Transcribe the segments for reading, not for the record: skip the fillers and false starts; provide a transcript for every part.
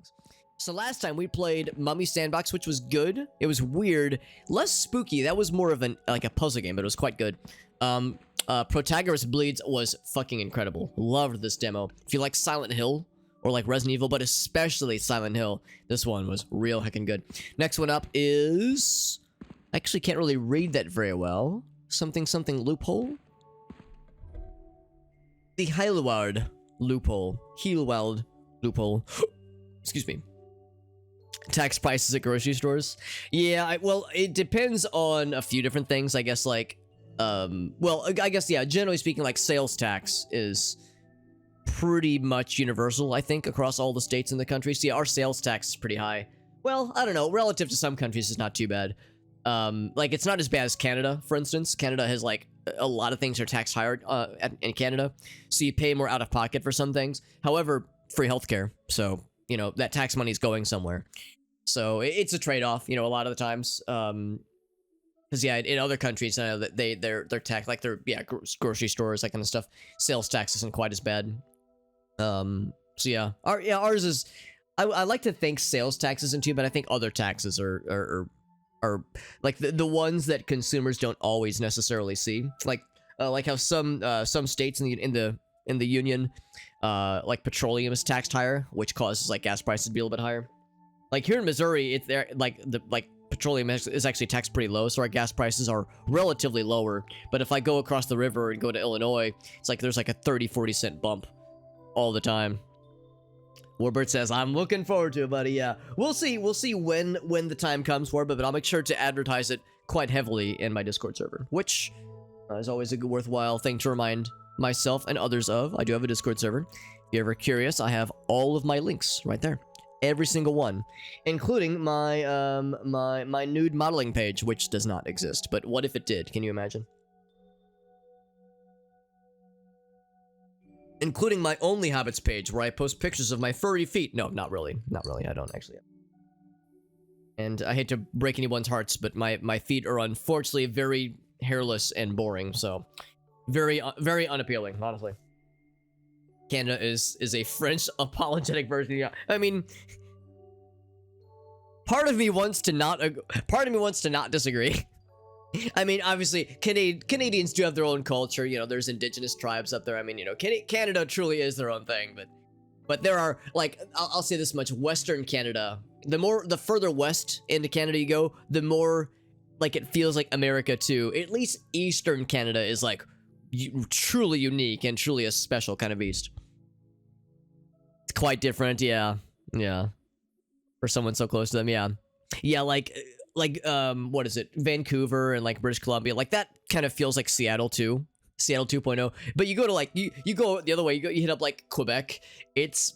Sandbox. So last time we played Mummy Sandbox, which was good. It was weird, less spooky. That was more of like a puzzle game, but it was quite good. Protagonist Bleeds was fucking incredible. Loved this demo. If you like Silent Hill or like Resident Evil, but especially Silent Hill, this one was real heckin' good. Next one up is... I actually can't really read that very well. Something loophole? The Heilward loophole. Heilwald loophole. Excuse me. Tax prices at grocery stores. Yeah, well, it depends on a few different things. I guess like, well, I guess, yeah, generally speaking, like sales tax is pretty much universal, I think, across all the states in the country. So yeah, our sales tax is pretty high. Well, I don't know, relative to some countries, it's not too bad. Like, it's not as bad as Canada, for instance. Canada has, like, a lot of things are taxed higher in Canada, so you pay more out of pocket for some things. However, free healthcare, so, you know, that tax money is going somewhere. So it's a trade-off, you know, a lot of the times. Because, yeah, in other countries, they're taxed, like, yeah, grocery stores, that kind of stuff. Sales tax isn't quite as bad. So, yeah. Ours is... I like to think sales tax isn't too bad. I think other taxes are like the ones that consumers don't always necessarily see, like how some states in the union, like petroleum is taxed higher, which causes like gas prices to be a little bit higher. Like here in Missouri, it's there, like petroleum is actually taxed pretty low, so our gas prices are relatively lower. But if I go across the river and go to Illinois, it's like there's like a 30-40 cent bump all the time. Warbird says, I'm looking forward to it, buddy. Yeah, we'll see when the time comes, Warbird, but I'll make sure to advertise it quite heavily in my Discord server, which is always a good, worthwhile thing to remind myself and others of. I do have a Discord server. If you're ever curious, I have all of my links right there. Every single one, including my my nude modeling page, which does not exist. But what if it did? Can you imagine? Including my Only Hobbits page, where I post pictures of my furry feet. No, not really. Not really. I don't actually. And I hate to break anyone's hearts, but my feet are unfortunately very hairless and boring. So, very unappealing, honestly. Canada is a French apologetic version. Yeah, I mean, part of me wants to not disagree. I mean, obviously, Canadians do have their own culture. You know, there's indigenous tribes up there. I mean, you know, Canada truly is their own thing. But there are, like, I'll say this much: Western Canada. The further west into Canada you go, the more like it feels like America too. At least Eastern Canada is like truly unique and truly a special kind of beast. It's quite different, yeah. For someone so close to them, yeah. Like what is it, Vancouver and like British Columbia, like that kind of feels like Seattle too, Seattle 2.0. But you go to like you go the other way, you hit up like Quebec. It's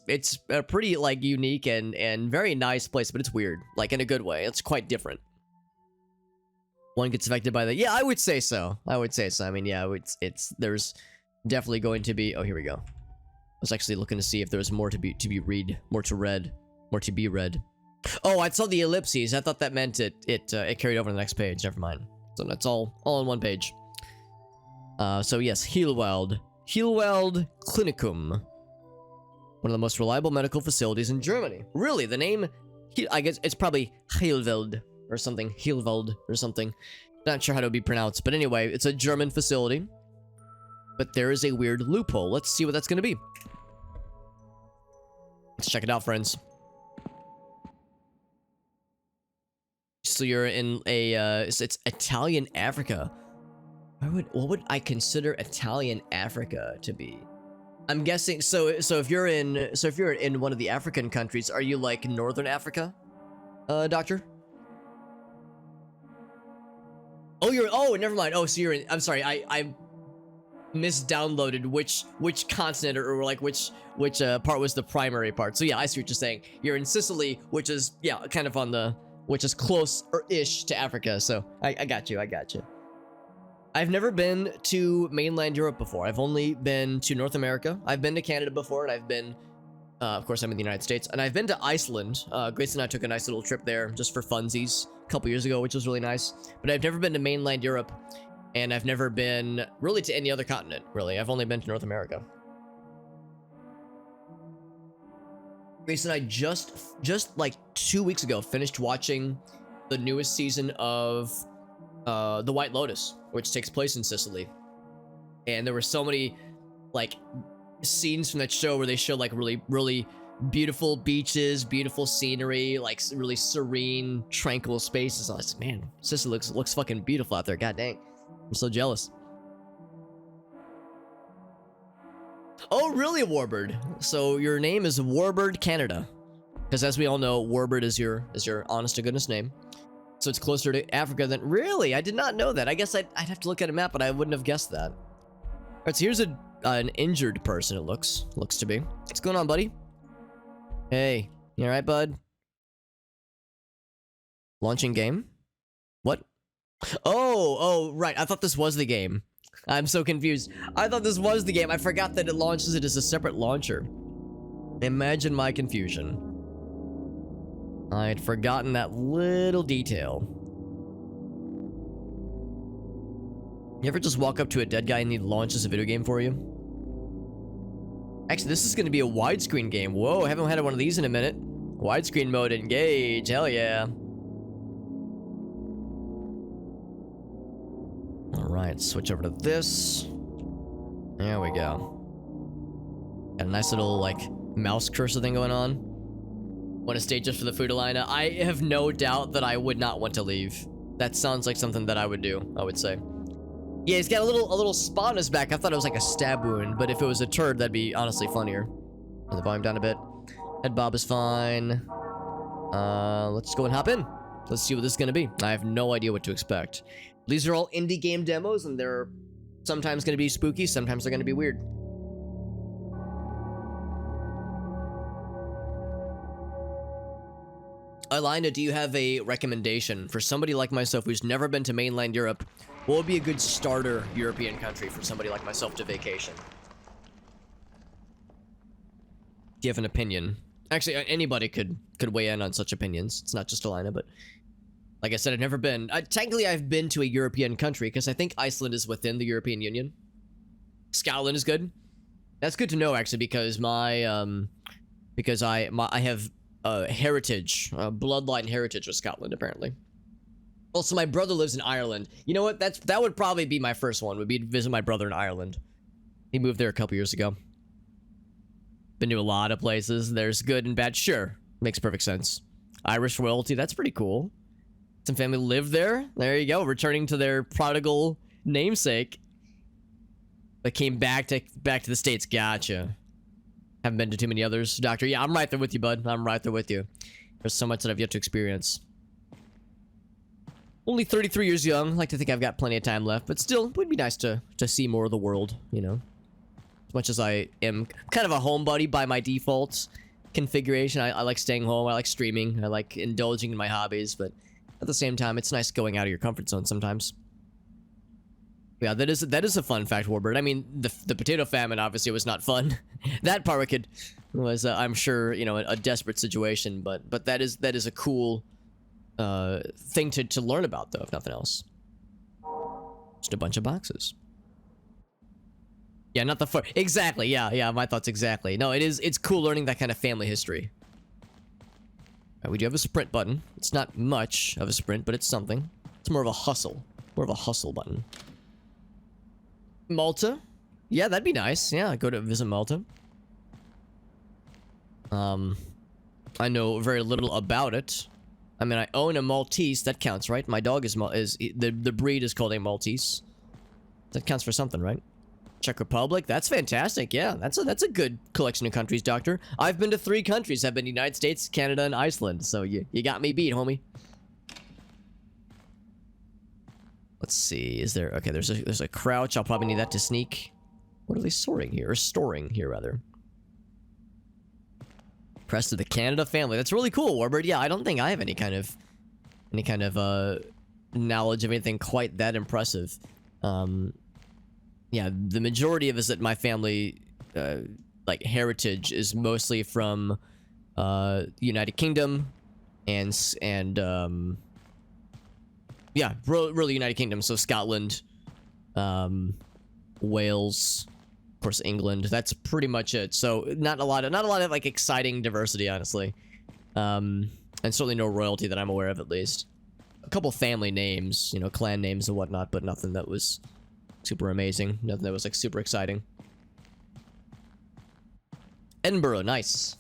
a pretty like unique and very nice place, but it's weird, like in a good way. It's quite different. One gets affected by that. Yeah, I would say so. I mean, yeah, there's definitely going to be. Oh, here we go. I was actually looking to see if there was more to be read. Oh, I saw the ellipses. I thought that meant it carried over to the next page. Never mind. So that's all on one page. So yes, Heilwald Klinikum, one of the most reliable medical facilities in Germany. Really, the name, I guess it's probably Heilwald or something. Not sure how to be pronounced, but anyway, it's a German facility. But there is a weird loophole. Let's see what that's going to be. Let's check it out, friends. So you're in a it's Italian Africa. What would I consider Italian Africa to be? I'm guessing so if you're in one of the African countries, are you like Northern Africa, Doctor? Oh, never mind. Oh, so you're in, I'm sorry, I misdownloaded which continent or like which part was the primary part. So yeah, I see what you're saying. You're in Sicily, which is, yeah, kind of on the, which is close-ish to Africa. So I got you. I've never been to mainland Europe before. I've only been to North America. I've been to Canada before, and I've been, of course, I'm in the United States, and I've been to Iceland. Grace and I took a nice little trip there just for funsies a couple years ago, which was really nice. But I've never been to mainland Europe, and I've never been really to any other continent, really. I've only been to North America. Grayson and I just like 2 weeks ago finished watching the newest season of The White Lotus, which takes place in Sicily. And there were so many like scenes from that show where they show like really beautiful beaches, beautiful scenery, like really serene, tranquil spaces. I was like, man, Sicily looks fucking beautiful out there. God dang. I'm so jealous. Oh, really, Warbird? So your name is Warbird Canada. Because as we all know, Warbird is your honest to goodness name. So it's closer to Africa than... Really? I did not know that. I guess I'd have to look at a map, but I wouldn't have guessed that. Alright, so here's an injured person, it looks to be. What's going on, buddy? Hey, you alright, bud? Launching game? What? Oh, right. I thought this was the game. I'm so confused. I thought this was the game. I forgot that it launches it as a separate launcher. Imagine my confusion. I'd forgotten that little detail. You ever just walk up to a dead guy and he launches a video game for you? Actually, this is going to be a widescreen game. Whoa, I haven't had one of these in a minute. Widescreen mode, engage. Hell yeah. Alright, switch over to this. There we go. Got a nice little, like, mouse cursor thing going on. Want to stay just for the food, Alina? I have no doubt that I would not want to leave. That sounds like something that I would do, I would say. Yeah, he's got a little spot on his back. I thought it was like a stab wound, but if it was a turd, that'd be honestly funnier. Turn the volume down a bit. Head bob is fine. Let's go and hop in. Let's see what this is gonna be. I have no idea what to expect. These are all indie game demos, and they're sometimes gonna be spooky, sometimes they're gonna be weird. Alina, do you have a recommendation for somebody like myself who's never been to mainland Europe? What would be a good starter European country for somebody like myself to vacation? Do you have an opinion? Actually, anybody could weigh in on such opinions. It's not just Alina, but like I said, I've never been. Technically, I've been to a European country because I think Iceland is within the European Union. Scotland is good. That's good to know, actually, because I have heritage, bloodline heritage with Scotland, apparently. Also, my brother lives in Ireland. You know what? That would probably be my first one, would be to visit my brother in Ireland. He moved there a couple years ago. Been to a lot of places. There's good and bad. Sure. Makes perfect sense. Irish royalty. That's pretty cool. Some family lived there. There you go. Returning to their prodigal namesake. But came back to the States. Gotcha. Haven't been to too many others, Doctor. Yeah, I'm right there with you, bud. I'm right there with you. There's so much that I've yet to experience. Only 33 years young. I like to think I've got plenty of time left, but still, it would be nice to see more of the world, you know? As much as I am kind of a homebody by my default configuration, I like staying home, I like streaming, I like indulging in my hobbies, but at the same time, it's nice going out of your comfort zone sometimes. Yeah, that is a fun fact, Warbird. I mean, the potato famine obviously was not fun. That part was, I'm sure, you know, a desperate situation, but that is a cool thing to learn about, though, if nothing else. Just a bunch of boxes. Yeah, not the first. Exactly. Yeah. My thoughts exactly. No, it's cool learning that kind of family history. Right, we do have a sprint button. It's not much of a sprint, but it's something. It's more of a hustle. More of a hustle button. Malta? Yeah, that'd be nice. Yeah, go to visit Malta. I know very little about it. I mean, I own a Maltese. That counts, right? My dog is the breed is called a Maltese. That counts for something, right? Czech Republic. That's fantastic. Yeah, that's a good collection of countries, Doctor. I've been to 3 countries. I've been to the United States, Canada, and Iceland. So you got me beat, homie. Let's see. Is there... Okay, there's a crouch. I'll probably need that to sneak. What are they storing here? Or storing here, rather. Press to the Canada family. That's really cool, Warbird. Yeah, I don't think I have any kind of knowledge of anything quite that impressive. Yeah, the majority of us at my family, like, heritage is mostly from United Kingdom and yeah, really United Kingdom. So Scotland, Wales, course, England. That's pretty much it. So not a lot of like exciting diversity, honestly. And certainly no royalty that I'm aware of, at least. A couple family names, you know, clan names and whatnot, but nothing that was super amazing. Nothing that was like super exciting. Edinburgh, nice.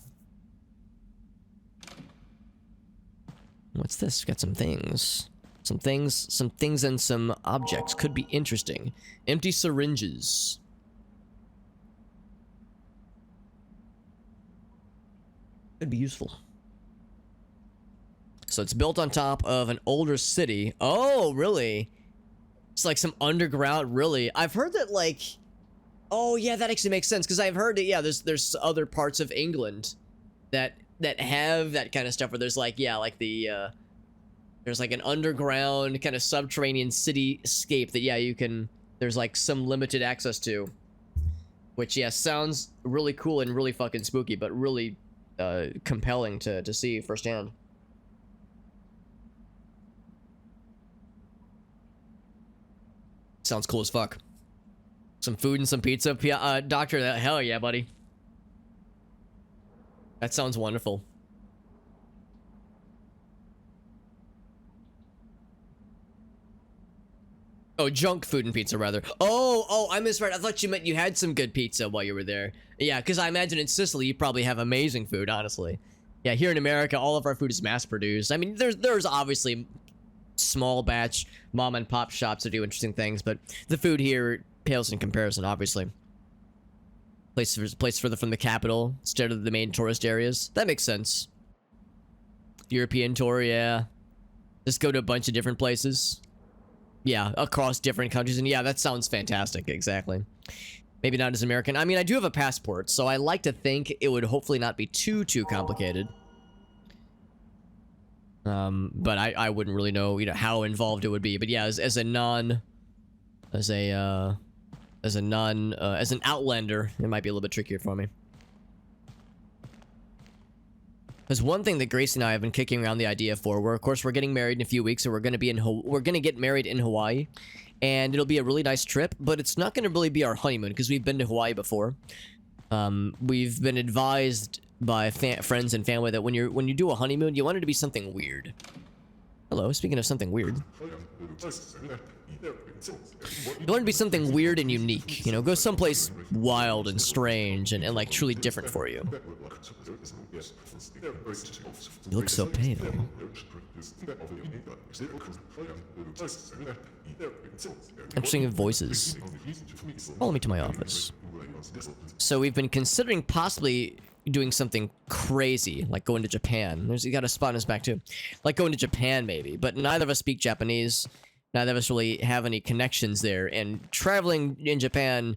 What's this? Got some things. Some things and some objects. Could be interesting. Empty syringes. Could be useful. So it's built on top of an older city. Oh, really? It's like some underground, really? I've heard that, like... Oh, yeah, that actually makes sense, because I've heard that, yeah, there's other parts of England that have that kind of stuff, where there's, like, yeah, like the, there's, like, an underground kind of subterranean cityscape that, yeah, you can... There's, like, some limited access to. Which, yeah, sounds really cool and really fucking spooky, but really, compelling to see firsthand. Sounds cool as fuck. Some food and some pizza. Doctor, hell yeah, buddy. That sounds wonderful. Oh, junk food and pizza, rather. Oh, I misread. I thought you meant you had some good pizza while you were there. Yeah, because I imagine in Sicily you probably have amazing food, honestly. Yeah, here in America, all of our food is mass-produced. I mean, there's obviously small batch mom and pop shops that do interesting things, but the food here pales in comparison, obviously. Place further from the capital instead of the main tourist areas. That makes sense. European tour, yeah. Just go to a bunch of different places. Yeah, across different countries, and yeah, that sounds fantastic, exactly. Maybe not as American. I mean, I do have a passport, so I like to think it would hopefully not be too complicated. But I wouldn't really know, you know, how involved it would be. But yeah, as an outlander, it might be a little bit trickier for me. There's one thing that Grace and I have been kicking around the idea for, where of course we're getting married in a few weeks, so we're gonna get married in Hawaii, and it'll be a really nice trip, but it's not gonna really be our honeymoon because we've been to Hawaii before. We've been advised by friends and family that when you do a honeymoon, you want it to be something weird. Hello, speaking of something weird. You want it to be something weird and unique, you know, go someplace wild and strange and like truly different for you. You look so pale. Interesting voices. Follow me to my office. So we've been considering possibly doing something crazy, like going to Japan. You got a spot in his back too. Like going to Japan maybe, but neither of us speak Japanese. Neither of us really have any connections there, and traveling in Japan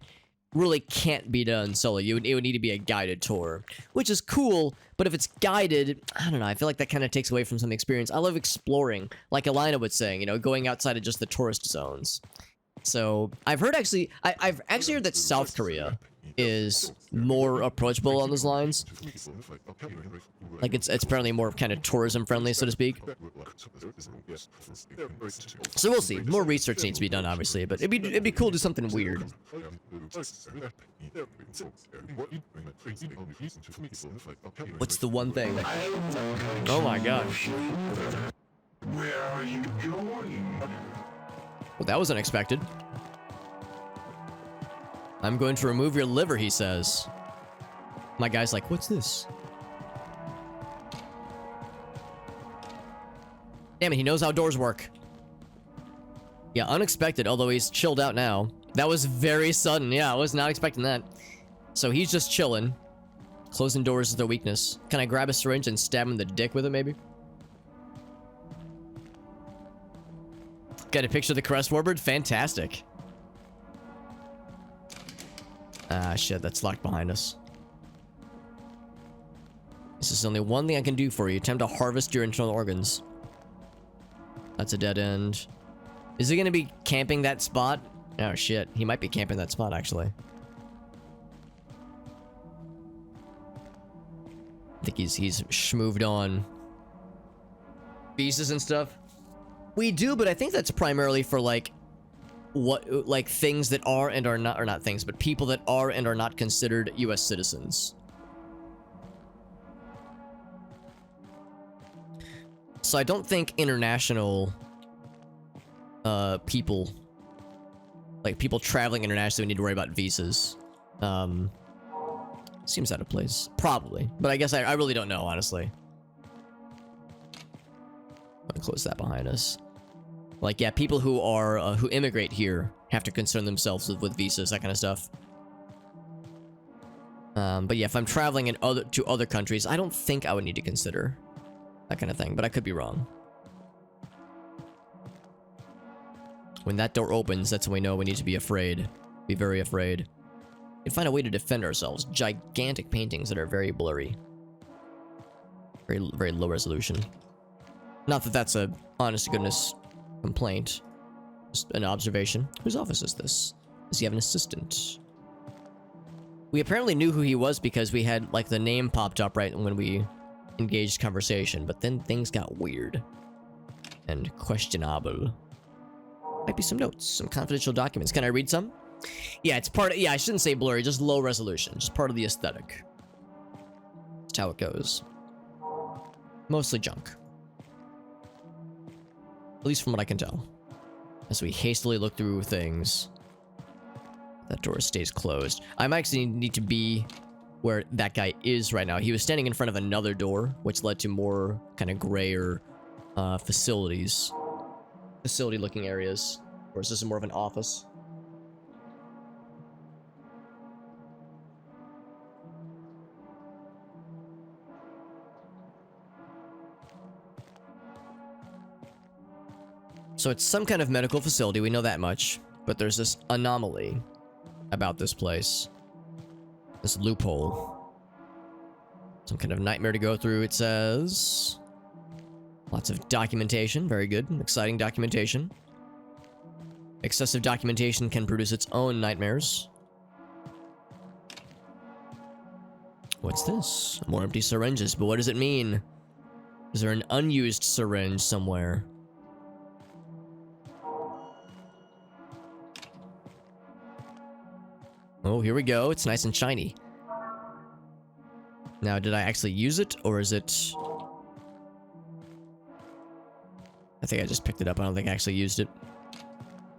really can't be done solo. It would need to be a guided tour, which is cool, but if it's guided, I don't know, I feel like that kind of takes away from some experience. I love exploring, like Elena was saying, you know, going outside of just the tourist zones. So I've heard I've actually heard that South Korea is more approachable on those lines. Like it's apparently more kind of tourism friendly, so to speak. So we'll see. More research needs to be done, obviously, but it'd be cool to do something weird. What's the one thing? Oh my gosh. Where are you going? Well, that was unexpected. I'm going to remove your liver, he says. My guy's like, what's this? Damn it, he knows how doors work. Yeah, unexpected, although he's chilled out now. That was very sudden. Yeah, I was not expecting that. So he's just chilling. Closing doors is their weakness. Can I grab a syringe and stab him in the dick with it, maybe? Got a picture of the crest warbird? Fantastic. Ah, shit, that's locked behind us. This is only one thing I can do for you. Time to harvest your internal organs. That's a dead end. Is he gonna be camping that spot? Oh shit, he might be camping that spot, actually. I think he's schmooved on visas and stuff. We do, but I think that's primarily for, like, what, like, things that are and are not, or not things, but people that are and are not considered US citizens. So I don't think international people, like people traveling internationally, need to worry about visas. Seems out of place. Probably. But I guess I really don't know, honestly. I'm gonna close that behind us. Like, yeah, people who are, who immigrate here have to concern themselves with visas, that kind of stuff. But yeah, if I'm traveling to other countries, I don't think I would need to consider that kind of thing, but I could be wrong. When that door opens, that's when we know we need to be afraid. Be very afraid. And find a way to defend ourselves. Gigantic paintings that are very blurry. Very, very low resolution. Not that that's a honest-to-goodness complaint. Just an observation. Whose office is this? Does he have an assistant? We apparently knew who he was because we had, like, the name popped up right when we engaged conversation, but then things got weird. And questionable. Might be some notes, some confidential documents. Can I read some? Yeah, it's part of, yeah, I shouldn't say blurry, just low resolution. Just part of the aesthetic. That's how it goes. Mostly junk. At least from what I can tell. As we hastily look through things. That door stays closed. I might actually need to be where that guy is right now. He was standing in front of another door, which led to more kind of grayer facilities. Facility-looking areas. Or is this more of an office? So it's some kind of medical facility, we know that much. But there's this anomaly about this place. This loophole. Some kind of nightmare to go through, it says. Lots of documentation, very good. Exciting documentation. Excessive documentation can produce its own nightmares. What's this? More empty syringes, but what does it mean? Is there an unused syringe somewhere? Oh, here we go. It's nice and shiny. Now, did I actually use it, or is it... I think I just picked it up. I don't think I actually used it.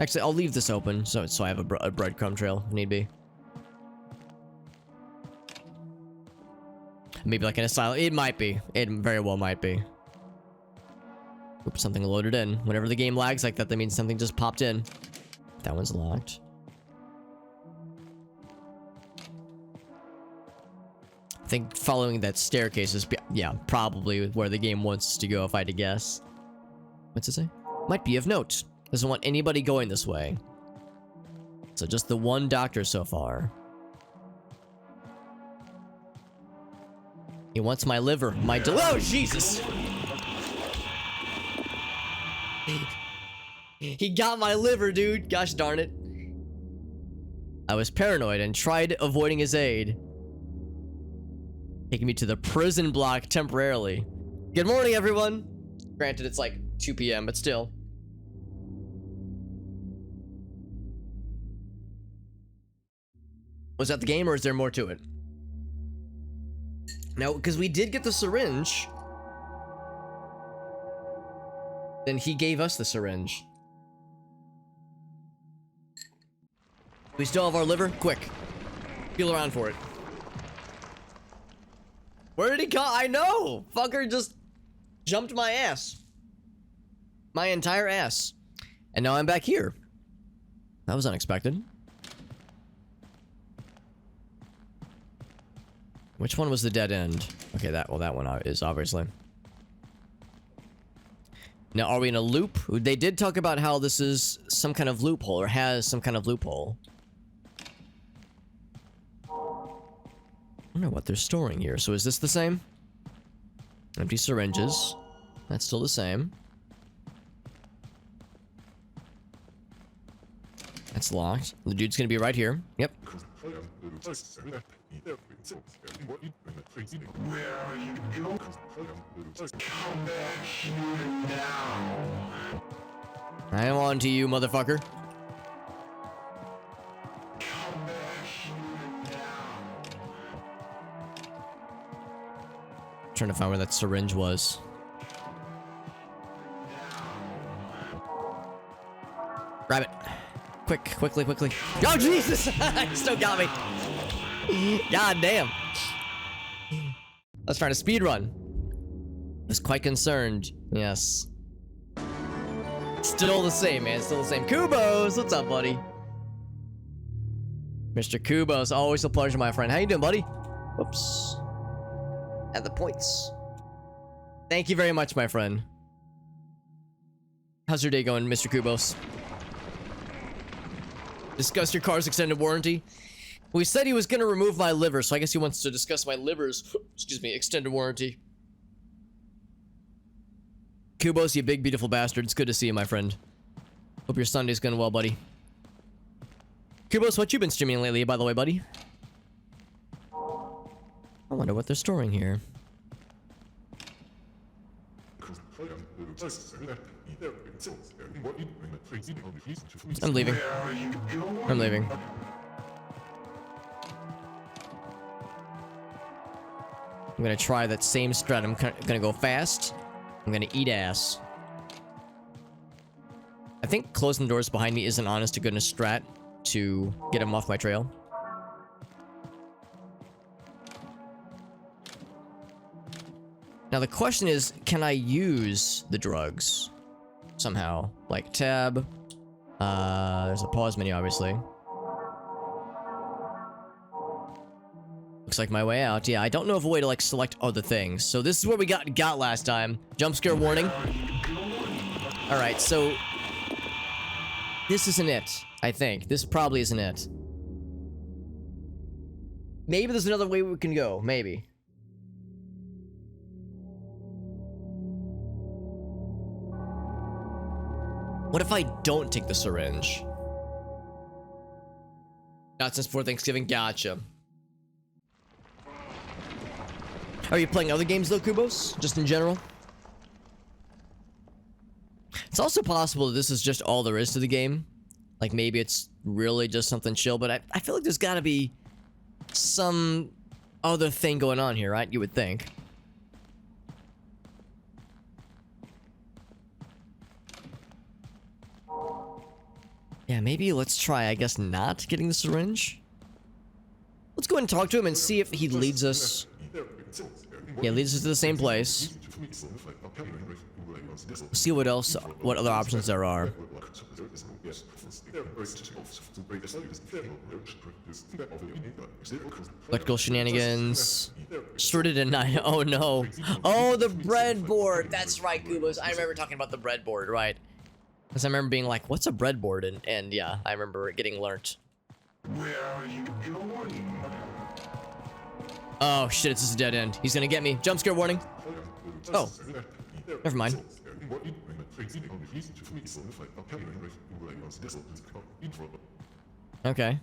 Actually, I'll leave this open, so I have a breadcrumb trail, if need be. Maybe like an asylum. It might be. It very well might be. Oops, something loaded in. Whenever the game lags like that, that means something just popped in. That one's locked. I think following that staircase is, yeah, probably where the game wants us to go, if I had to guess. What's it say? Might be of note. Doesn't want anybody going this way. So just the one doctor so far. He wants my liver. My oh, Jesus! He got my liver, dude. Gosh darn it. I was paranoid and tried avoiding his aid. Taking me to the prison block temporarily. Good morning, everyone. Granted, it's like 2 p.m., but still. Was that the game, or is there more to it? Now, because we did get the syringe. Then he gave us the syringe. We still have our liver? Quick. Feel around for it. Where did he go? I know! Fucker just jumped my ass. My entire ass. And now I'm back here. That was unexpected. Which one was the dead end? Okay, that one is obviously. Now, are we in a loop? They did talk about how this is some kind of loophole, or has some kind of loophole. I don't know what they're storing here. So is this the same? Empty syringes. That's still the same. That's locked. The dude's gonna be right here. Yep. Where are you going? Come back here now. I am on to you, motherfucker. Trying to find where that syringe was. Grab it. Quickly. Oh, Jesus! It still got me. God damn. I was trying to speedrun. I was quite concerned. Yes. Still the same, man. Still the same. Kubos, what's up, buddy? Mr. Kubos, always a pleasure, my friend. How you doing, buddy? Whoops. At the points. Thank you very much, my friend. How's your day going, Mr. Kubos? Discuss your car's extended warranty. Well, he said he was going to remove my liver, so I guess he wants to discuss my liver's, excuse me, extended warranty. Kubos, you big, beautiful bastard. It's good to see you, my friend. Hope your Sunday's going well, buddy. Kubos, what you been streaming lately, by the way, buddy? I wonder what they're storing here. I'm leaving. I'm leaving. I'm gonna try that same strat. I'm gonna go fast. I'm gonna eat ass. I think closing the doors behind me is an honest to goodness strat to get him off my trail. Now the question is, can I use the drugs somehow? Like tab. There's a pause menu, obviously. Looks like my way out. Yeah, I don't know of a way to like select other things. So this is where we got last time. Jump scare warning. All right, so this isn't it. I think this probably isn't it. Maybe there's another way we can go. Maybe. What if I don't take the syringe? Not since before Thanksgiving. Gotcha. Are you playing other games though, Kubos? Just in general? It's also possible that this is just all there is to the game. Like maybe it's really just something chill, but I feel like there's gotta be some other thing going on here, right? You would think. Yeah, maybe let's try, I guess, not getting the syringe. Let's go ahead and talk to him and see if he leads us. Yeah, leads us to the same place. See what else, what other options there are. Electrical shenanigans. Sorted at 9. Oh no. Oh, the breadboard. That's right, Kubos. I remember talking about the breadboard, right? Because I remember being like, what's a breadboard? And yeah, I remember it getting learnt. Where are you going? Oh shit, it's just a dead end. He's gonna get me. Jump scare warning. Oh. Never mind. Okay.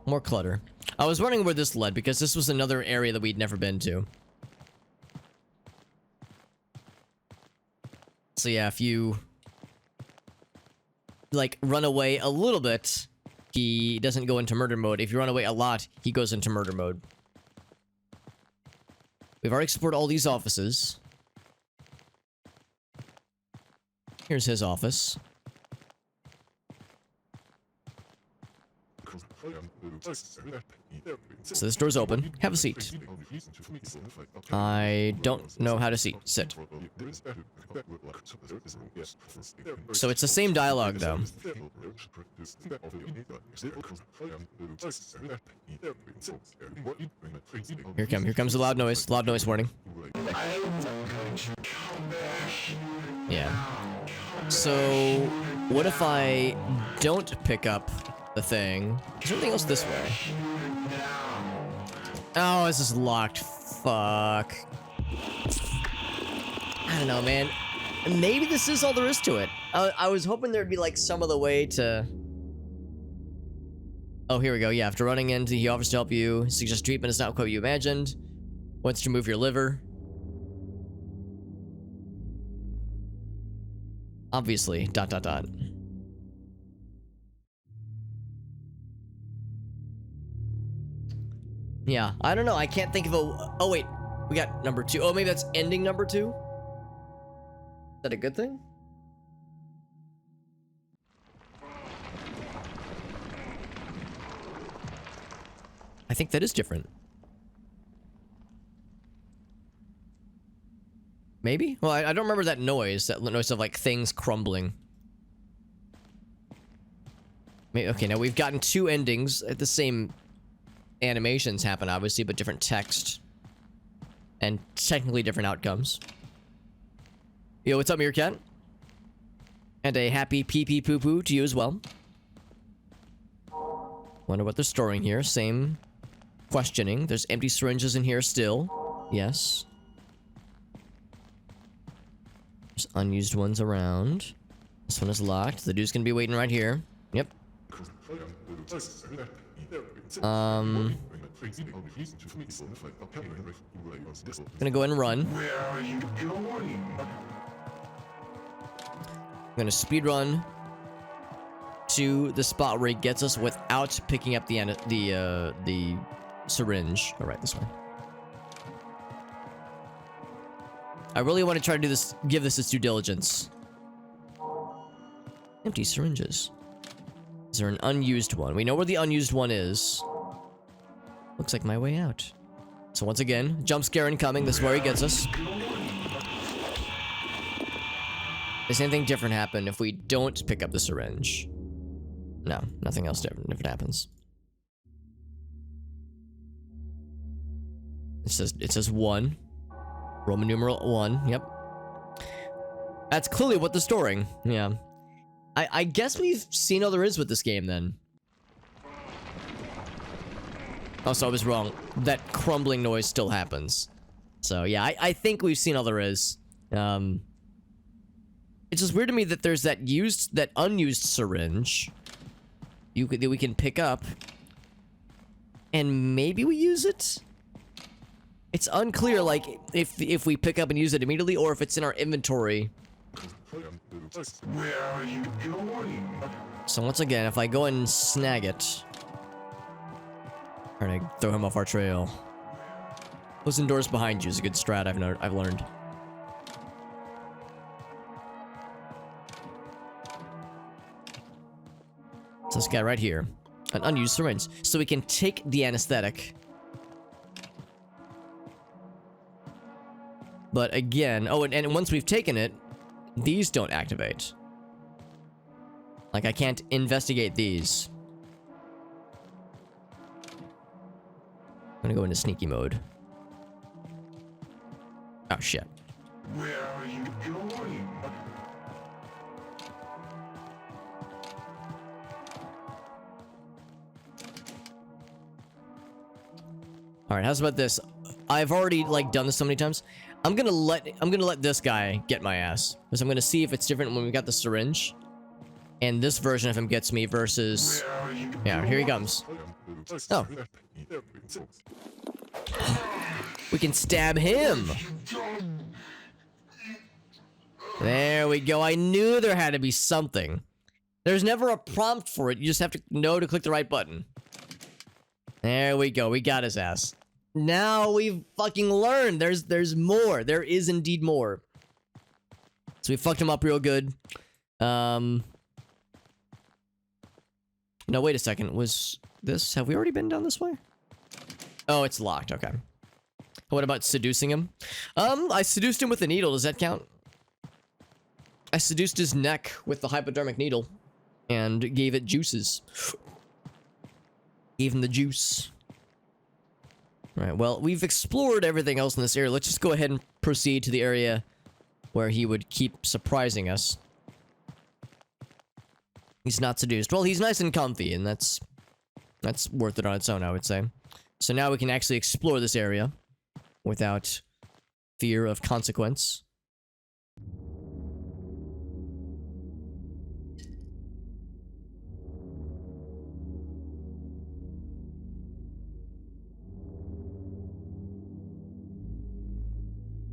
More clutter. I was wondering where this led because this was another area that we'd never been to. So yeah, if you like run away a little bit, he doesn't go into murder mode. If you run away a lot, he goes into murder mode. We've already explored all these offices. Here's his office. So this door's open. Have a seat. I don't know how to sit. So it's the same dialogue, though. Here comes the loud noise. Loud noise warning. Yeah. So, what if I don't pick up the thing? Is there anything else this way? Oh, this is locked. Fuck. I don't know, man. Maybe this is all there is to it. I was hoping there'd be like some other way to... Oh, here we go. Yeah, after running into, he offers to help you. Suggests treatment is not quite what you imagined. Wants to remove your liver. Obviously. ... Yeah, I don't know. I can't think of a... Oh, wait. We got number 2. Oh, maybe that's ending number 2? Is that a good thing? I think that is different. Maybe? Well, I don't remember that noise of, like, things crumbling. Maybe, okay, now we've gotten 2 endings at the same... Animations happen, obviously, but different text. And technically different outcomes. Yo, what's up, Meerkat? And a happy pee-pee poo-poo to you as well. Wonder what they're storing here. Same questioning. There's empty syringes in here still. Yes. There's unused ones around. This one is locked. The dude's gonna be waiting right here. Yep. Gonna go ahead and run. Where are you going? I'm gonna speed run to the spot where he gets us without picking up the syringe. All right, this way. I really want to try to do this, give this its due diligence. Empty syringes. Is there an unused one? We know where the unused one is. Looks like my way out. So once again, jump scare incoming. This is where he gets us. Does anything different happen if we don't pick up the syringe? No, nothing else different happens. It says 1. Roman numeral 1. Yep. That's clearly what they're storing. Yeah. I guess we've seen all there is with this game then. Also, I was wrong. That crumbling noise still happens. So yeah, I think we've seen all there is. It's just weird to me that there's that unused syringe that we can pick up, and maybe we use it. It's unclear, like if we pick up and use it immediately, or if it's in our inventory. Where are you going? So once again, if I go and snag it, trying to throw him off our trail. Closing doors behind you is a good strat. I've learned. So this guy right here, an unused syringe, so we can take the anesthetic. But again, oh, and once we've taken it, these don't activate. Like, I can't investigate these. I'm gonna go into sneaky mode. Oh, shit. Where are you going? All right, how's about this? I've already, like, done this so many times. I'm gonna let this guy get my ass, because I'm gonna see if it's different when we got the syringe, and this version of him gets me versus. Yeah, here he comes. Oh, we can stab him. There we go. I knew there had to be something. There's never a prompt for it. You just have to know to click the right button. There we go. We got his ass. Now we've fucking learned. There's more. There is indeed more. So we fucked him up real good. No, wait a second. Was this... Have we already been down this way? Oh, it's locked. Okay. What about seducing him? I seduced him with a needle. Does that count? I seduced his neck with the hypodermic needle. And gave it juices. Gave him the juice. Alright, well, we've explored everything else in this area. Let's just go ahead and proceed to the area where he would keep surprising us. He's not seduced. Well, he's nice and comfy, and that's worth it on its own, I would say. So now we can actually explore this area without fear of consequence.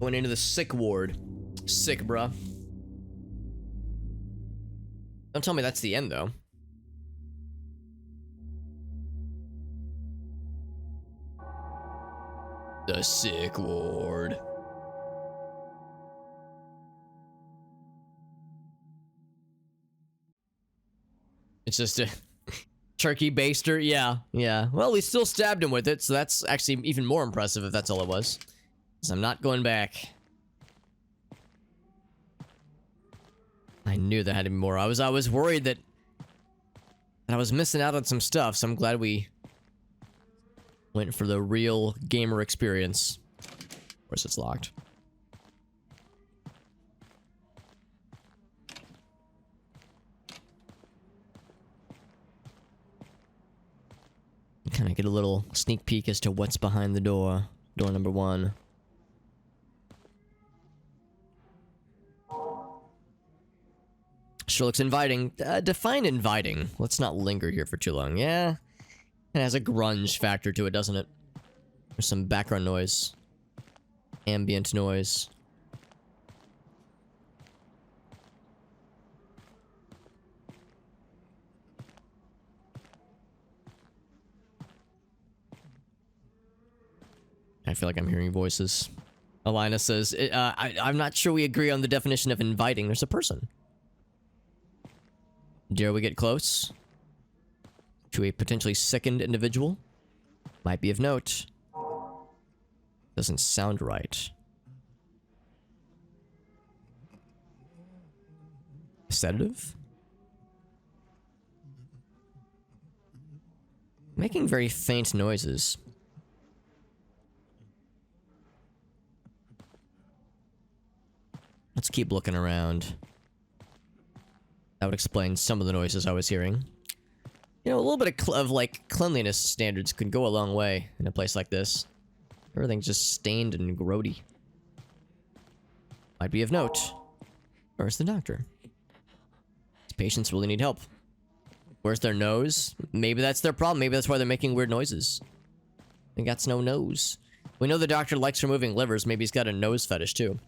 Going into the sick ward. Sick, bruh. Don't tell me that's the end, though. The sick ward. It's just a turkey baster. Yeah, yeah. Well, we still stabbed him with it, so that's actually even more impressive if that's all it was. So I'm not going back. I knew there had to be more. I was worried that I was missing out on some stuff, so I'm glad we went for the real gamer experience. Of course, it's locked. Kind of get a little sneak peek as to what's behind the door. Door number 1. Sure looks inviting. Define inviting. Let's not linger here for too long. Yeah. It has a grunge factor to it, doesn't it? There's some background noise. Ambient noise. I feel like I'm hearing voices. Alina says, I'm not sure we agree on the definition of inviting. There's a person. Dare we get close to a potentially sickened individual? Might be of note. Doesn't sound right. Sedative? Making very faint noises. Let's keep looking around. That would explain some of the noises I was hearing. You know, a little bit of like, cleanliness standards could go a long way in a place like this. Everything's just stained and grody. Might be of note. Where's the doctor? These patients really need help. Where's their nose? Maybe that's their problem. Maybe that's why they're making weird noises. They got no nose. We know the doctor likes removing livers. Maybe he's got a nose fetish too.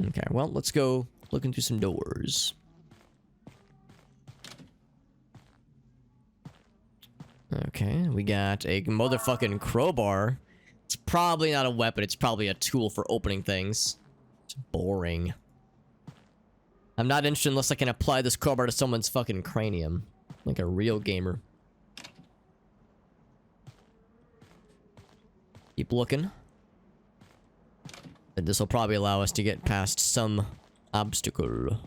Okay, well, let's go looking through some doors. Okay, we got a motherfucking crowbar. It's probably not a weapon, it's probably a tool for opening things. It's boring. I'm not interested unless I can apply this crowbar to someone's fucking cranium. Like a real gamer. Keep looking. But this will probably allow us to get past some obstacle.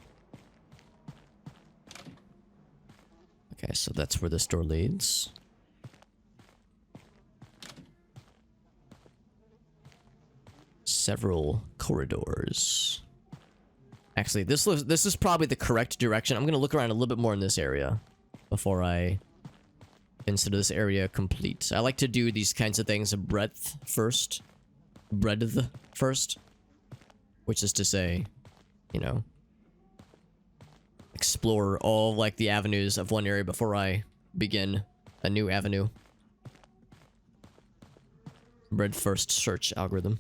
Okay, so that's where this door leads. Several corridors. Actually, this is probably the correct direction. I'm gonna look around a little bit more in this area before I consider this area complete. I like to do these kinds of things breadth first. Breadth first. Which is to say, you know, explore all like the avenues of one area before I begin a new avenue. Breadth first search algorithm.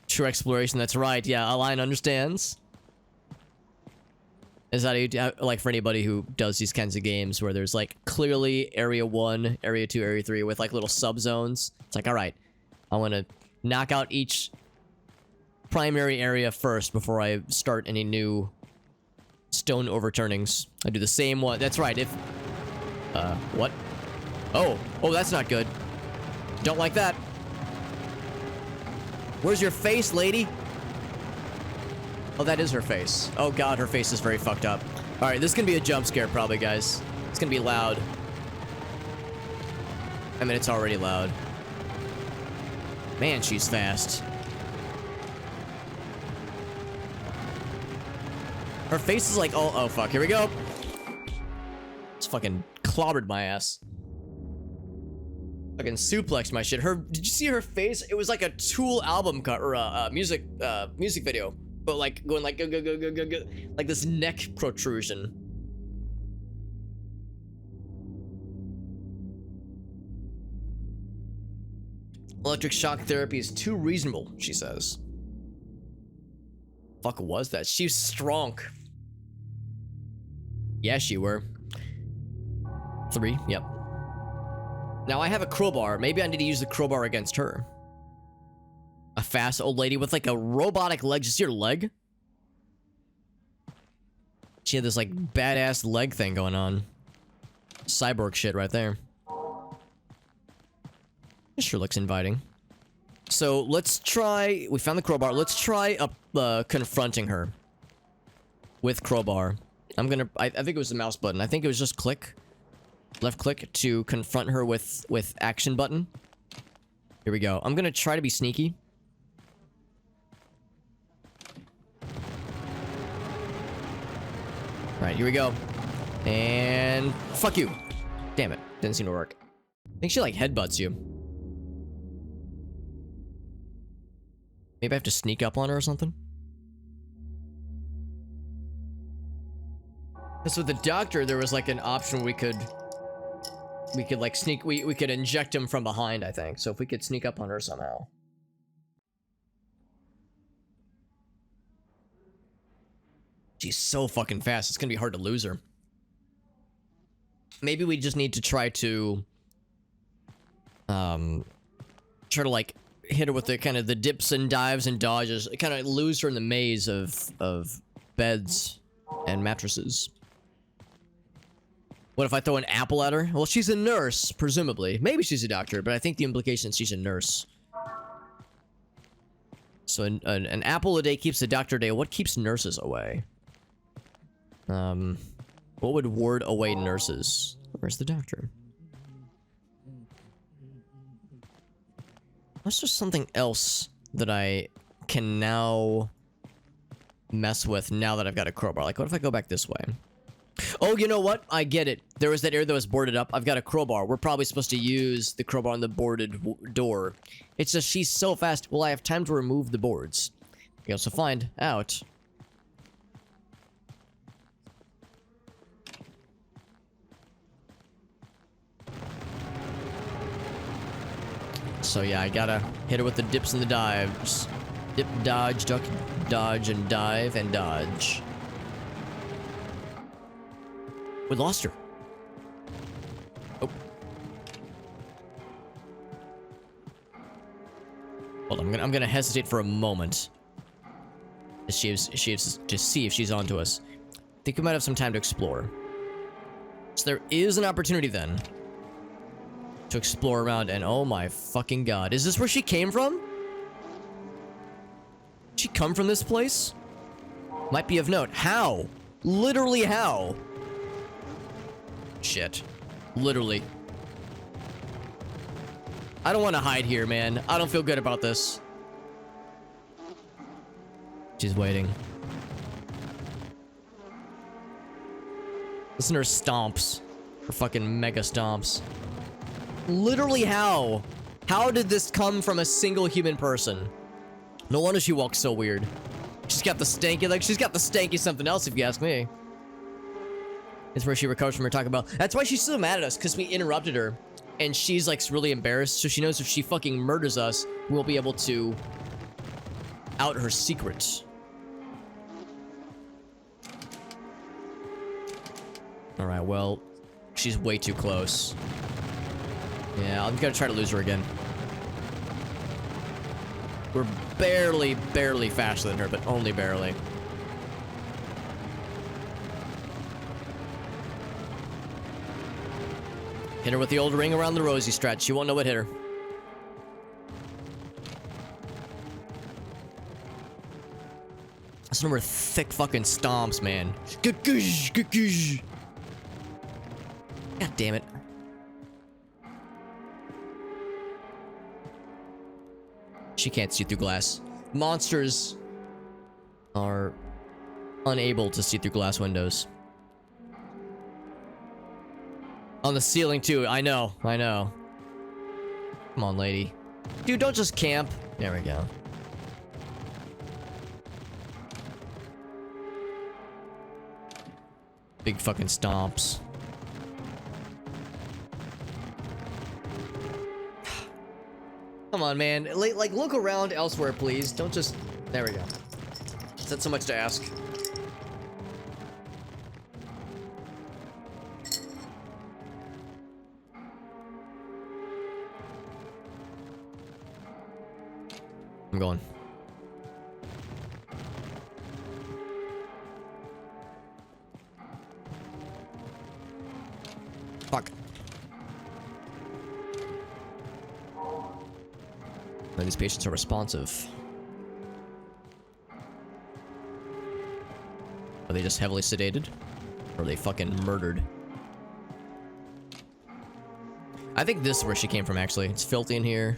True exploration, that's right. Yeah, Align understands. Is that like for anybody who does these kinds of games where there's like clearly area 1, area 2, area 3 with like little subzones? It's like, all right, I want to knock out each primary area first before I start any new stone overturnings. I do the same one. That's right. If what? Oh, that's not good. Don't like that. Where's your face, lady? Oh, that is her face. Oh god, her face is very fucked up. Alright, this is gonna be a jump scare probably, guys. It's gonna be loud. I mean, it's already loud. Man, she's fast. Her face is like, oh fuck, here we go. It's fucking clobbered my ass. Fucking suplexed my shit. Did you see her face? It was like a Tool album cut, or a music video. But like, going like, go, like this neck protrusion. Electric shock therapy is too reasonable, she says. Fuck was that? She's strong. Yes, you were. 3, yep. Now I have a crowbar. Maybe I need to use the crowbar against her. A fast old lady with like a robotic leg. Just your leg? She had this like badass leg thing going on. Cyborg shit right there. This sure looks inviting. So let's try, we found the crowbar. Let's try confronting her with crowbar. I think it was the mouse button. I think it was just click, left click to confront her with action button. Here we go. I'm gonna try to be sneaky. Alright, here we go. And fuck you. Damn it. Didn't seem to work. I think she like headbutts you. Maybe I have to sneak up on her or something? Because with the doctor, there was like an option we could like sneak, we could inject him from behind, I think. So if we could sneak up on her somehow. She's so fucking fast, it's gonna be hard to lose her. Maybe we just need to try to like hit her with the kind of the dips and dives and dodges, kind of lose her in the maze of beds and mattresses. What if I throw an apple at her? Well, she's a nurse, presumably. Maybe she's a doctor, but I think the implication is she's a nurse. So an apple a day keeps the doctor away. What keeps nurses away? What would ward away nurses? Where's the doctor? That's just something else that I can now mess with now that I've got a crowbar. Like, what if I go back this way? Oh, you know what? I get it. There was that area that was boarded up. I've got a crowbar. We're probably supposed to use the crowbar on the boarded door. It's just she's so fast. Will I have time to remove the boards? We also find out. So yeah, I gotta hit her with the dips and the dives. Dip, dodge, duck, dodge, and dive, and dodge. We lost her. Oh. Hold on, I'm gonna hesitate for a moment. To see if she's onto us. I think we might have some time to explore. So there is an opportunity then to explore around, and oh my fucking god. Is this where she came from? Did she come from this place? Might be of note. How? Literally how? Shit. Literally. I don't want to hide here, man. I don't feel good about this. She's waiting. Listen to her stomps. Her fucking mega stomps. Literally how? How did this come from a single human person? No wonder she walks so weird. She's got the stanky, like, she's got the stanky something else, if you ask me. It's where she recovers from her talking about. That's why she's so mad at us, because we interrupted her. And she's, like, really embarrassed, so she knows if she fucking murders us, we'll be able to out her secret. Alright, well, she's way too close. Yeah, I'm gonna try to lose her again. We're barely faster than her, but only barely. Hit her with the old ring around the rosy stretch. She won't know what hit her. Some of her thick fucking stomps, man. God damn it. She can't see through glass. Monsters are unable to see through glass windows. On the ceiling too, I know. Come on, lady. Dude, don't just camp. There we go. Big fucking stomps. Come on, man. Like, look around elsewhere, please. Don't just... There we go. Is that so much to ask? I'm going. Fuck. None of these patients are responsive. Are they just heavily sedated? Or are they fucking murdered? I think this is where she came from, actually. It's filthy in here.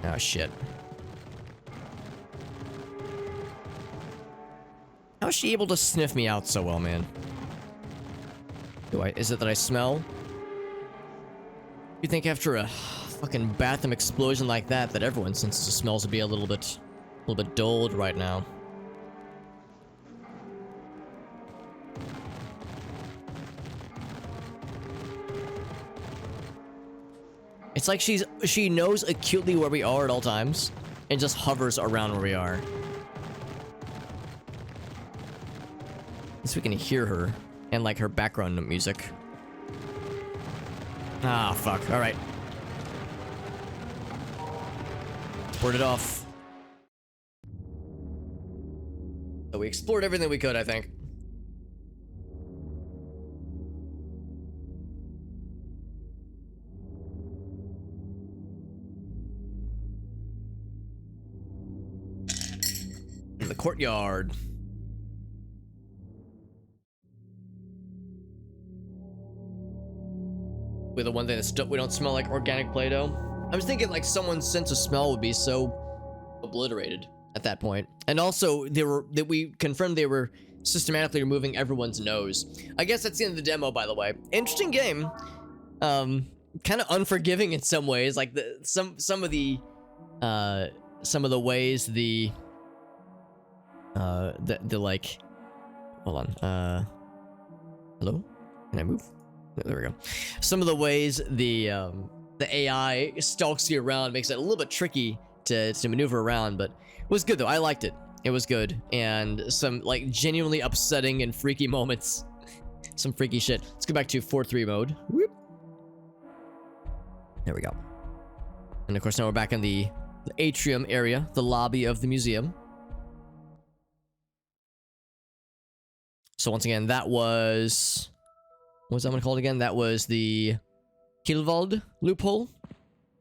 Oh, shit. How is she able to sniff me out so well, man? Is it that I smell? You think after a fucking bathroom explosion like that everyone senses the smells would be a little bit dulled right now. It's like she knows acutely where we are at all times and just hovers around where we are. At least we can hear her and like her background music. Ah, fuck. All right. Board it off. So we explored everything we could, I think. In the courtyard. With the one thing that we don't smell like organic Play-Doh. I was thinking like someone's sense of smell would be so obliterated at that point. And also we confirmed they were systematically removing everyone's nose. I guess that's the end of the demo, by the way. Interesting game. Kind of unforgiving in some ways. Like some of the ways the like, hold on. Hello? Can I move? There we go. Some of the ways the AI stalks you around makes it a little bit tricky to maneuver around, but it was good though. I liked it. It was good. And some like genuinely upsetting and freaky moments. Some freaky shit. Let's go back to 4-3 mode. Whoop. There we go. And of course now we're back in the atrium area, the lobby of the museum. So once again, that was... what was that one called again? That was the Hilwald loophole.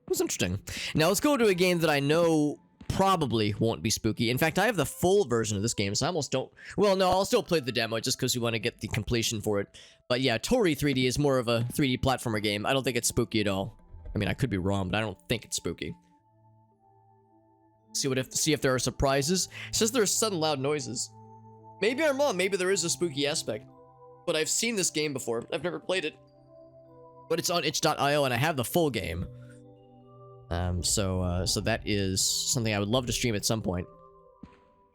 It was interesting. Now let's go to a game that I know probably won't be spooky. In fact, I have the full version of this game, so I almost don't... well, no, I'll still play the demo just because we want to get the completion for it. But yeah, Tori 3D is more of a 3D platformer game. I don't think it's spooky at all. I mean, I could be wrong, but I don't think it's spooky. See if there are surprises. It says there are sudden loud noises. Maybe I'm wrong. Maybe there is a spooky aspect. But I've seen this game before. I've never played it. But it's on itch.io and I have the full game. So that is something I would love to stream at some point.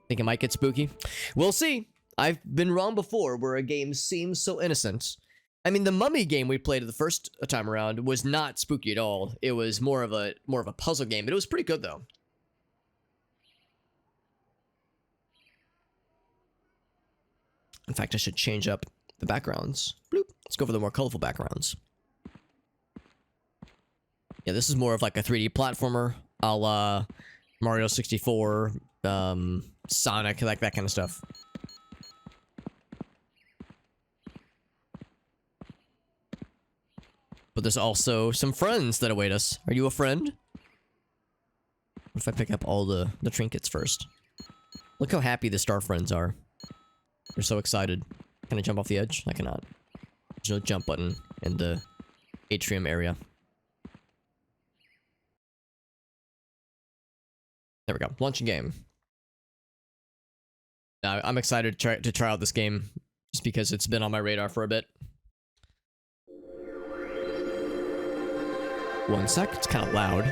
Think it might get spooky? We'll see. I've been wrong before where a game seems so innocent. I mean, the Mummy game we played the first time around was not spooky at all. It was more of a puzzle game, but it was pretty good though. In fact, I should change up the backgrounds. Bloop. Let's go for the more colorful backgrounds. Yeah, this is more of like a 3D platformer, a la Mario 64, Sonic, like that kind of stuff. But there's also some friends that await us. Are you a friend? What if I pick up all the trinkets first? Look how happy the star friends are. They're so excited. Can I jump off the edge? I cannot. There's no jump button in the atrium area. There we go. Launching game. Now, I'm excited to try out this game just because it's been on my radar for a bit. One sec. It's kind of loud.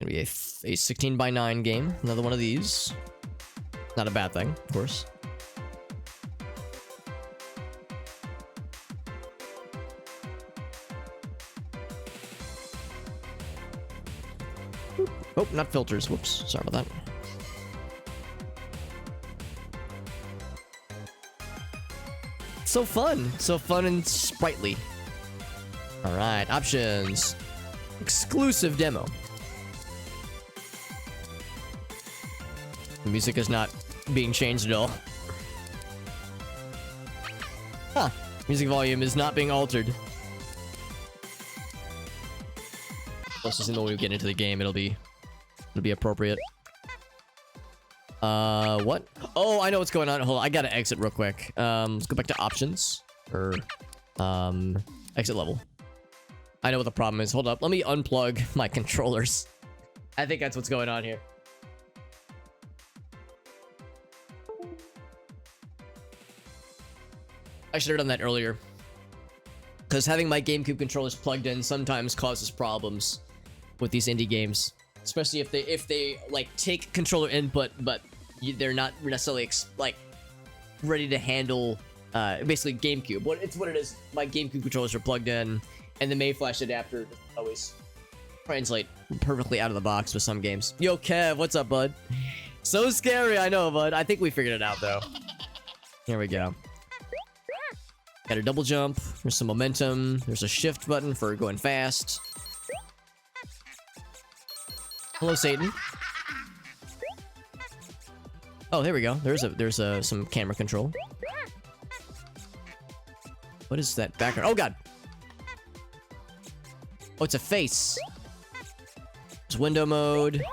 Gonna be a 16:9 game. Another one of these. Not a bad thing, of course. Oh, not filters. Whoops. Sorry about that. So fun. So fun and sprightly. Alright, options. exclusive demo. The music is not being changed at all. Huh. Music volume is not being altered. Let's just when we get into the game, it'll be appropriate. What? Oh, I know what's going on. Hold on, I gotta exit real quick. Let's go back to options. Or, exit level. I know what the problem is. Hold up, let me unplug my controllers. I think that's what's going on here. I should have done that earlier. Because having my GameCube controllers plugged in sometimes causes problems with these indie games. Especially if they like take controller input, but they're not necessarily like ready to handle basically GameCube. It's what it is. My GameCube controllers are plugged in, and the Mayflash adapter doesn't always translate perfectly out of the box with some games. Yo, Kev, what's up, bud? So scary, I know, bud. I think we figured it out though. Here we go. Got a double jump. There's some momentum. There's a shift button for going fast. Hello, Satan. Oh, there we go. There's some camera control. What is that background? Oh god. Oh, it's a face. There's window mode.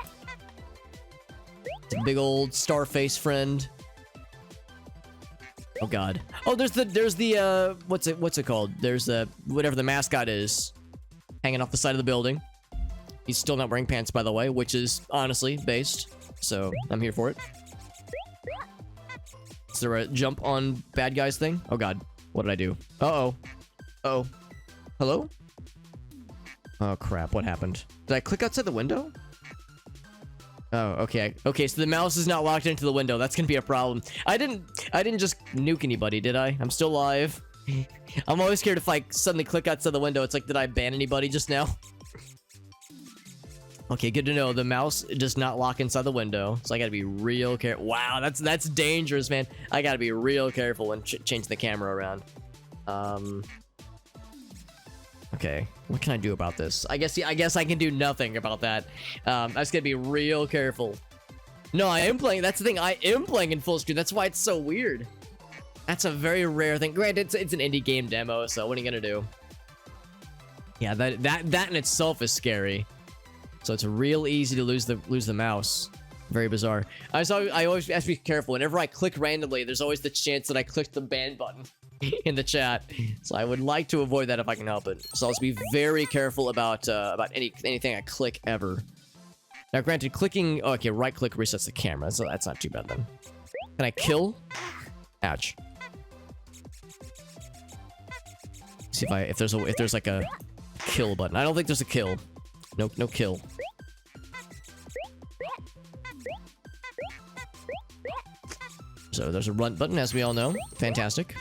It's a big old star face friend. Oh god. Oh, there's the what's it called? There's the whatever the mascot is hanging off the side of the building. He's still not wearing pants, by the way, which is honestly based. So I'm here for it. Is there a jump on bad guys thing? Oh god. What did I do? Uh-oh. Uh-oh. Hello? Oh crap, what happened? Did I click outside the window? Oh, okay. Okay, so the mouse is not locked into the window. That's gonna be a problem. I didn't just nuke anybody, did I? I'm still live. I'm always scared if I suddenly click outside the window. It's like, did I ban anybody just now? Okay, good to know. The mouse does not lock inside the window, so I gotta be real careful. Wow, that's dangerous, man. I gotta be real careful when changing the camera around. Okay, what can I do about this? I guess I can do nothing about that. I just gotta be real careful. No, I am playing. That's the thing. I am playing in full screen. That's why it's so weird. That's a very rare thing. Granted, it's an indie game demo, so what are you gonna do? Yeah, that in itself is scary. So it's real easy to lose the mouse. Very bizarre. I always have to be careful. Whenever I click randomly, there's always the chance that I click the ban button in the chat. So I would like to avoid that if I can help it. So I'll just be very careful about anything I click ever. Now, granted, clicking. Oh, okay, right click resets the camera, so that's not too bad then. Can I kill? Ouch. See if there's like a kill button. I don't think there's a kill. No kill. So there's a run button, as we all know. Fantastic.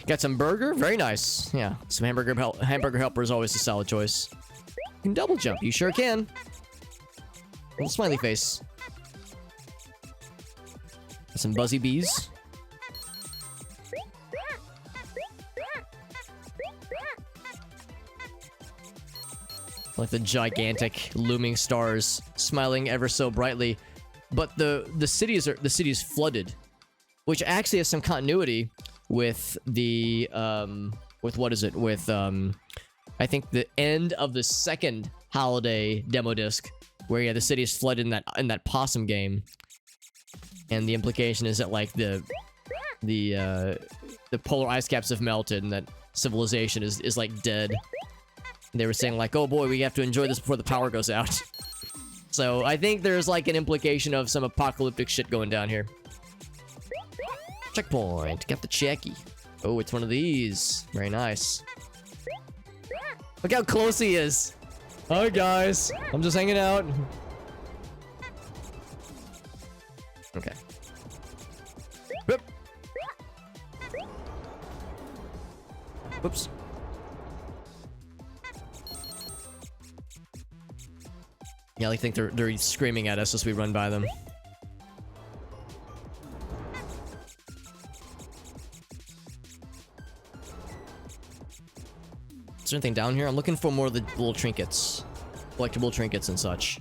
Got some burger, very nice. Yeah, some hamburger helper is always a solid choice. You can double jump, you sure can. Little smiley face. Got some buzzy bees. Like the gigantic looming stars smiling ever so brightly, but the city is flooded, which actually has some continuity with the with what is it with I think the end of the second holiday demo disc, where yeah the city is flooded in that possum game, and the implication is that like the polar ice caps have melted and that civilization is like dead. They were saying like, oh boy, we have to enjoy this before the power goes out. So I think there's like an implication of some apocalyptic shit going down here. Checkpoint. Got the checky. Oh, it's one of these. Very nice. Look how close he is. Hi guys. I'm just hanging out. Okay. Whoop. Whoops. Yeah, I think they're screaming at us as we run by them. there anything down here? I'm looking for more of the little trinkets. Collectible trinkets and such.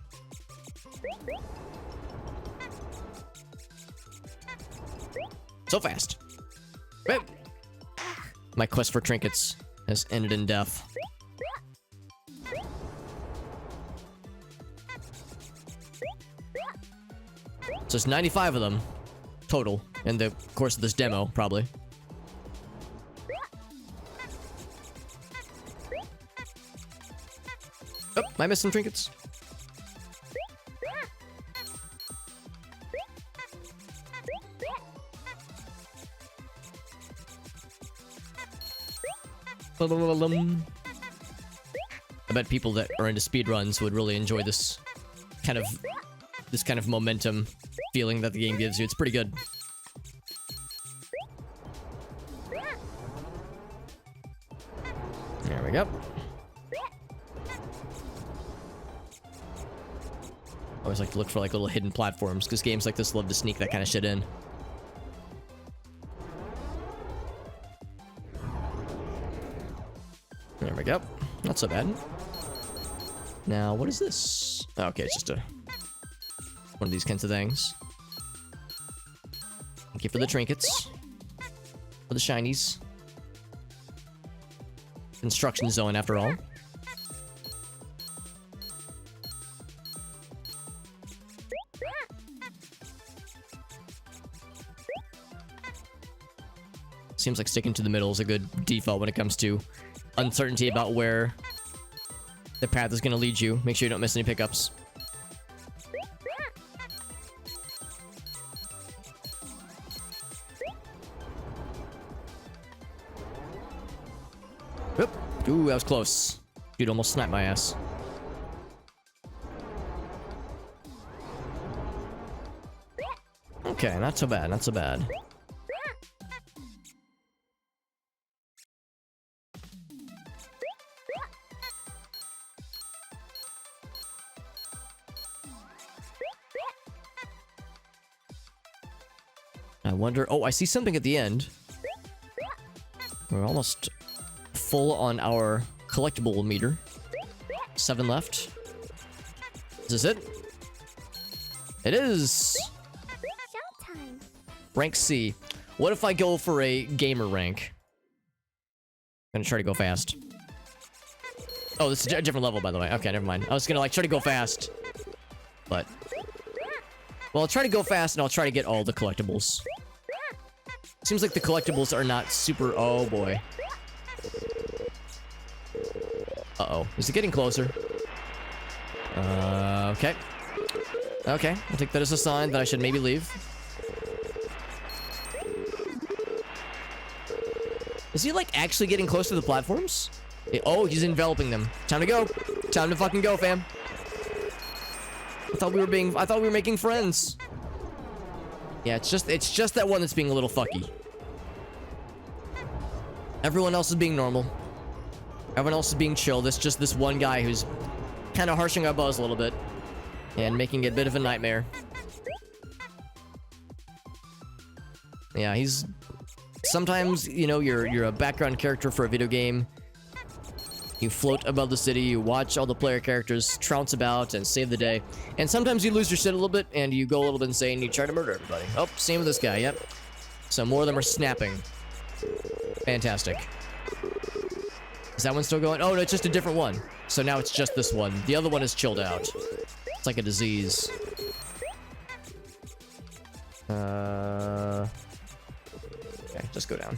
So fast. Wait. My quest for trinkets has ended in death. So it's 95 of them total in the course of this demo, probably. Oh, am I missing trinkets? I bet people that are into speedruns would really enjoy this kind of momentum feeling that the game gives you. It's pretty good. There we go. I always like to look for like little hidden platforms because games like this love to sneak that kind of shit in. There we go. Not so bad. Now, what is this? Oh, okay, it's just one of these kinds of things. Thank you for the trinkets. For the shinies. Construction zone, after all. Seems like sticking to the middle is a good default when it comes to uncertainty about where the path is going to lead you. Make sure you don't miss any pickups. Oop. Ooh, that was close. Dude almost sniped my ass. Okay, not so bad, not so bad. I wonder... Oh, I see something at the end. We're almost full on our collectible meter. 7 left. Is this it? It is! Showtime. Rank C. What if I go for a gamer rank? I'm gonna try to go fast. Oh, this is a different level, by the way. Okay, never mind. I was gonna, like, try to go fast. But... Well, I'll try to go fast, and I'll try to get all the collectibles. Seems like the collectibles are not super... Oh, boy. Uh-oh. Is it getting closer? Okay. Okay, I'll take that as a sign that I should maybe leave. Is he, like, actually getting close to the platforms? Oh, he's enveloping them. Time to go. Time to fucking go, fam. I thought we were making friends. Yeah, it's just that one that's being a little fucky. Everyone else is being normal. Everyone else is being chill. There's just this one guy who's kind of harshing our buzz a little bit and making it a bit of a nightmare. Yeah, he's... Sometimes, you know, you're a background character for a video game. You float above the city, you watch all the player characters trounce about and save the day. And sometimes you lose your shit a little bit, and you go a little bit insane, and you try to murder everybody. Oh, same with this guy, yep. So more of them are snapping. Fantastic. Is that one still going? Oh, no, it's just a different one. So now it's just this one. The other one is chilled out. It's like a disease. Okay, just go down.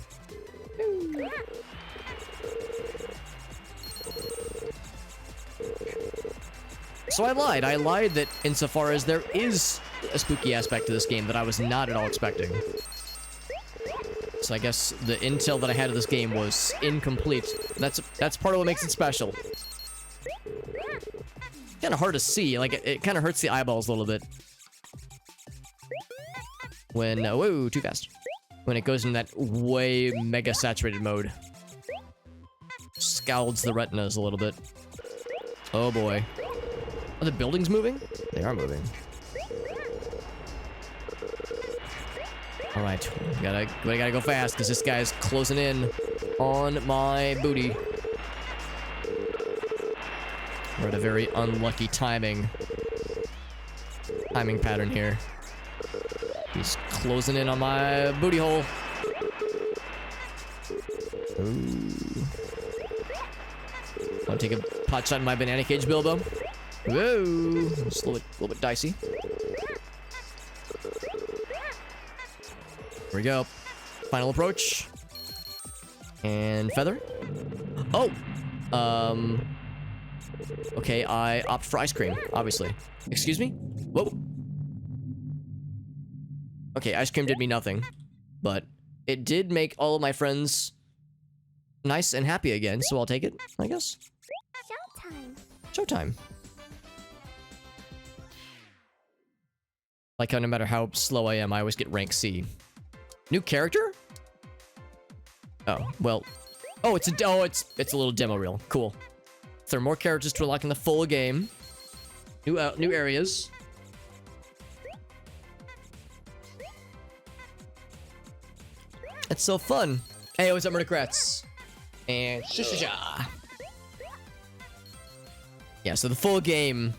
So I lied. I lied that insofar as there is a spooky aspect to this game that I was not at all expecting. So I guess the intel that I had of this game was incomplete. That's part of what makes it special. Kind of hard to see. Like, it kind of hurts the eyeballs a little bit. When, whoa, too fast. When it goes in that way mega saturated mode. Scalds the retinas a little bit. Oh boy. Are the buildings moving? They are moving. Alright, we gotta go fast, because this guy's closing in on my booty. We're at a very unlucky timing pattern here. He's closing in on my booty hole. Ooh. Want to take a pot shot in my banana cage, Bilbo? Whoa! It's a little bit dicey. Here we go. Final approach. And feather. Oh! Okay, I opt for ice cream, obviously. Excuse me? Whoa. Okay, ice cream did me nothing. But it did make all of my friends nice and happy again, so I'll take it, I guess. Showtime. Showtime. Like how no matter how slow I am, I always get rank C. New character? Oh, well. Oh, it's a little demo reel. Cool. There are more characters to unlock in the full game. New areas. It's so fun. Hey, what's up, Murdercrats? And shisha. Yeah, so the full game,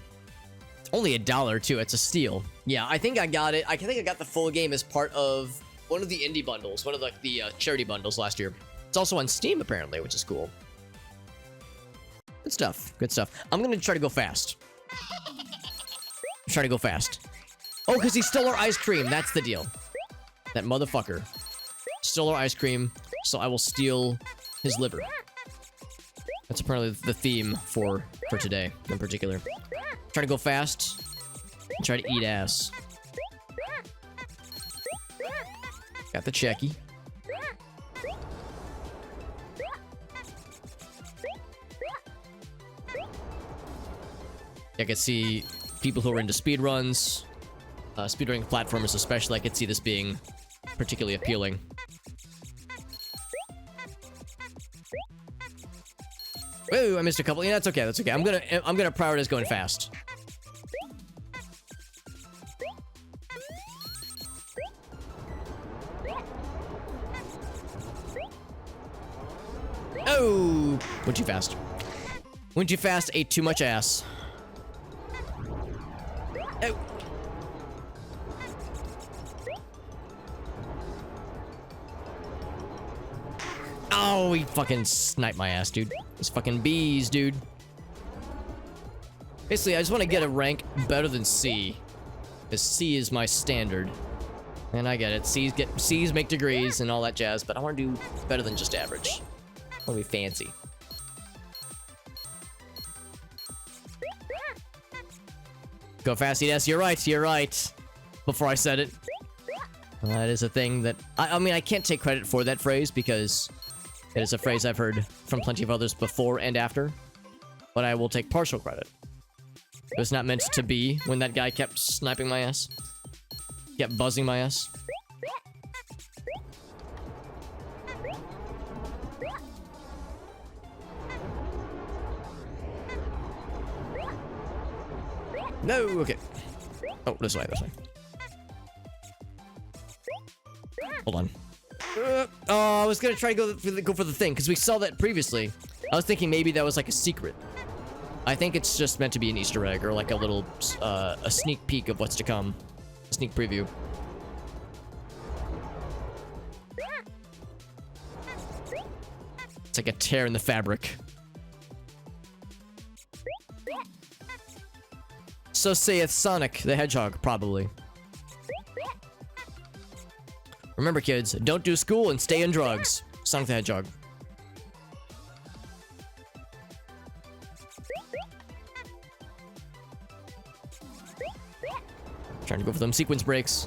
it's only $1 too. It's a steal. Yeah, I think I got it. I think I got the full game as part of one of the indie bundles, one of the charity bundles last year. It's also on Steam apparently, which is cool. Good stuff. Good stuff. I'm gonna try to go fast. Try to go fast. Oh, because he stole our ice cream. That's the deal. That motherfucker stole our ice cream, so I will steal his liver. That's apparently the theme for today in particular. Try to go fast and try to eat ass. Got the checky. I could see people who are into speedruns, speedrunning platformers especially, I could see this being particularly appealing. Whoa, I missed a couple. Yeah, that's okay. That's okay. I'm gonna prioritize going fast. Oh, went too fast. Went too fast. Ate too much ass. Oh. Oh, he fucking sniped my ass, dude. These fucking bees, dude. Basically, I just want to get a rank better than C. Because C is my standard. And I get it. C's make degrees and all that jazz, but I want to do better than just average. I want to be fancy. Go fast, yes, you're right, you're right. Before I said it. That is a thing that... I mean, I can't take credit for that phrase because it is a phrase I've heard from plenty of others before and after. But I will take partial credit. It was not meant to be when that guy kept sniping my ass. Kept buzzing my ass. No, okay. Oh, this way, this way. Hold on. Oh, I was gonna try to go for the thing, because we saw that previously. I was thinking maybe that was like a secret. I think it's just meant to be an Easter egg, or like a little, a sneak peek of what's to come. A sneak preview. It's like a tear in the fabric. So saith Sonic the Hedgehog, probably. Remember, kids, don't do school and stay in drugs. Sonic the Hedgehog. Trying to go for them sequence breaks.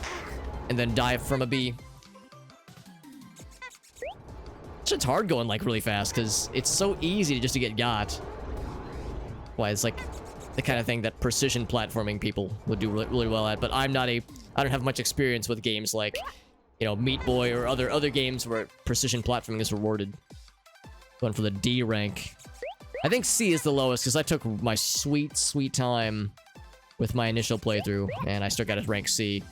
And then dive from a bee. Shit's hard going, like, really fast, because it's so easy just to get got. Why, it's like the kind of thing that precision platforming people would do really well at, but I don't have much experience with games like, you know, Meat Boy or other games where precision platforming is rewarded. Going for the D rank. I think C is the lowest because I took my sweet time with my initial playthrough, and I still got a rank C.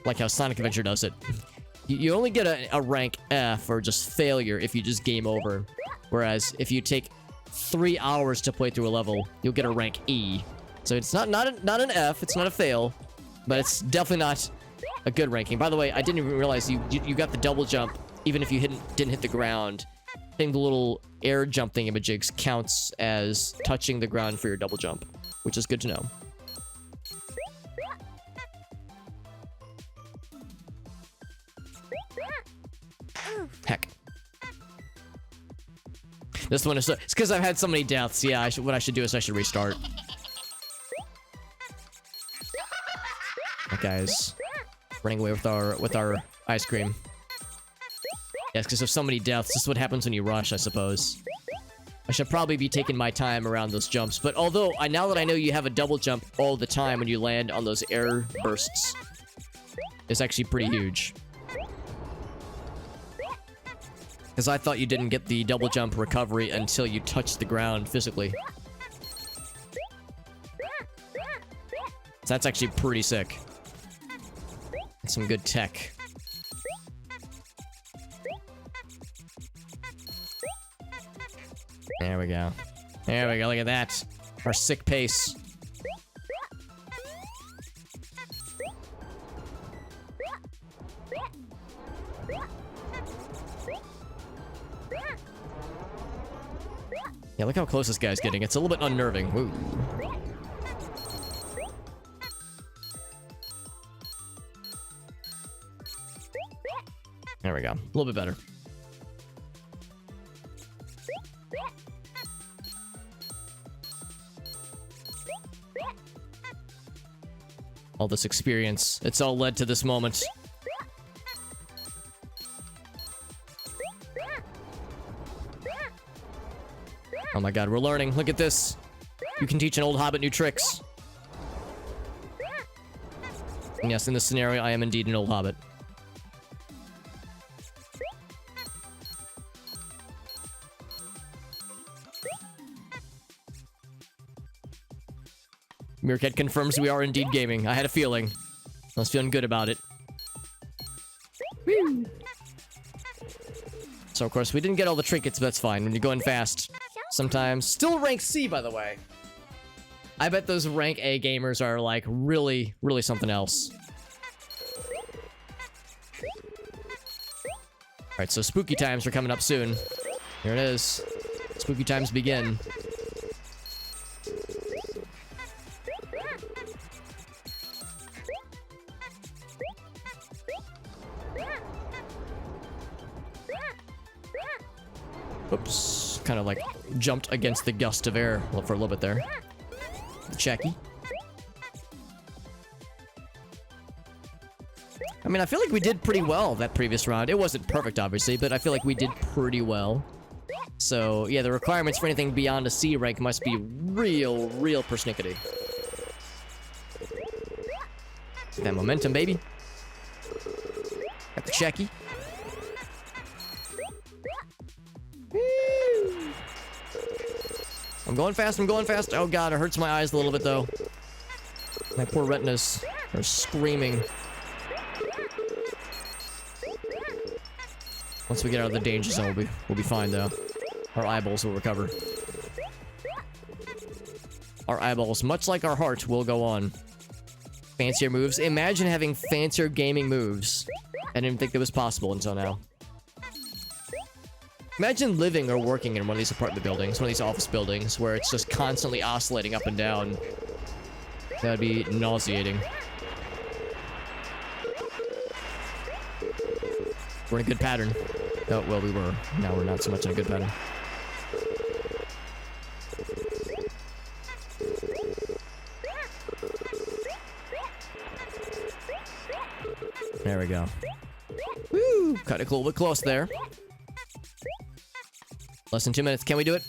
Like how Sonic Adventure does it. You only get a rank F or just failure if you just game over. Whereas if you take 3 hours to play through a level, you'll get a rank E. So it's not an F, it's not a fail, but it's definitely not a good ranking. By the way, I didn't even realize you got the double jump even if you didn't hit the ground. I think the little air jump thingamajigs counts as touching the ground for your double jump, which is good to know. Heck. This one is it's because I've had so many deaths. Yeah, what I should do is I should restart. That guy's running away with our ice cream. Yes, because of so many deaths. This is what happens when you rush, I suppose. I should probably be taking my time around those jumps. But although, now that I know you have a double jump all the time when you land on those air bursts, it's actually pretty huge. Because I thought you didn't get the double jump recovery until you touched the ground physically. So that's actually pretty sick. That's some good tech. There we go. There we go, look at that. Our sick pace. Yeah, look how close this guy's getting. It's a little bit unnerving. Woo. There we go. A little bit better. All this experience, it's all led to this moment. Oh my god, we're learning. Look at this. You can teach an old hobbit new tricks. And yes, in this scenario, I am indeed an old hobbit. Meerkat confirms we are indeed gaming. I had a feeling. I was feeling good about it. Woo. So, of course, we didn't get all the trinkets, but that's fine. When you're going fast, sometimes... Still rank C, by the way. I bet those rank A gamers are, like, really, really something else. Alright, so spooky times are coming up soon. Here it is. Spooky times begin. Oops. Kind of like jumped against the gust of air for a little bit there. Checky. I mean, I feel like we did pretty well that previous round. It wasn't perfect, obviously, but I feel like we did pretty well. So, yeah, the requirements for anything beyond a C rank must be real persnickety. That momentum, baby. Got the checky. I'm going fast, I'm going fast. Oh god, it hurts my eyes a little bit, though. My poor retinas are screaming. Once we get out of the danger zone, we'll be fine, though. Our eyeballs will recover. Our eyeballs, much like our heart, will go on. Fancier moves. Imagine having fancier gaming moves. I didn't think that was possible until now. Imagine living or working in one of these apartment buildings, one of these office buildings, where it's just constantly oscillating up and down. That'd be nauseating. We're in a good pattern. Oh, well, we were. Now we're not so much in a good pattern. There we go. Woo! Cut it a little bit close there. Less than 2 minutes. Can we do it?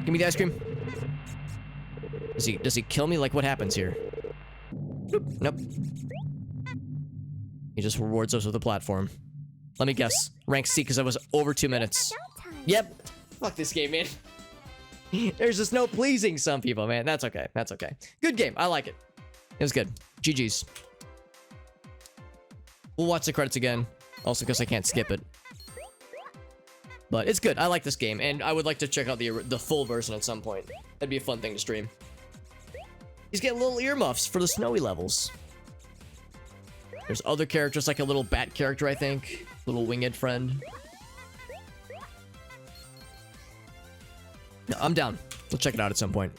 Give me the ice cream. Does he kill me? Like, what happens here? Bloop. Nope. He just rewards us with a platform. Let me guess. Rank C, because I was over 2 minutes. Yep. Fuck this game, man. There's just no pleasing some people, man. That's okay. That's okay. Good game. I like it. It was good. GG's. We'll watch the credits again. Also, because I can't skip it. But it's good. I like this game, and I would like to check out the full version at some point. That'd be a fun thing to stream. He's getting little earmuffs for the snowy levels. There's other characters, like a little bat character, I think. Little winged friend. No, I'm down. We'll check it out at some point.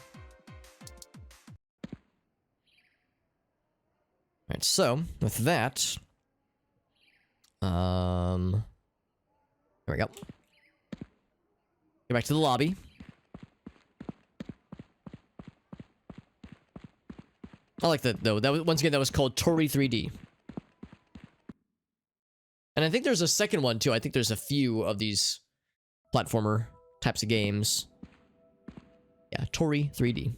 Alright, so, with that... There we go. Go back to the lobby. I like that, though. That was, once again, that was called Tori 3D. And I think there's a second one, too. I think there's a few of these platformer types of games. Yeah, Tori 3D.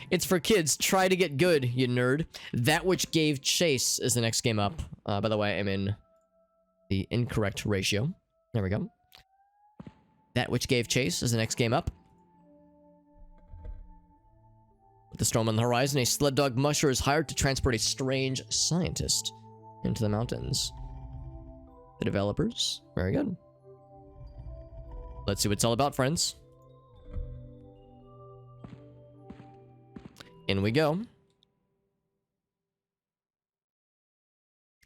It's for kids. Try to get good, you nerd. That Which Gave Chase is the next game up. By the way, I'm in the incorrect ratio. There we go. That Which Gave Chase is the next game up. With the storm on the horizon, a sled dog musher is hired to transport a strange scientist into the mountains. The developers. Very good. Let's see what it's all about, friends. In we go.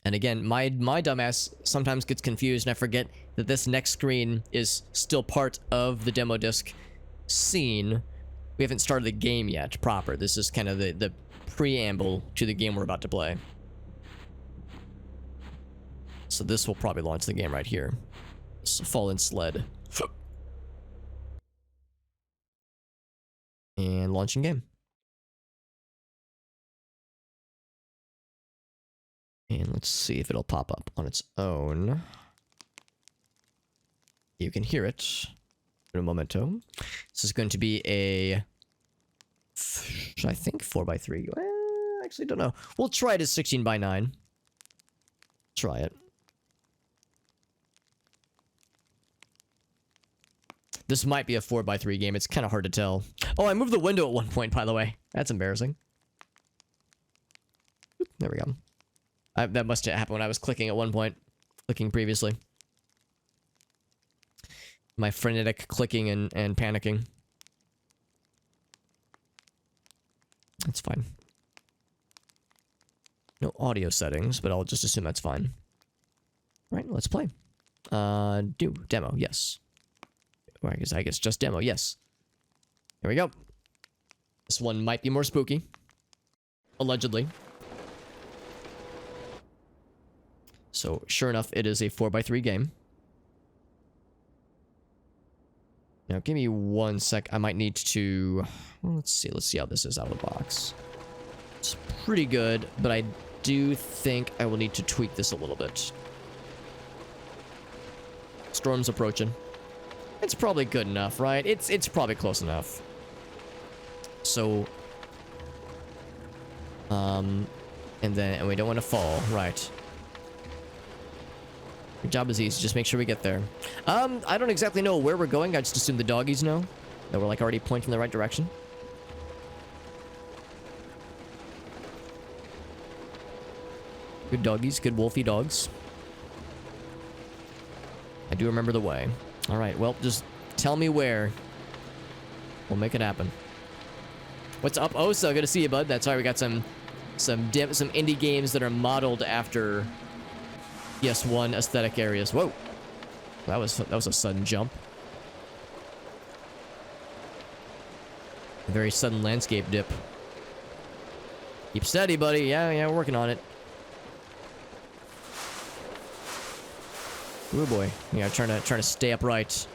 And again, my dumbass sometimes gets confused and I forget that this next screen is still part of the demo disc scene. We haven't started the game yet proper. This is kind of the preamble to the game we're about to play. So this will probably launch the game right here. This Fallen Sled. And launching game. And let's see if it'll pop up on its own. You can hear it in a momento. This is going to be a, I think 4x3. I actually don't know. We'll try it as 16:9. Try it. This might be a 4x3 game. It's kind of hard to tell. Oh, I moved the window at one point, by the way. That's embarrassing. There we go. That must have happened when I was clicking at one point. Clicking previously. My frenetic clicking and panicking. That's fine. No audio settings, but I'll just assume that's fine. Right, let's play. Do demo, yes. Or I guess just demo, yes. Here we go. This one might be more spooky. Allegedly. So, sure enough, it is a 4x3 game. Now, give me 1 sec. I might need to... Well, let's see how this is out of the box. It's pretty good, but I do think I will need to tweak this a little bit. Storm's approaching. It's probably good enough, right? It's probably close enough. So... And we don't want to fall, right. Your job is easy, just make sure we get there. I don't exactly know where we're going, I just assume the doggies know. That we're like already pointing in the right direction. Good doggies, good wolfy dogs. I do remember the way. Alright, well, just tell me where. We'll make it happen. What's up, Osa? Good to see you, bud. That's right, we got some indie games that are modeled after PS1 aesthetic areas. Whoa. That was a sudden jump. A very sudden landscape dip. Keep steady, buddy. Yeah, we're working on it. Oh boy. Yeah, trying to stay upright.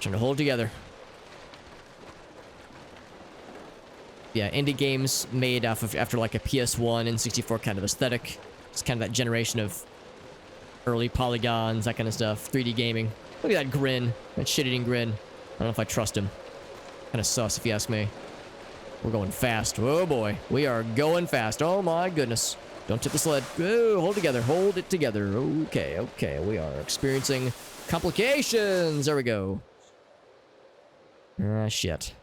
Trying to hold together. Yeah, indie games made after like a PS1 and 64 kind of aesthetic. It's kind of that generation of early polygons, that kind of stuff. 3D gaming. Look at that grin. That shit-eating grin. I don't know if I trust him. Kind of sus, if you ask me. We're going fast. Oh boy. We are going fast. Oh my goodness. Don't tip the sled. Oh, hold together. Hold it together. Okay. We are experiencing complications. There we go. Ah, shit.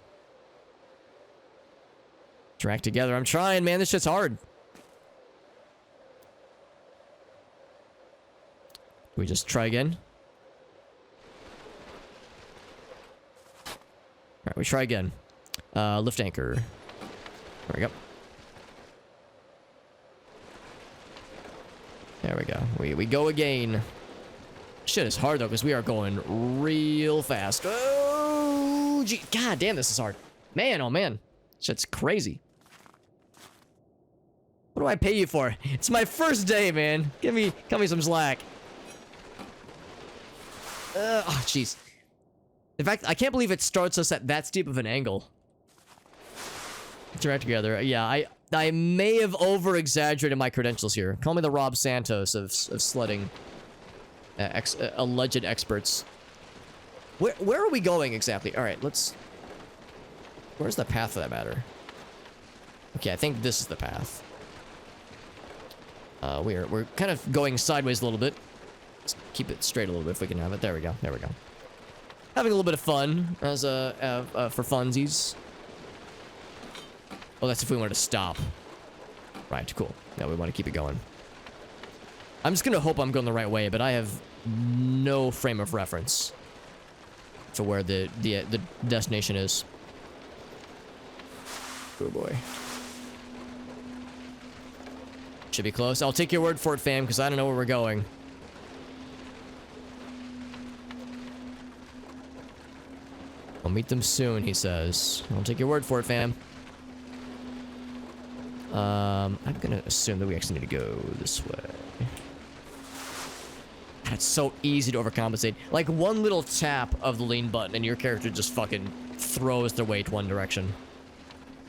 Track together. I'm trying, man. This shit's hard. We just try again. Alright, we try again. Lift anchor. There we go. There we go. We go again. Shit is hard though, because we are going real fast. Oh, gee. God damn, this is hard. Man, oh man. Shit's crazy. What do I pay you for? It's my first day, man. Cut me some slack. Oh, jeez. In fact, I can't believe it starts us at that steep of an angle. Direct together. Yeah, I may have over-exaggerated my credentials here. Call me the Rob Santos of sledding. Alleged experts. Where are we going exactly? All right, let's... Where's the path for that matter? Okay, I think this is the path. We're kind of going sideways a little bit. Let's keep it straight a little bit if we can have it. There we go. There we go. Having a little bit of fun as for funsies. Oh, that's if we wanted to stop. Right, cool. Yeah, we want to keep it going. I'm just gonna hope I'm going the right way, but I have no frame of reference to where the destination is. Oh boy. Should be close. I'll take your word for it, fam, because I don't know where we're going. I'll meet them soon, he says. I'll take your word for it, fam. I'm gonna assume that we actually need to go this way. It's so easy to overcompensate. Like one little tap of the lean button and your character just fucking throws their weight one direction.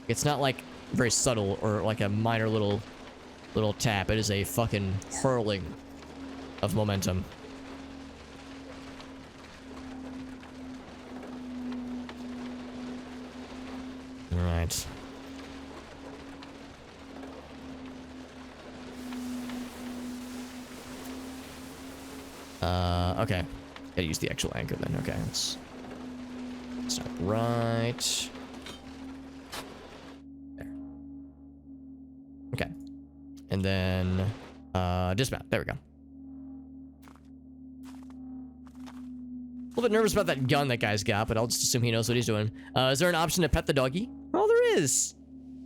It's not like very subtle or like a minor little tap. It is a fucking hurling of momentum. All right. Okay. Gotta use the actual anchor then. Okay, let's start right there. Okay. And then, dismount. There we go. A little bit nervous about that gun that guy's got, but I'll just assume he knows what he's doing. Is there an option to pet the doggy? Oh, there is.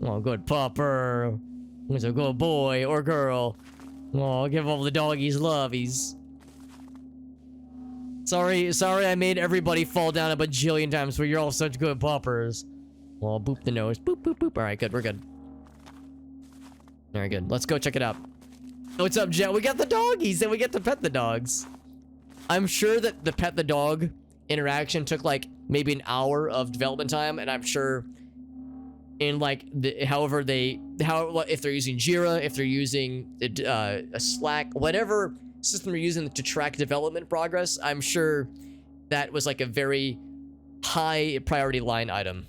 Oh, good pupper. He's a good boy or girl. Oh, give all the doggies lovies. Sorry I made everybody fall down a bajillion times, but you're all such good puppers. Well, boop the nose. Boop, boop, boop. Alright, good. We're good. Very good. Let's go check it out. Oh, what's up, Jet? We got the doggies, and we get to pet the dogs. I'm sure that the pet the dog interaction took, like, maybe an hour of development time, and I'm sure in, like, if they're using Jira, if they're using a Slack, whatever system they're using to track development progress, I'm sure that was like a very high priority line item.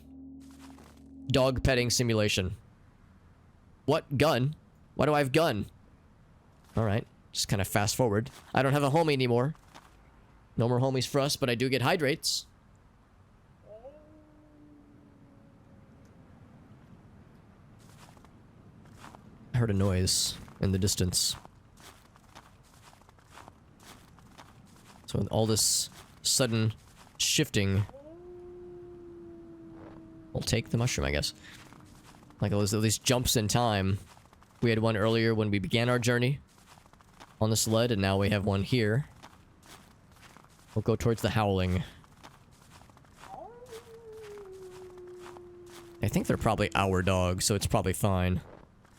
Dog petting simulation. What? Gun? Why do I have gun? Alright, just kind of fast forward. I don't have a homie anymore. No more homies for us, but I do get hydrates. I heard a noise in the distance. So with all this sudden shifting, we'll take the mushroom, I guess. Like all these jumps in time. We had one earlier when we began our journey on the sled, and now we have one here. We'll go towards the howling. I think they're probably our dogs, so it's probably fine.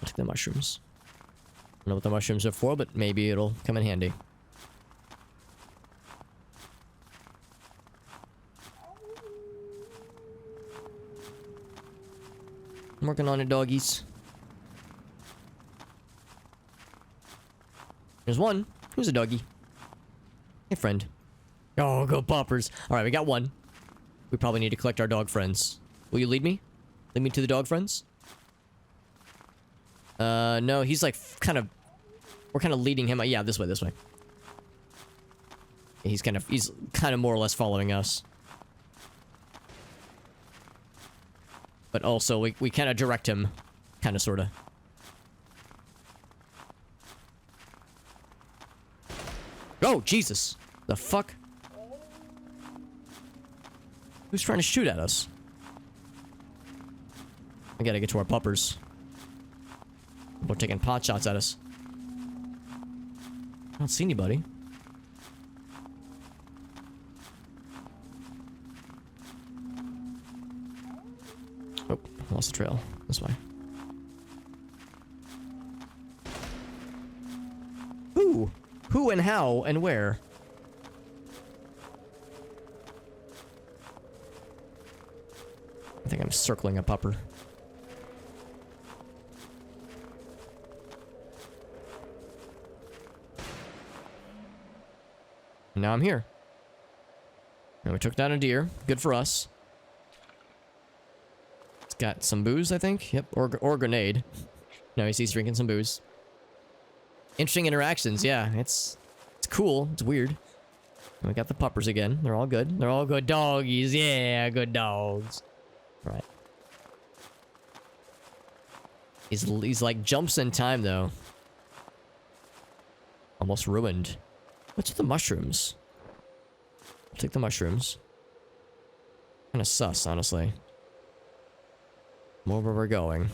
I'll take the mushrooms. I don't know what the mushrooms are for, but maybe it'll come in handy. I'm working on it, doggies. There's one. Who's a doggy? Hey, friend. Oh, go poppers. Alright, we got one. We probably need to collect our dog friends. Will you lead me? Lead me to the dog friends? No, he's like we're kind of leading him. Yeah, this way, this way. He's kind of more or less following us. But also, we kind of direct him Kinda, sorta. Oh, Jesus! The fuck? Who's trying to shoot at us? We gotta get to our puppers. People are taking pot shots at us. I don't see anybody. Oh, lost the trail. This way. Who? Who and how and where? I think I'm circling a pupper. Now I'm here. And we took down a deer. Good for us. It's got some booze, I think. Yep, or grenade. No, he's drinking some booze. Interesting interactions, yeah. It's cool. It's weird. And we got the puppers again. They're all good. They're all good doggies. Yeah, good dogs. All right. He's like jumps in time though. Almost ruined. What's with the mushrooms? I'll take the mushrooms. Kind of sus, honestly. More where we're going.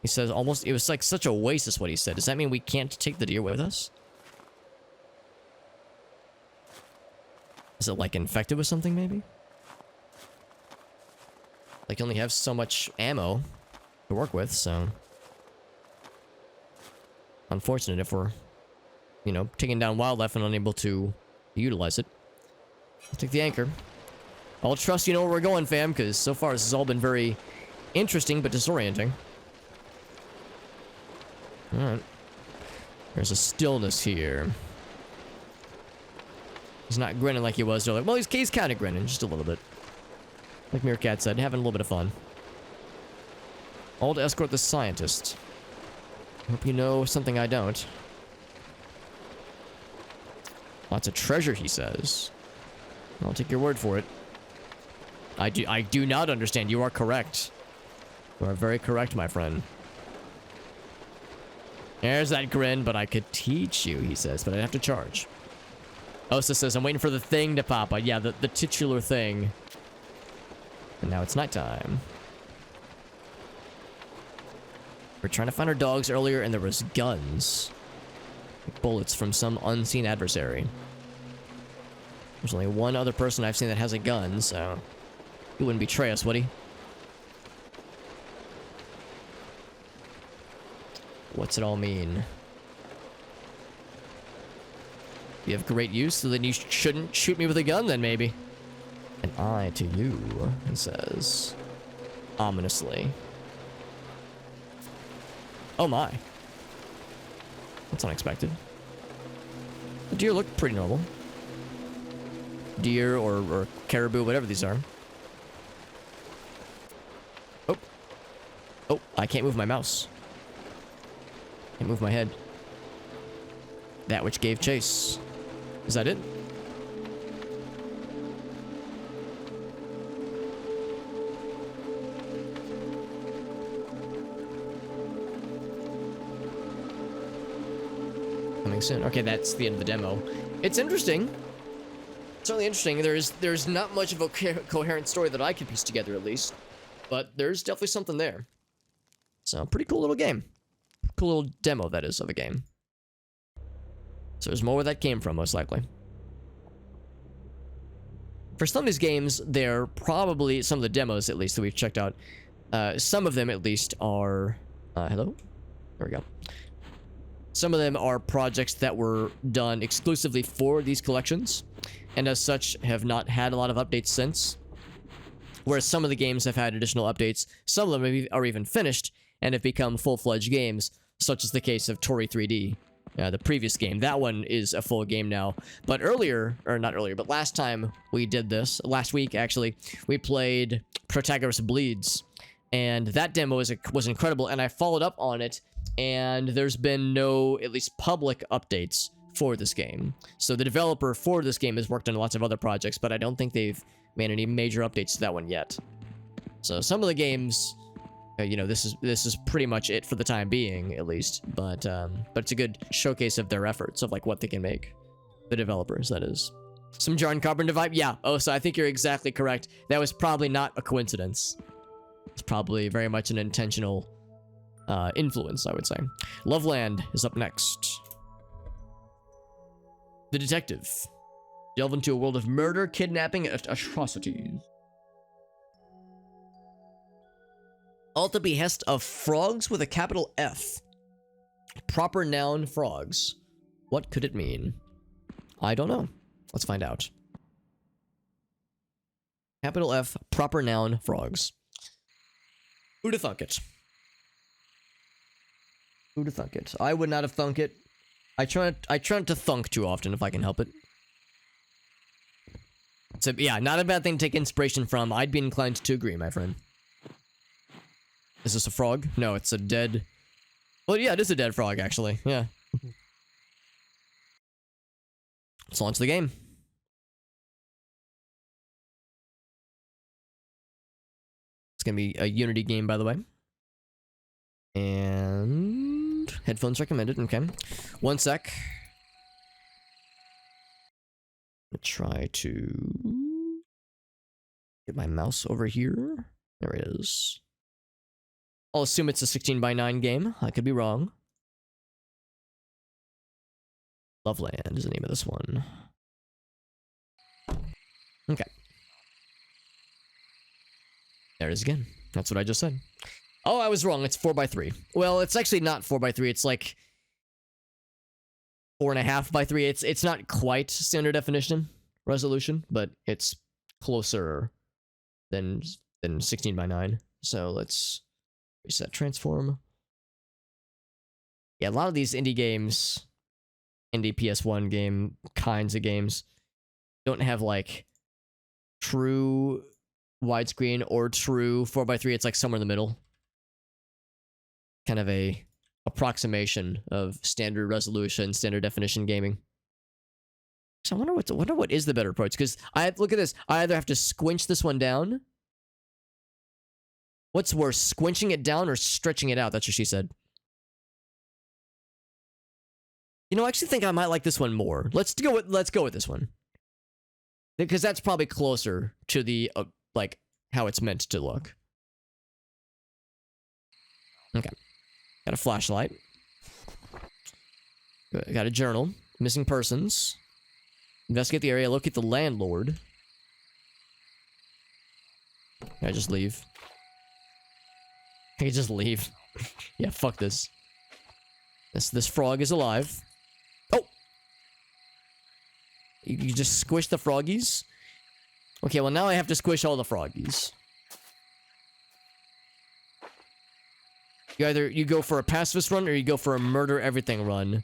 He says almost, it was like such a waste is what he said. Does that mean we can't take the deer with us? Is it like infected with something maybe? Like you only have so much ammo to work with, so. Unfortunate if we're, you know, taking down wildlife and unable to utilize it. I'll take the anchor. I'll trust you know where we're going, fam, because so far this has all been very interesting but disorienting. Alright. There's a stillness here. He's not grinning like he was earlier. Well, he's kind of grinning, just a little bit. Like Meerkat said, having a little bit of fun. All to escort the scientist. Hope you know something I don't. Lots of treasure, he says. I'll take your word for it. I do not understand. You are correct. You are very correct, my friend. There's that grin, but I could teach you, he says, but I'd have to charge. Osa says, I'm waiting for the thing to pop out. Yeah, the titular thing. And now it's nighttime. We're trying to find our dogs earlier, and there was guns. Like bullets from some unseen adversary. There's only one other person I've seen that has a gun, so... He wouldn't betray us, would he? What's it all mean? You have great use, so then you shouldn't shoot me with a gun then, maybe. An eye to you, he says. Ominously. Oh my. That's unexpected. The deer look pretty normal. Deer or caribou, whatever these are. Oh. Oh, I can't move my mouse. Can't move my head. That which gave chase. Is that it? Coming soon. Okay, that's the end of the demo. It's interesting. It's certainly interesting. There's not much of a coherent story that I can piece together, at least. But there's definitely something there. So, pretty cool little game. Cool little demo, that is, of a game. So there's more where that came from, most likely. For some of these games, they're probably, some of the demos, at least, that we've checked out, some of them, at least, are... hello? There we go. Some of them are projects that were done exclusively for these collections, and as such, have not had a lot of updates since. Whereas some of the games have had additional updates, some of them are even finished, and have become full-fledged games, such as the case of Tori 3D. The previous game. That one is a full game now. But earlier, or not earlier, but last time we did this, last week actually, we played Protagoras Bleeds. And that demo was incredible, and I followed up on it, and there's been no, at least public updates for this game. So the developer for this game has worked on lots of other projects, but I don't think they've made any major updates to that one yet. So some of the games You know, this is pretty much it for the time being, at least. But it's a good showcase of their efforts, of like what they can make. The developers, that is. Some John Carpenter vibe? Yeah. Oh, so I think you're exactly correct. That was probably not a coincidence. It's probably very much an intentional influence, I would say. Loveland is up next. The detective. Delve into a world of murder, kidnapping, and atrocities. All at the behest of frogs with a capital F. Proper noun frogs. What could it mean? I don't know. Let's find out. Capital F, proper noun frogs. Who'da thunk it? Who'da thunk it? I would not have thunk it. I try not to thunk too often if I can help it. So yeah, not a bad thing to take inspiration from. I'd be inclined to agree, my friend. Is this a frog? No, it's a dead... Well, yeah, it is a dead frog, actually. Yeah. Let's launch the game. It's gonna be a Unity game, by the way. And... headphones recommended, okay. One sec. I'm gonna try to... get my mouse over here. There it is. I'll assume it's a 16:9 game. I could be wrong. Loveland is the name of this one. Okay. There it is again. That's what I just said. Oh, I was wrong. It's 4:3. Well, it's actually not 4:3. It's like 4.5:3. It's not quite standard definition resolution, but it's closer than 16:9. So let's reset transform. Yeah, a lot of these indie games, indie PS1 game kinds of games, don't have like true widescreen or true 4:3. It's like somewhere in the middle. Kind of a approximation of standard resolution, standard definition gaming. So I wonder what is the better approach, because look at this. I either have to squinch this one down. What's worse, squinching it down or stretching it out? That's what she said. You know, I actually think I might like this one more. Let's go with this one, because that's probably closer to the like how it's meant to look. Okay, got a flashlight. Got a journal. Missing persons. Investigate the area. Locate the landlord. Can I just leave? I can just leave. Yeah, fuck this. This frog is alive. Oh! You just squish the froggies? Okay, well now I have to squish all the froggies. You go for a pacifist run, or you go for a murder everything run.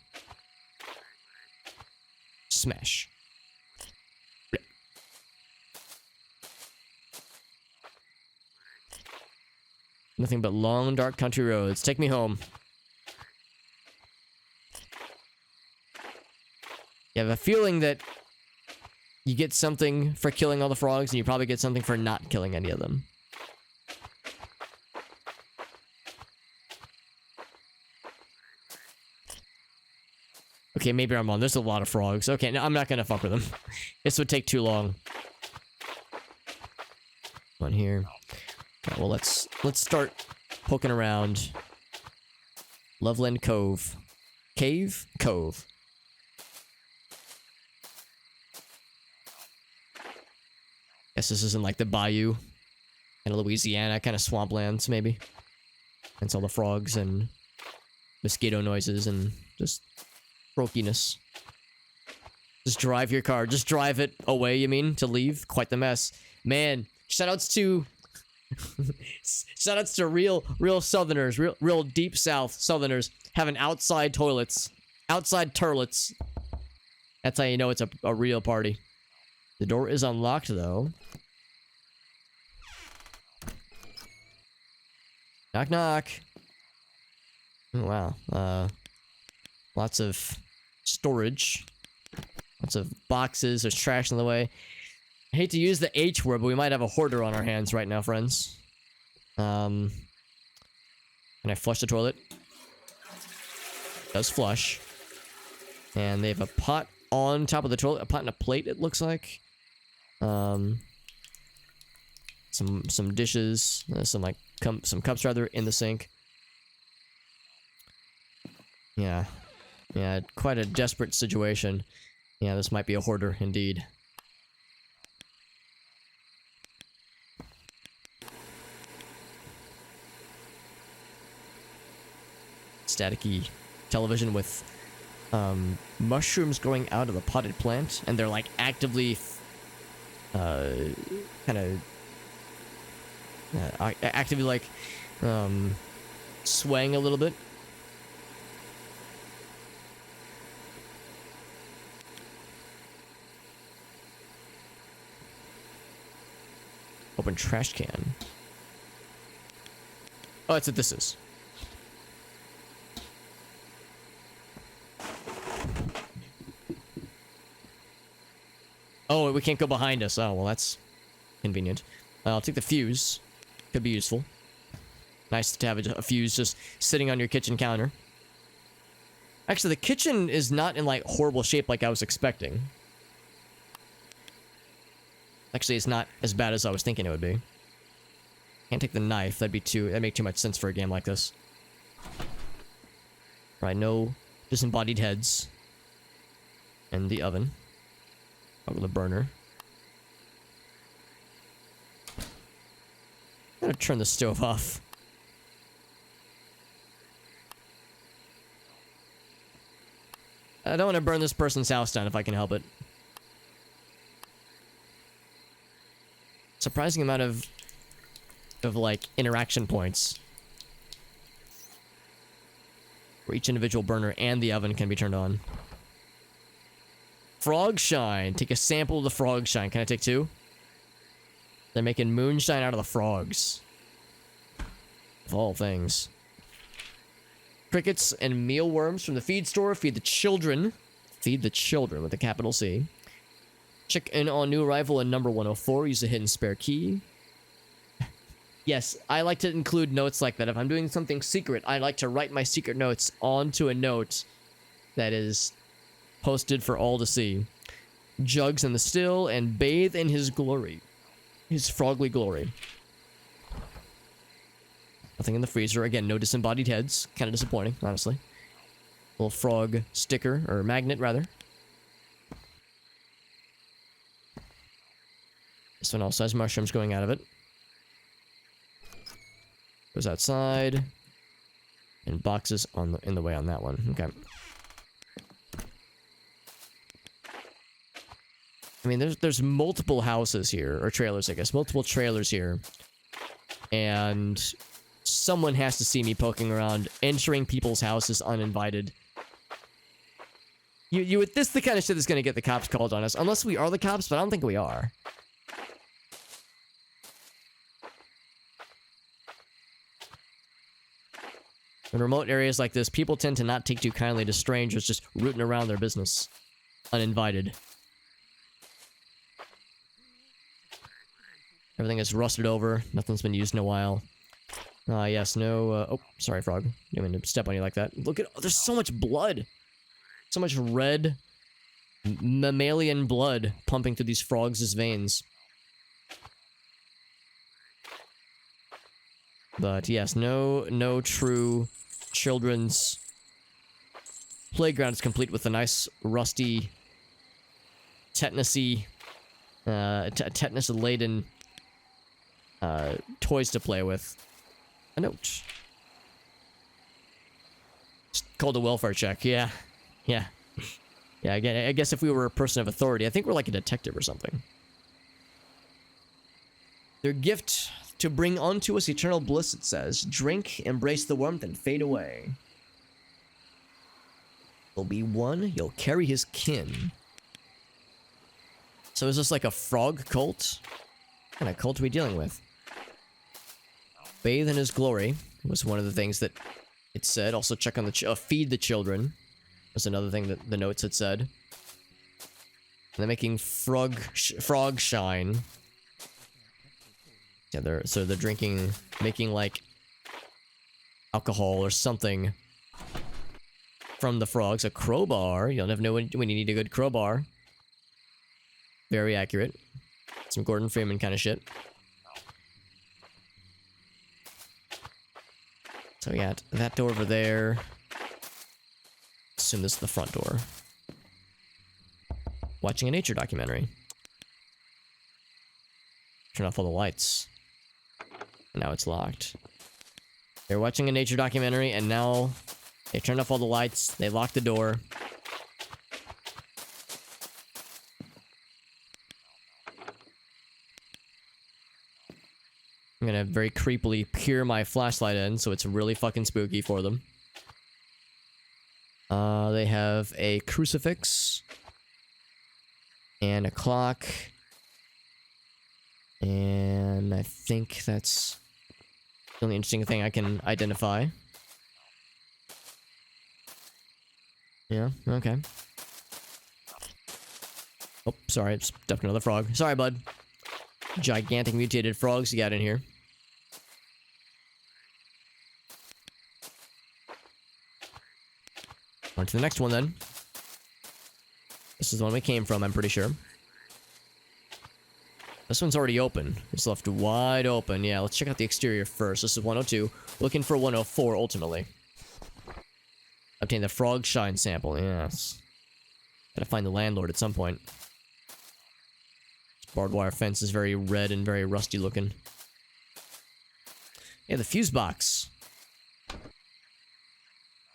Smash. Nothing but long, dark country roads. Take me home. You have a feeling that you get something for killing all the frogs, and you probably get something for not killing any of them. Okay, maybe I'm wrong. There's a lot of frogs. Okay, no, I'm not gonna fuck with them. This would take too long. One here. Okay, well, let's start poking around. Loveland Cove. Cave? Cove. Guess this isn't like the bayou in Louisiana, kind of swamplands, maybe. Hence all the frogs and mosquito noises and just frokiness. Just drive your car. Just drive it away, you mean? To leave? Quite the mess. Man, shoutouts to... shoutouts to real southerners, real deep south southerners having outside toilets. Outside turlets. That's how you know it's a real party. The door is unlocked, though. Knock, knock. Oh, wow. Lots of storage. Lots of boxes. There's trash in the way. I hate to use the H word, but we might have a hoarder on our hands right now, friends. Can I flush the toilet? Does flush. And they have a pot on top of the toilet. A pot and a plate, it looks like. Some dishes. Some cups rather in the sink. Yeah. Yeah, quite a desperate situation. Yeah, this might be a hoarder indeed. Staticky television with mushrooms growing out of the potted plant, and they're like actively actively like swaying a little bit. Open trash can. Oh, that's what this is. Oh, we can't go behind us. Oh, well, that's convenient. I'll take the fuse. Could be useful. Nice to have a fuse just sitting on your kitchen counter. Actually, the kitchen is not in, like, horrible shape like I was expecting. Actually, it's not as bad as I was thinking it would be. Can't take the knife. That'd make too much sense for a game like this. Right, no disembodied heads. And the oven. The burner. I'm gonna turn the stove off. I don't want to burn this person's house down if I can help it. Surprising amount of like interaction points where each individual burner and the oven can be turned on. Frog shine. Take a sample of the frog shine. Can I take 2? They're making moonshine out of the frogs. Of all things. Crickets and mealworms from the feed store. Feed the children. Feed the children with a capital C. Check in on new arrival in number 104. Use the hidden spare key. Yes, I like to include notes like that. If I'm doing something secret, I like to write my secret notes onto a note that is posted for all to see. Jugs in the still and bathe in his glory. His frogly glory. Nothing in the freezer. Again, no disembodied heads. Kind of disappointing, honestly. Little frog sticker, or magnet, rather. This one also has mushrooms going out of it. Goes outside. And boxes in the way on that one. Okay. I mean, there's multiple houses here, or trailers, I guess. Multiple trailers here. And someone has to see me poking around, entering people's houses uninvited. This is the kind of shit that's gonna get the cops called on us. Unless we are the cops, but I don't think we are. In remote areas like this, people tend to not take too kindly to strangers just rooting around their business. Uninvited. Everything is rusted over. Nothing's been used in a while. Yes, no, oh, sorry, frog. Didn't mean to step on you like that. Look at, there's so much blood. So much red mammalian blood pumping through these frogs' veins. But yes, no true children's playground is complete with a nice rusty, tetanus-laden toys to play with. A note. It's called a welfare check. Yeah. Again, I guess if we were a person of authority, I think we're like a detective or something. Their gift to bring unto us eternal bliss, it says. Drink, embrace the warmth, and fade away. You'll be one, you'll carry his kin. So is this like a frog cult? What kind of cult are we dealing with? Bathe in his glory was one of the things that it said. Also check on the feed the children was another thing that the notes had said. And they're making frog shine. Yeah, they're drinking, making like alcohol or something from the frogs. A crowbar. You'll never know when you need a good crowbar. Very accurate. Some Gordon Freeman kind of shit. So yeah, that door over there. Assume this is the front door. Watching a nature documentary. Turn off all the lights. Now it's locked. They're watching a nature documentary, and now they turned off all the lights. They locked the door. I'm gonna very creepily peer my flashlight in, so it's really fucking spooky for them. They have a crucifix. And a clock. And I think that's the only interesting thing I can identify. Yeah, okay. Oh, sorry, I stuffed another frog. Sorry, bud. Gigantic mutated frogs you got in here. On to the next one, then. This is the one we came from, I'm pretty sure. This one's already open. It's left wide open. Yeah, let's check out the exterior first. This is 102. Looking for 104, ultimately. Obtain the frog shine sample. Yes. Gotta find the landlord at some point. This barbed wire fence is very red and very rusty looking. Yeah, the fuse box.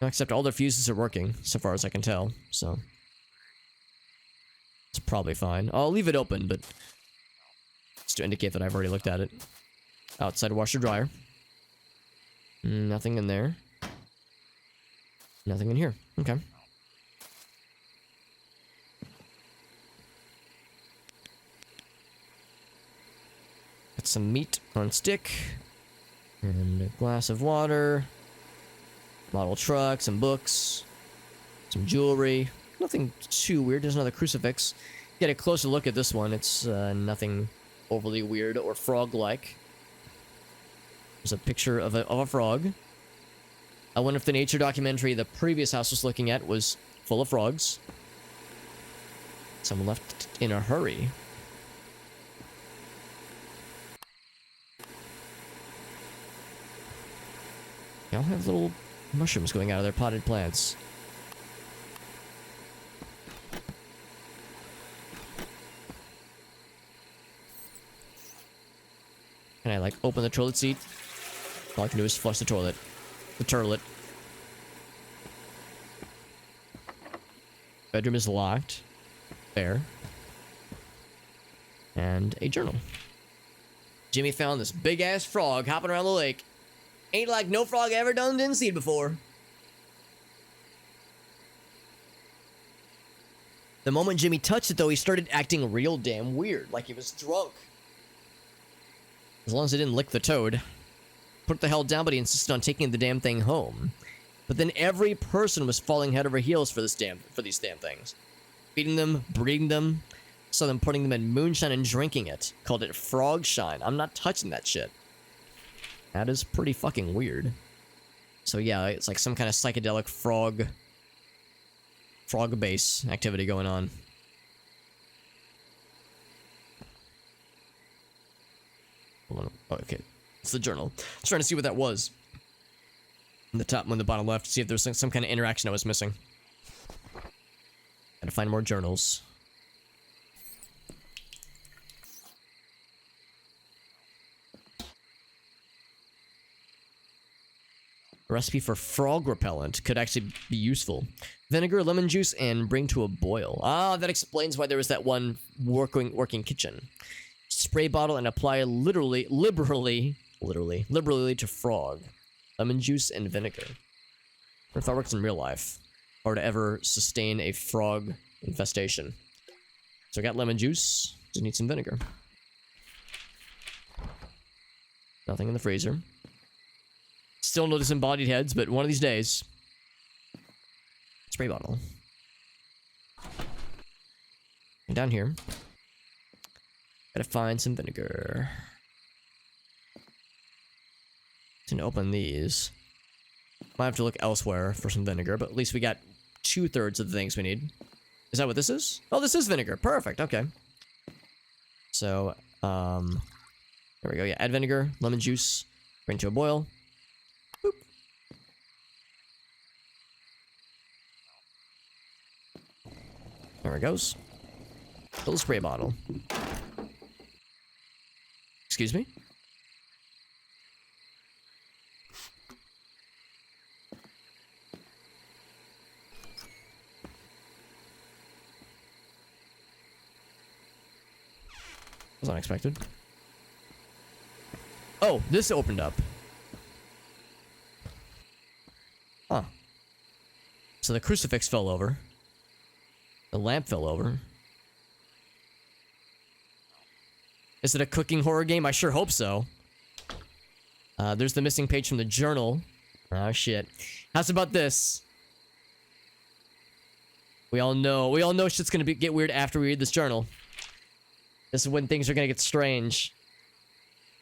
Except all their fuses are working, so far as I can tell, so... it's probably fine. I'll leave it open, but... just to indicate that I've already looked at it. Outside washer dryer. Nothing in there. Nothing in here. Okay. Got some meat on stick. And a glass of water. Model truck, some books. Some jewelry. Nothing too weird. There's another crucifix. Get a closer look at this one. It's nothing overly weird or frog-like. There's a picture of a frog. I wonder if the nature documentary the previous house was looking at was full of frogs. Someone left in a hurry. They all have little mushrooms going out of their potted plants. Can I, like, open the toilet seat? All I can do is flush the toilet. The turlet. Bedroom is locked. There. And a journal. Jimmy found this big-ass frog hopping around the lake. Ain't like no frog ever didn't see it before. The moment Jimmy touched it, though, he started acting real damn weird, like he was drunk. As long as it didn't lick the toad. Put the hell down, but he insisted on taking the damn thing home. But then every person was falling head over heels for these damn things. Feeding them, breeding them, so then putting them in moonshine and drinking it. Called it frog shine. I'm not touching that shit. That is pretty fucking weird. So yeah, it's like some kind of psychedelic frog base activity going on. Hold on. Oh, okay. It's the journal. I was trying to see what that was. In the top and the bottom left, see if there's some kind of interaction I was missing. Gotta find more journals. A recipe for frog repellent could actually be useful. Vinegar, lemon juice, and bring to a boil. Ah, that explains why there was that one working kitchen. Spray bottle and apply liberally to frog. Lemon juice and vinegar. Or if that works in real life. Or to ever sustain a frog infestation. So I got lemon juice. Just need some vinegar. Nothing in the freezer. Still no disembodied heads, but one of these days. Spray bottle. And down here. Gotta find some vinegar. To open these. Might have to look elsewhere for some vinegar, but at least we got 2/3 of the things we need. Is that what this is? Oh, this is vinegar. Perfect. Okay. So, there we go. Yeah, add vinegar, lemon juice, bring to a boil. Boop. There it goes. Little spray bottle. Excuse me? Was unexpected. Oh, this opened up. Huh. So the crucifix fell over. The lamp fell over. Is it a cooking horror game? I sure hope so. There's the missing page from the journal. Oh shit. How's about this? We all know shit's gonna get weird after we read this journal. This is when things are gonna get strange.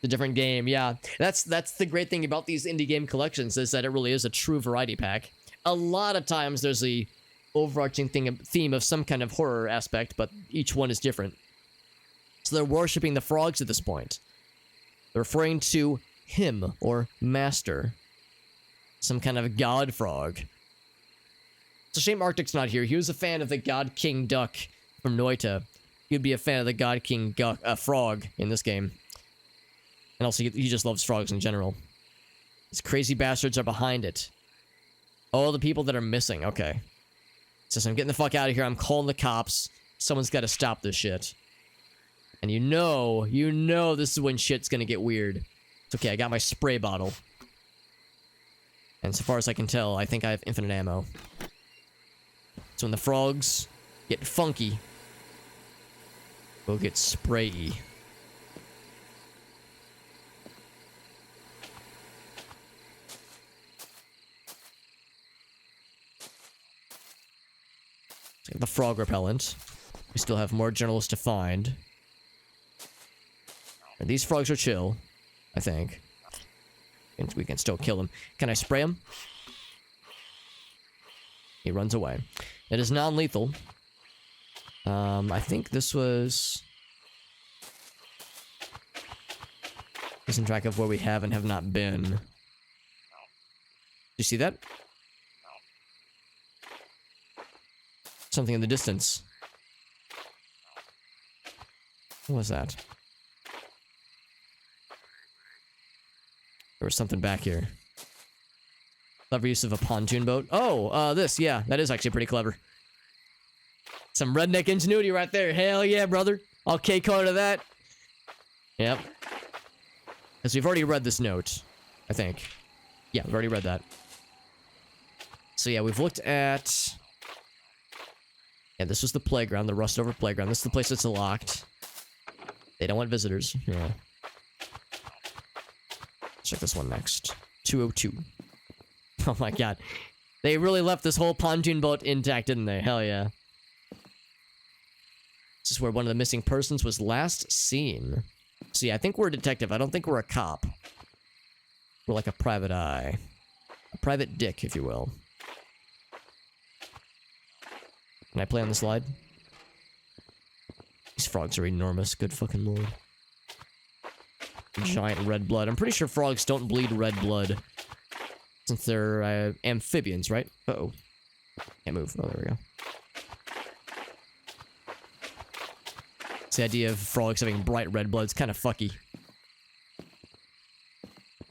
The different game, yeah. That's the great thing about these indie game collections, is that it really is a true variety pack. A lot of times there's the overarching theme of some kind of horror aspect, but each one is different. So they're worshipping the frogs at this point. They're referring to him, or master. Some kind of god frog. It's a shame Arctic's not here. He was a fan of the God King Duck from Noita. He'd be a fan of the God King frog in this game. And also, he just loves frogs in general. These crazy bastards are behind it. Oh, the people that are missing. Okay. Says, I'm getting the fuck out of here. I'm calling the cops. Someone's got to stop this shit. And you know this is when shit's gonna get weird. It's okay, I got my spray bottle. And so far as I can tell, I think I have infinite ammo. So when the frogs get funky, we'll get sprayy. The frog repellent. We still have more journals to find. And these frogs are chill, I think. And we can still kill them. Can I spray him? He runs away. It is non-lethal. I think this was... losing track of where we have and have not been. Do you see that? Something in the distance. What was that? There was something back here. Clever use of a pontoon boat. Oh, this, yeah, that is actually pretty clever. Some redneck ingenuity right there. Hell yeah, brother. I'll K-card to that. Yep. Because we've already read this note, I think. Yeah, we've already read that. So yeah, we've looked at... yeah, this was the playground, the rusted-over playground. This is the place that's locked. They don't want visitors. Yeah. Check this one next. 202. Oh my god. They really left this whole pontoon boat intact, didn't they? Hell yeah. This is where one of the missing persons was last seen. See, I think we're a detective. I don't think we're a cop. We're like a private eye. A private dick, if you will. Can I play on the slide? These frogs are enormous. Good fucking lord. Giant red blood. I'm pretty sure frogs don't bleed red blood. Since they're amphibians, right? Uh-oh. Can't move. Oh, there we go. It's the idea of frogs having bright red blood. It's kind of fucky.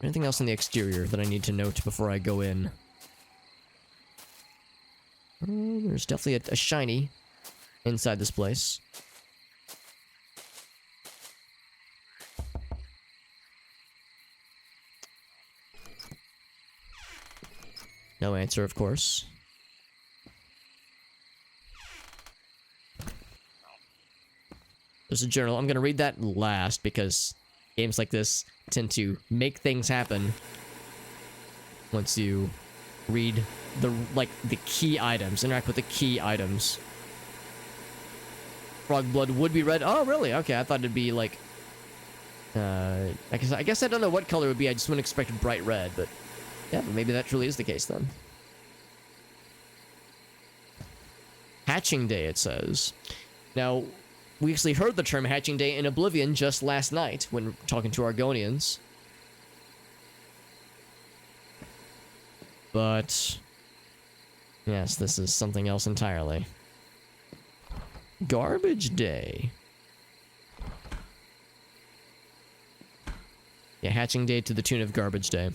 Anything else on the exterior that I need to note before I go in? There's definitely a shiny inside this place. No answer, of course. There's a journal. I'm gonna read that last because games like this tend to make things happen once you read the key items, interact with the key items. Frog blood would be red. Oh, really? Okay, I thought it'd be like I guess I don't know what color it would be. I just wouldn't expect bright red, but Yeah, but maybe that truly is the case then. Hatching Day, it says. Now, we actually heard the term Hatching Day in Oblivion just last night when talking to Argonians. But yes, this is something else entirely. Garbage Day. Yeah, Hatching Day to the tune of Garbage Day.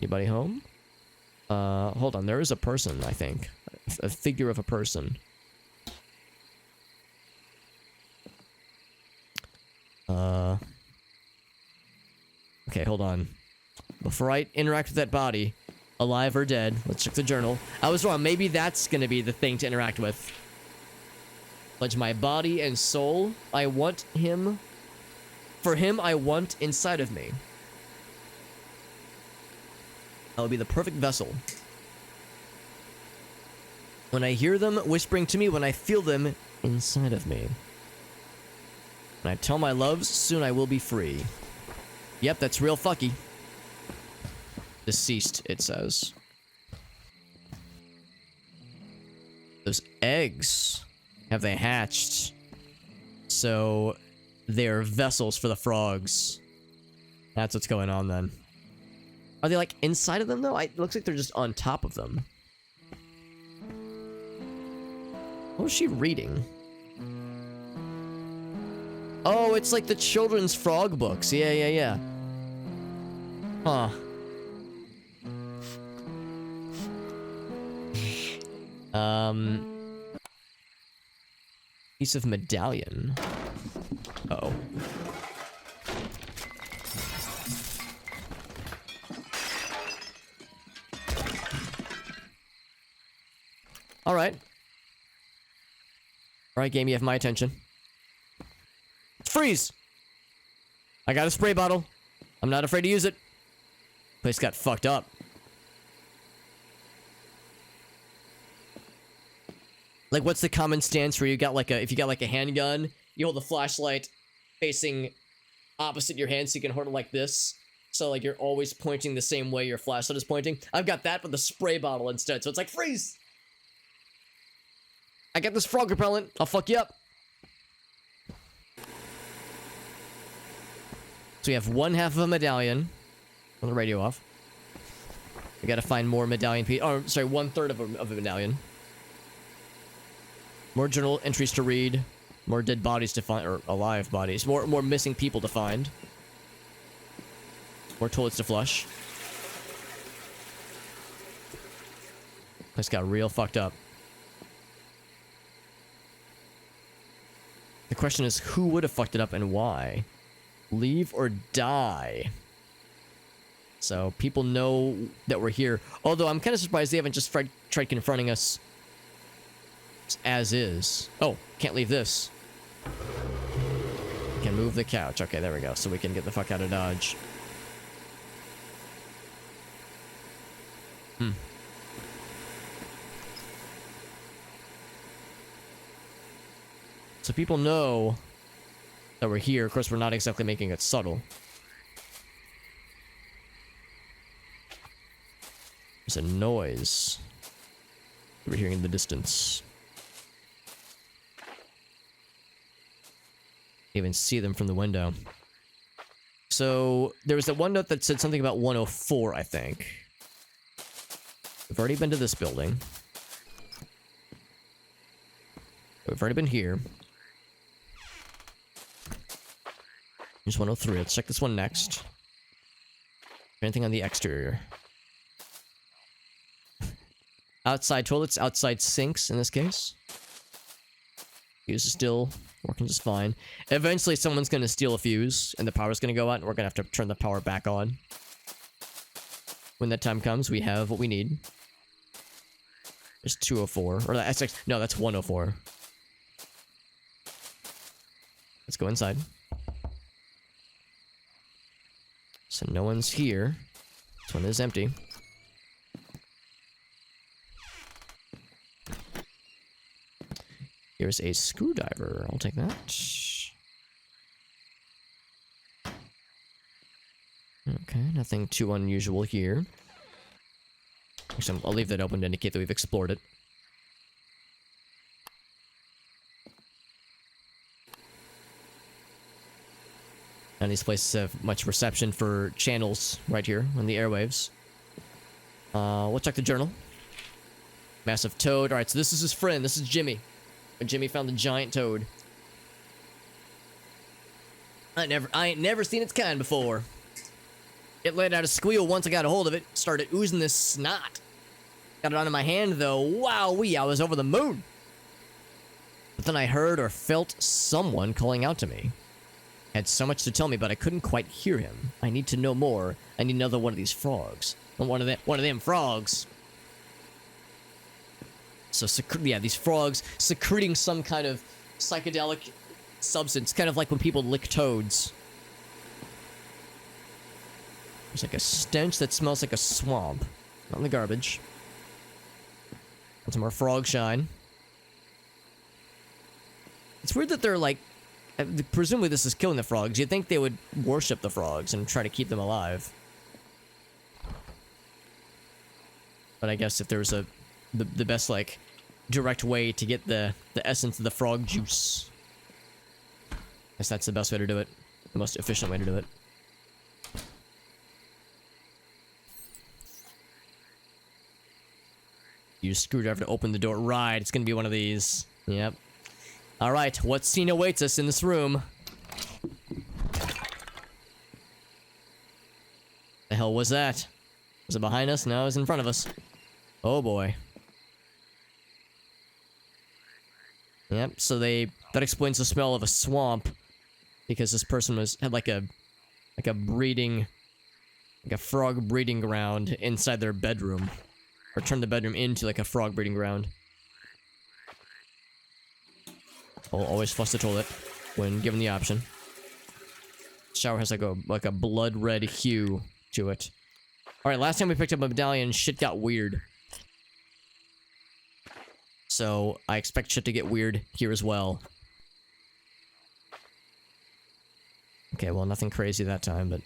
Anybody home? Hold on, there is a person, I think. A figure of a person. Okay, hold on. Before I interact with that body, alive or dead, let's check the journal. I was wrong, maybe that's gonna be the thing to interact with. Pledge my body and soul. I want him. For him, I want inside of me. That would be the perfect vessel. When I hear them whispering to me, when I feel them inside of me. When I tell my loves, soon I will be free. Yep, that's real fucky. Deceased, it says. Those eggs, have they hatched? So, they're vessels for the frogs. That's what's going on then. Are they like inside of them though? It looks like they're just on top of them. What was she reading? Oh, it's like the children's frog books. Yeah. Huh. Piece of medallion. Uh-oh. Alright. Alright, game, you have my attention. Freeze! I got a spray bottle. I'm not afraid to use it. Place got fucked up. Like, what's the common stance where you got like a, if you got like a handgun, you hold the flashlight facing opposite your hand so you can hold it like this. So like you're always pointing the same way your flashlight is pointing. I've got that with the spray bottle instead, so it's like, freeze! I got this frog repellent. I'll fuck you up. So we have one half of a medallion. Turn the radio off. We gotta find more medallion piece. Oh, sorry, 1/3 of a medallion. More journal entries to read. More dead bodies to find, or alive bodies. More missing people to find. More toilets to flush. Place got real fucked up. The question is, who would have fucked it up and why? Leave or die? So, people know that we're here. Although, I'm kind of surprised they haven't just tried confronting us as is. Oh, can't leave this. Can move the couch. Okay, there we go. So we can get the fuck out of Dodge. So people know that we're here. Of course, we're not exactly making it subtle. There's a noise we're hearing in the distance. You even see them from the window. So there was that one note that said something about 104, I think. We've already been to this building. We've already been here. Here's 103. Let's check this one next. Anything on the exterior? Outside toilets, outside sinks in this case. Fuse is still working just fine. Eventually someone's gonna steal a fuse and the power's gonna go out and we're gonna have to turn the power back on. When that time comes, we have what we need. There's 204. Or that's like, no, that's 104. Let's go inside. So no one's here. This one is empty. Here's a screwdriver. I'll take that. Okay, nothing too unusual here. Actually, I'll leave that open to indicate that we've explored it. And these places have much reception for channels right here on the airwaves. We'll check the journal. Massive toad. Alright, so this is his friend. This is Jimmy. And Jimmy found the giant toad. I ain't never seen its kind before. It let out a squeal once I got a hold of it. Started oozing this snot. Got it onto my hand though. Wowee, I was over the moon. But then I heard or felt someone calling out to me. Had so much to tell me, but I couldn't quite hear him. I need to know more. I need another one of these frogs. One of them frogs. So, yeah, these frogs secreting some kind of psychedelic substance, kind of like when people lick toads. There's like a stench that smells like a swamp. Not in the garbage. And some more frog shine. It's weird that they're like... presumably this is killing the frogs. You'd think they would worship the frogs and try to keep them alive. But I guess if there's the best, like, direct way to get the essence of the frog juice. I guess that's the best way to do it. The most efficient way to do it. Use a screwdriver to open the door. Right, it's gonna be one of these. Yep. Alright, what scene awaits us in this room? The hell was that? Was it behind us? No, it was in front of us. Oh boy. Yep, so that explains the smell of a swamp. Because this person had like a frog breeding ground inside their bedroom. Or turned the bedroom into like a frog breeding ground. I'll always flush the toilet when given the option. Shower has like a blood red hue to it. Alright, last time we picked up a medallion, shit got weird. So, I expect shit to get weird here as well. Okay, well, nothing crazy that time, but...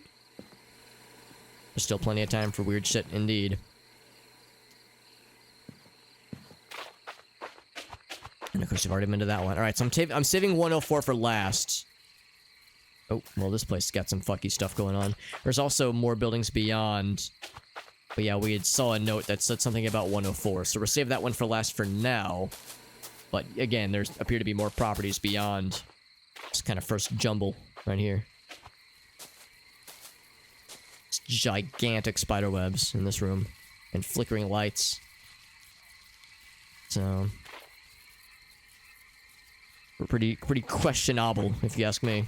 there's still plenty of time for weird shit, indeed. And of course, you've already been to that one. Alright, so I'm saving 104 for last. Oh, well, this place got some fucky stuff going on. There's also more buildings beyond. But yeah, we had saw a note that said something about 104. So we'll save that one for last for now. But again, there's appear to be more properties beyond this kind of first jumble right here. It's gigantic spider webs in this room. And flickering lights. So... we're pretty questionable, if you ask me.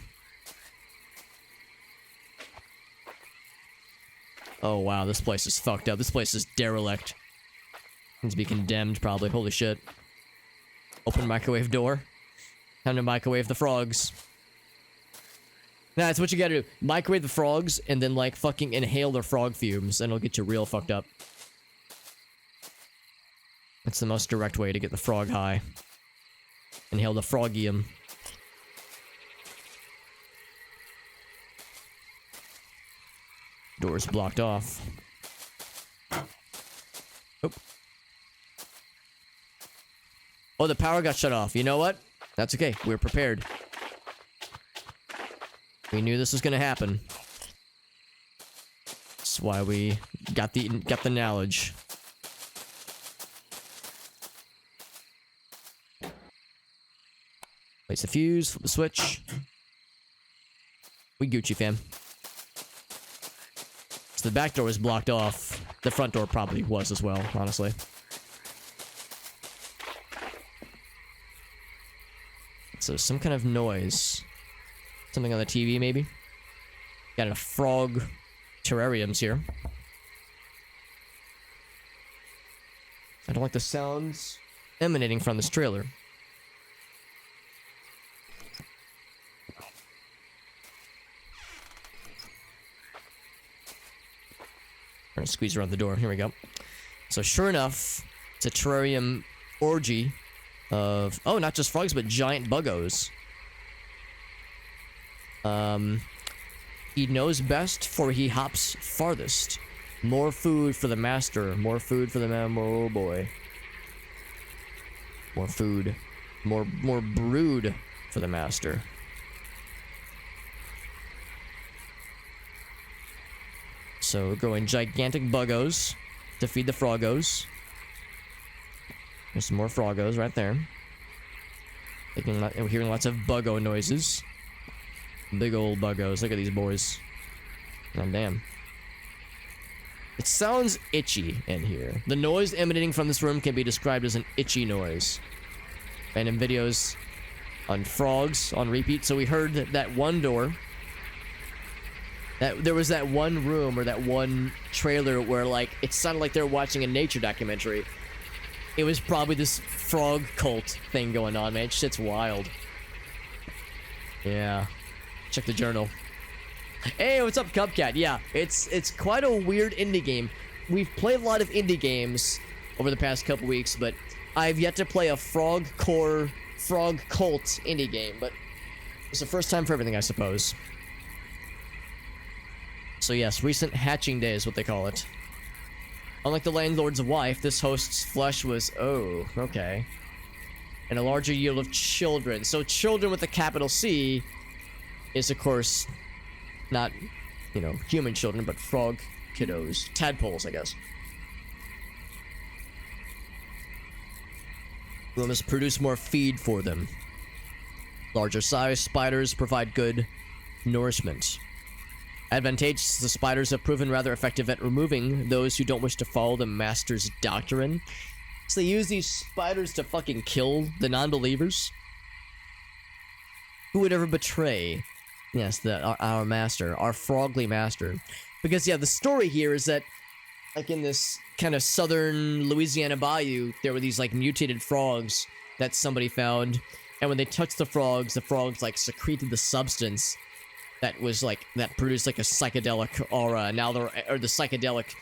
Oh wow, this place is fucked up. This place is derelict. Needs to be condemned, probably. Holy shit. Open microwave door. Time to microwave the frogs. Nah, that's what you gotta do. Microwave the frogs, and then, like, fucking inhale their frog fumes, and it'll get you real fucked up. That's the most direct way to get the frog high. Inhale the frogium. Door's blocked off. Oh. Oh, the power got shut off. You know what? That's okay. We're prepared. We knew this was gonna happen. That's why we got the knowledge. Place the fuse, flip the switch. We Gucci, fam. So the back door was blocked off. The front door probably was as well, honestly. So some kind of noise. Something on the TV, maybe? Got a frog terrariums here. I don't like the sounds emanating from this trailer. We're gonna squeeze around the door. Here we go. So sure enough, it's a terrarium orgy of... oh, not just frogs, but giant buggos. He knows best, for he hops farthest. More food for the master. More food for the man. Oh boy. More food. More brood for the master. So we're growing gigantic buggos to feed the froggos. There's some more froggos right there. We're hearing lots of buggo noises. Big old buggos. Look at these boys. God damn. It sounds itchy in here. The noise emanating from this room can be described as an itchy noise. Random videos on frogs on repeat. So we heard that one door. There was that one room or that one trailer where, like, it sounded like they were watching a nature documentary. It was probably this frog cult thing going on, man. Shit's wild. Yeah. Check the journal. Hey, what's up, Cupcat? Yeah, it's quite a weird indie game. We've played a lot of indie games over the past couple weeks, but I've yet to play a frog cult indie game, but it's the first time for everything, I suppose. So yes, recent hatching day is what they call it. Unlike the landlord's wife, this host's flesh was, oh, okay. And a larger yield of children. So children with a capital C is, of course, not, you know, human children, but frog kiddos. Tadpoles, I guess. We must produce more feed for them. Larger size spiders provide good nourishment. Advantageous, the spiders have proven rather effective at removing those who don't wish to follow the master's doctrine. So they use these spiders to fucking kill the non-believers. Who would ever betray, yes, our master, our frogly master? Because, yeah, the story here is that, like, in this kind of southern Louisiana bayou, there were these, like, mutated frogs that somebody found. And when they touched the frogs, like, secreted the substance that was, like, that produced, like, a psychedelic aura. Now they're, or the psychedelic,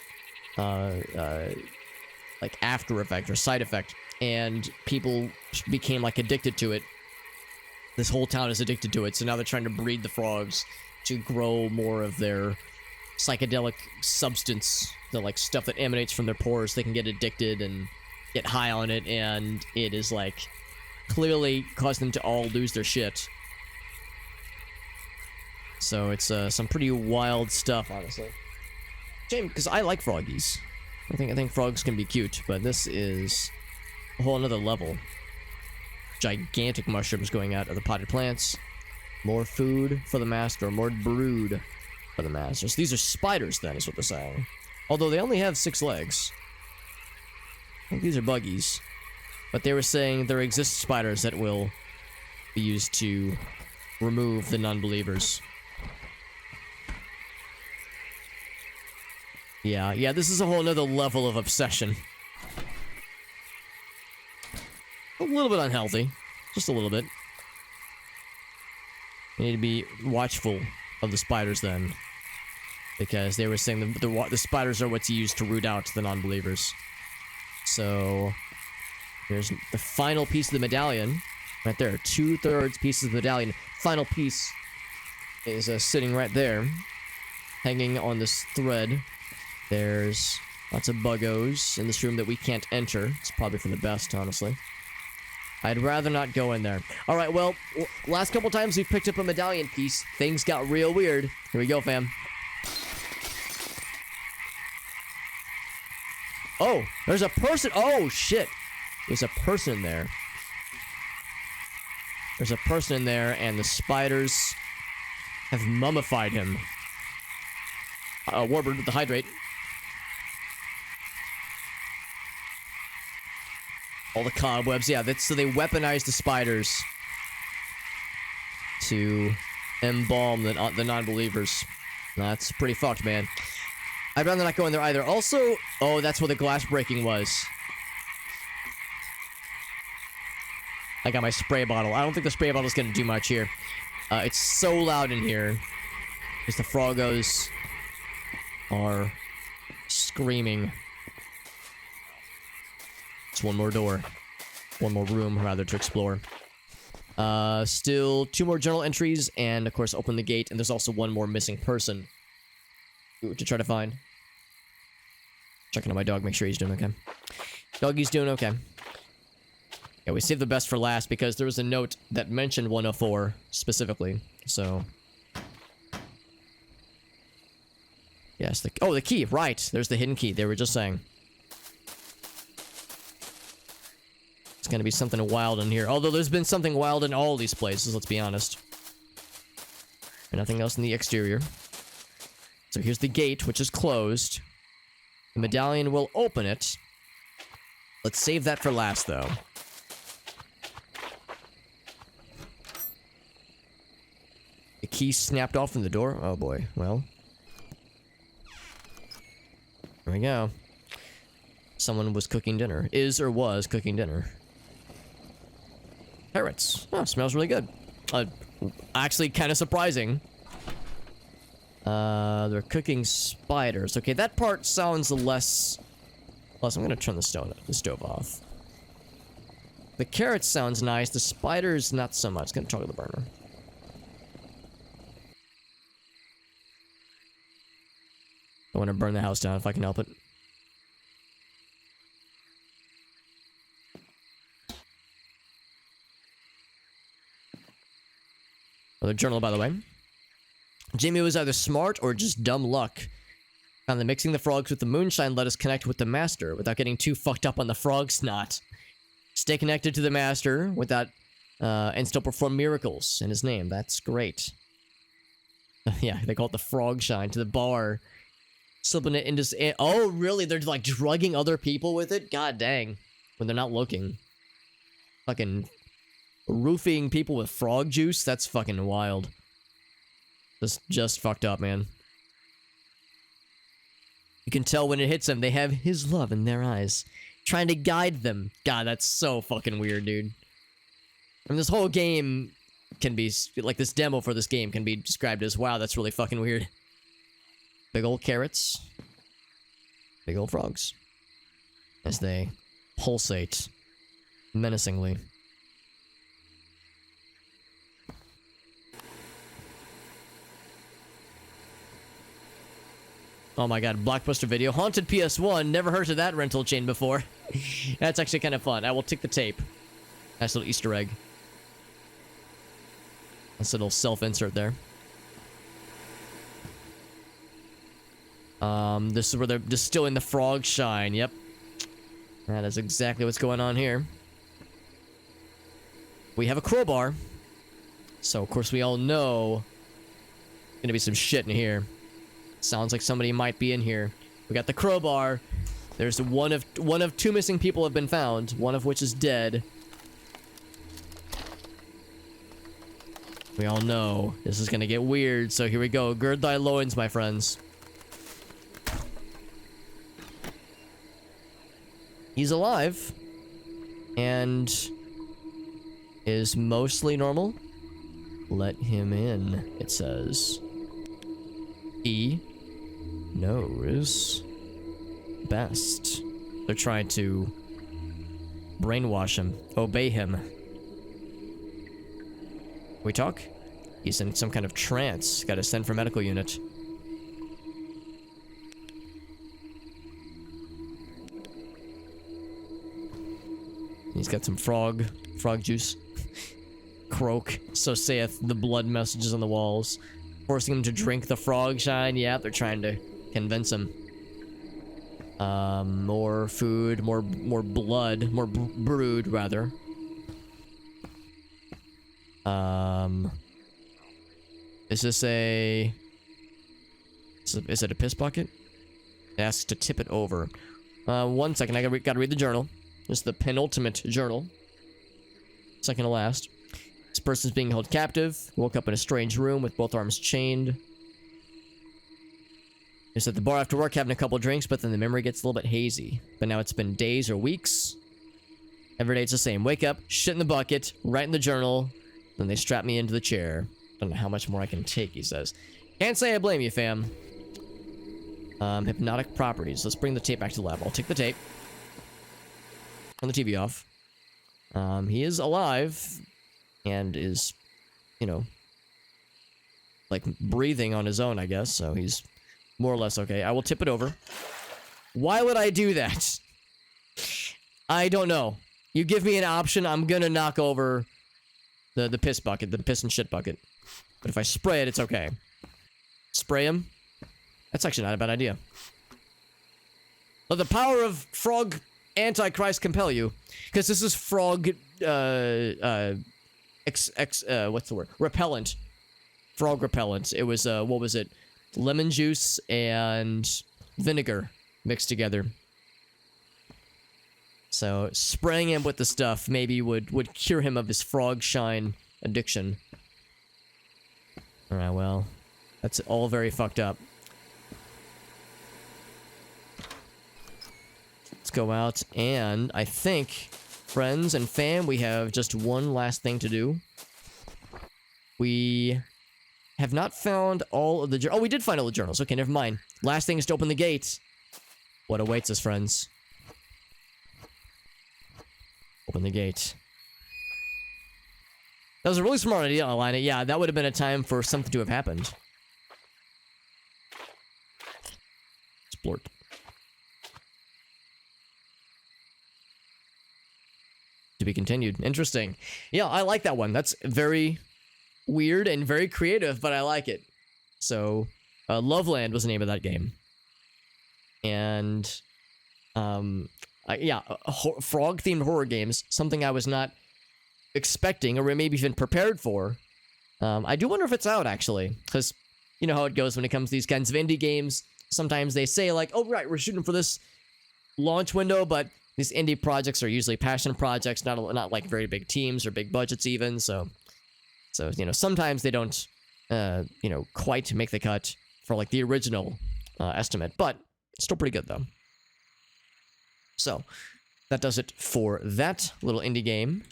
like, after effect or side effect. And people became, like, addicted to it. This whole town is addicted to it, so now they're trying to breed the frogs to grow more of their psychedelic substance, the, like, stuff that emanates from their pores. They can get addicted and get high on it, and it is, like, clearly causing them to all lose their shit. So it's some pretty wild stuff, honestly. Shame, because I like froggies. I think frogs can be cute, but this is a whole another level. Gigantic mushrooms going out of the potted plants. More food for the master, more brood for the master. So these are spiders, then, is what they're saying. Although they only have 6 legs. I think these are buggies. But they were saying there exist spiders that will be used to remove the non-believers. Yeah, this is a whole nother level of obsession. A little bit unhealthy. Just a little bit. You need to be watchful of the spiders, then. Because they were saying the spiders are what's used to root out the non-believers. So here's the final piece of the medallion. Right there. 2/3 pieces of the medallion. Final piece is sitting right there. Hanging on this thread. There's lots of buggos in this room that we can't enter. It's probably for the best, honestly. I'd rather not go in there. Alright, well, last couple times we picked up a medallion piece. Things got real weird. Here we go, fam. Oh, there's a person. Oh, shit. There's a person in there. There's a person in there, and the spiders have mummified him. Warbird with the hydrate. All the cobwebs, yeah, so they weaponized the spiders to embalm the non-believers. That's pretty fucked, man. I'd rather not go in there either. Also, oh, that's where the glass breaking was. I got my spray bottle. I don't think the spray bottle's gonna do much here. It's so loud in here. Because the froggos are screaming. One more door. One more room, rather, to explore. Still 2 more journal entries, and of course open the gate, and there's also 1 more missing person to try to find. Checking on my dog, make sure he's doing okay. Doggy's doing okay. Yeah, we saved the best for last because there was a note that mentioned 104 specifically, so... Yes, the key, right. There's the hidden key, they were just saying. It's gonna be something wild in here. Although there's been something wild in all these places, let's be honest. And nothing else in the exterior. So here's the gate, which is closed. The medallion will open it. Let's save that for last, though. The key snapped off from the door? Oh boy, well. There we go. Someone was cooking dinner. Is or was cooking dinner. Carrots. Oh, smells really good. Actually, kind of surprising. They're cooking spiders. Okay, that part sounds less... Plus, I'm gonna turn the stove off. The carrots sounds nice. The spiders, not so much. Gonna toggle the burner. I want to burn the house down if I can help it. Another journal, by the way. Jamie was either smart or just dumb luck. Found that mixing the frogs with the moonshine let us connect with the master without getting too fucked up on the frog snot. Stay connected to the master without, and still perform miracles in his name. That's great. Yeah, they call it the frog shine to the bar. Slipping it into... Oh, really? They're like drugging other people with it? God dang. When they're not looking. Fucking roofing people with frog juice? That's fucking wild. Just fucked up, man. You can tell when it hits them, they have his love in their eyes. Trying to guide them. God, that's so fucking weird, dude. And this whole game can be... Like, this demo for this game can be described as, wow, that's really fucking weird. Big old carrots. Big old frogs. As they pulsate menacingly. Oh my god, Blockbuster Video. Haunted PS1. Never heard of that rental chain before. That's actually kind of fun. I will take the tape. Nice little Easter egg. Nice little self-insert there. This is where they're distilling the frog shine. Yep. That is exactly what's going on here. We have a crowbar. So, of course, we all know there's gonna be some shit in here. Sounds like somebody might be in here. We got the crowbar. There's one of 2 missing people have been found, one of which is dead. We all know this is gonna get weird, so here we go. Gird thy loins, my friends. He's alive. And is mostly normal. Let him in, it says. He knows best. They're trying to brainwash him, obey him. We talk? He's in some kind of trance. Gotta send for medical unit. He's got some frog juice. Croak, so saith the blood messages on the walls. Forcing him to drink the frog shine. Yeah, they're trying to convince him. More food, more blood, more brood, rather. Is this a... Is it a piss bucket? It asks to tip it over. 1 second, I gotta read the journal. This is the penultimate journal. Second to last. This person's being held captive. Woke up in a strange room with both arms chained. Is at the bar after work having a couple drinks, but then the memory gets a little bit hazy. But now it's been days or weeks. Every day it's the same. Wake up, shit in the bucket, write in the journal, then they strap me into the chair. Don't know how much more I can take, he says. Can't say I blame you, fam. Hypnotic properties. Let's bring the tape back to the lab. I'll take the tape. Turn the TV off. He is alive. and is, you know, like breathing on his own, I guess. So he's more or less okay. I will tip it over. Why would I do that? I don't know. You give me an option, I'm gonna knock over the piss bucket, the piss and shit bucket. But if I spray it, it's okay. Spray him? That's actually not a bad idea. Let the power of frog Antichrist compel you. Because this is frog, what's the word? Repellent. Frog repellent. It was, what was it? Lemon juice and vinegar mixed together. So, spraying him with the stuff maybe would cure him of his frog shine addiction. Alright, well, that's all very fucked up. Let's go out, and I think, friends and fam, we have just one last thing to do. We have not found all of the... Oh, we did find all the journals. Okay, never mind. Last thing is to open the gate. What awaits us, friends? Open the gate. That was a really smart idea, Alina. Yeah, that would have been a time for something to have happened. Splort. To be continued. Interesting. Yeah, I like that one. That's very weird and very creative, but I like it. So, Loveland was the name of that game. And, yeah, frog-themed horror games, something I was not expecting, or maybe even prepared for. I do wonder if it's out, actually, because you know how it goes when it comes to these kinds of indie games. Sometimes they say, like, oh, right, we're shooting for this launch window, but these indie projects are usually passion projects, not like very big teams or big budgets even, so you know, sometimes they don't, you know, quite make the cut for, like, the original estimate, but it's still pretty good, though. So, that does it for that little indie game.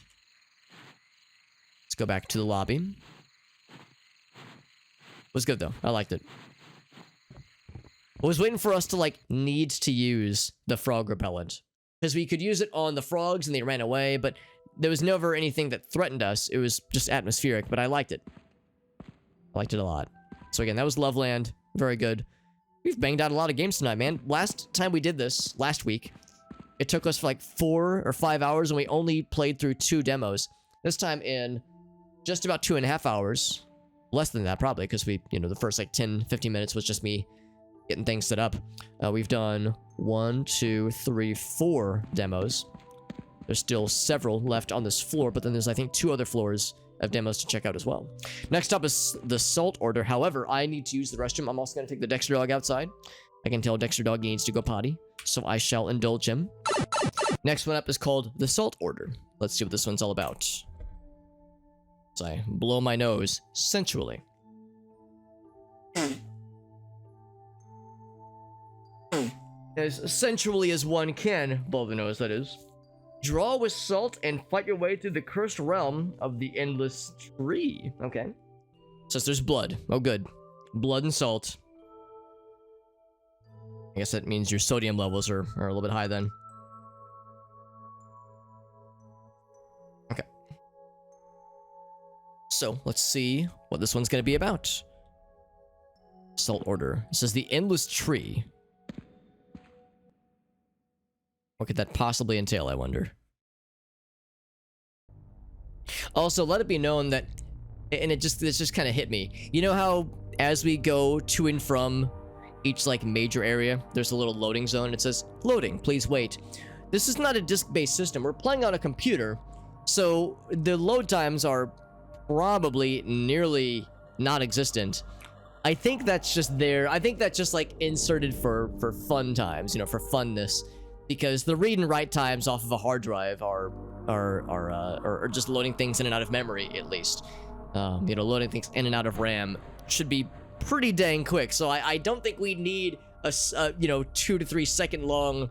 Let's go back to the lobby. It was good, though. I liked it. I was waiting for us to, like, need to use the frog repellent. Because we could use it on the frogs and they ran away, but there was never anything that threatened us. It was just atmospheric, but I liked it. I liked it a lot. So again, that was Loveland. Very good. We've banged out a lot of games tonight, man. Last time we did this, last week, it took us for like 4 or 5 hours and we only played through 2 demos. This time in just about 2.5 hours. Less than that, probably, because we, you know, the first like 10, 15 minutes was just me getting things set up. We've done 1, 2, 3, 4 demos. There's still several left on this floor, but then there's, I think, 2 other floors of demos to check out as well. Next up is the Salt Order. However, I need to use the restroom. I'm also going to take the Dexter dog outside. I can tell Dexter dog needs to go potty, so I shall indulge him. Next one up is called the Salt Order. Let's see what this one's all about. So I blow my nose sensually. As sensually as one can blow the nose, that is. Draw with salt and fight your way through the cursed realm of the endless tree. Okay. Says there's blood. Oh, good. Blood and salt. I guess that means your sodium levels are a little bit high then. Okay. So, let's see what this one's going to be about. Salt Order. It says the endless tree. What could that possibly entail, I wonder? Also, let it be known that, and it just kind of hit me. You know how as we go to and from each like major area, there's a little loading zone. It says, loading, please wait. This is not a disc-based system. We're playing on a computer, so the load times are probably nearly non-existent. I think that's just there. I think that's just like inserted for fun times, you know, for funness. Because the read and write times off of a hard drive are just loading things in and out of memory, at least. You know, loading things in and out of RAM should be pretty dang quick. So I don't think we need a you know, 2 to 3 second long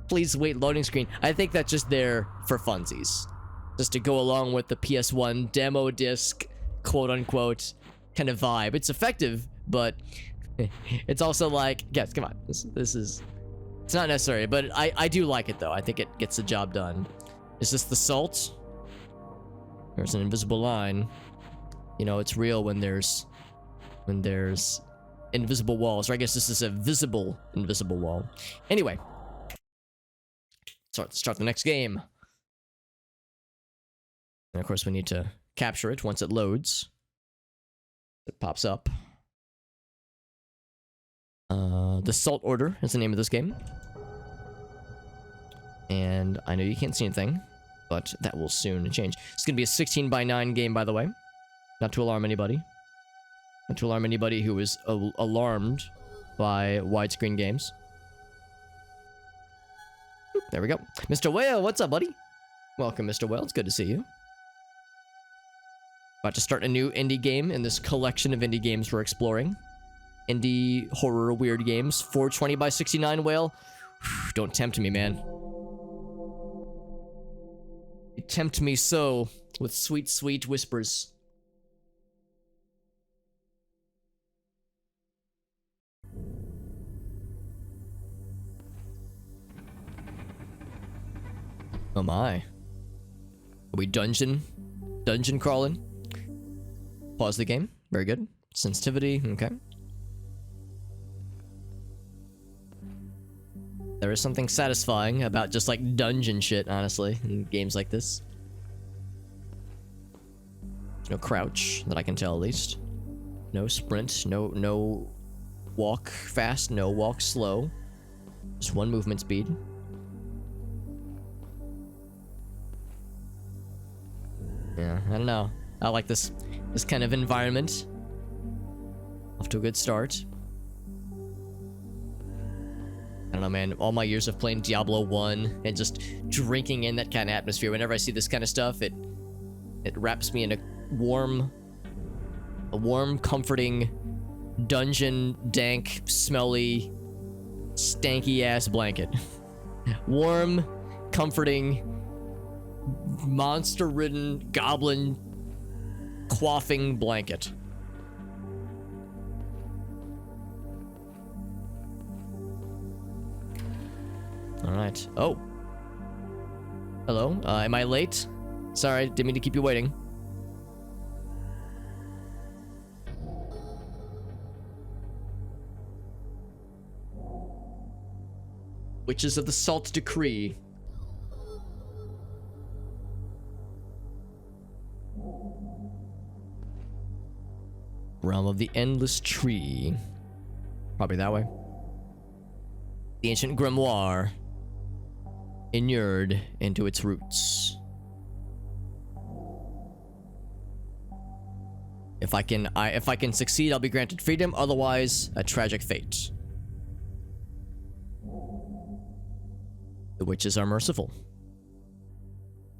please wait loading screen. I think that's just there for funsies, just to go along with the PS1 Demo Disc, quote unquote, kind of vibe. It's effective, but it's also like, guys, come on, this is. It's not necessary, but I do like it, though. I think it gets the job done. Is this the salt? There's an invisible line. You know, it's real when there's invisible walls. Or I guess this is a visible invisible wall. Anyway. Start the next game. And of course we need to capture it once it loads. It pops up. The Salt Order is the name of this game. And I know you can't see anything, but that will soon change. It's going to be a 16:9 game, by the way. Not to alarm anybody. Not to alarm anybody who is alarmed by widescreen games. Oop, there we go. Mr. Whale, what's up, buddy? Welcome, Mr. Whale. It's good to see you. About to start a new indie game in this collection of indie games we're exploring. Indie horror weird games. 420x69 Whale. Don't tempt me, man. You tempt me so with sweet, sweet whispers. Oh my. Are we dungeon crawling? Pause the game. Very good. Sensitivity. Okay. There is something satisfying about just like dungeon shit, honestly, in games like this. No crouch, that I can tell at least. No sprint, no walk fast, no walk slow. Just one movement speed. Yeah, I don't know. I like this kind of environment. Off to a good start. I don't know, man. All my years of playing Diablo 1 and just drinking in that kind of atmosphere. Whenever I see this kind of stuff, it wraps me in a warm, comforting, dungeon, dank, smelly, stanky-ass blanket. Warm, comforting, monster-ridden, goblin, quaffing blanket. Alright. Oh. Hello. Am I late? Sorry, didn't mean to keep you waiting. Witches of the Salt Decree. Realm of the Endless Tree. Probably that way. The ancient grimoire. Inured into its roots. If I can succeed, I'll be granted freedom. Otherwise, a tragic fate. The witches are merciful.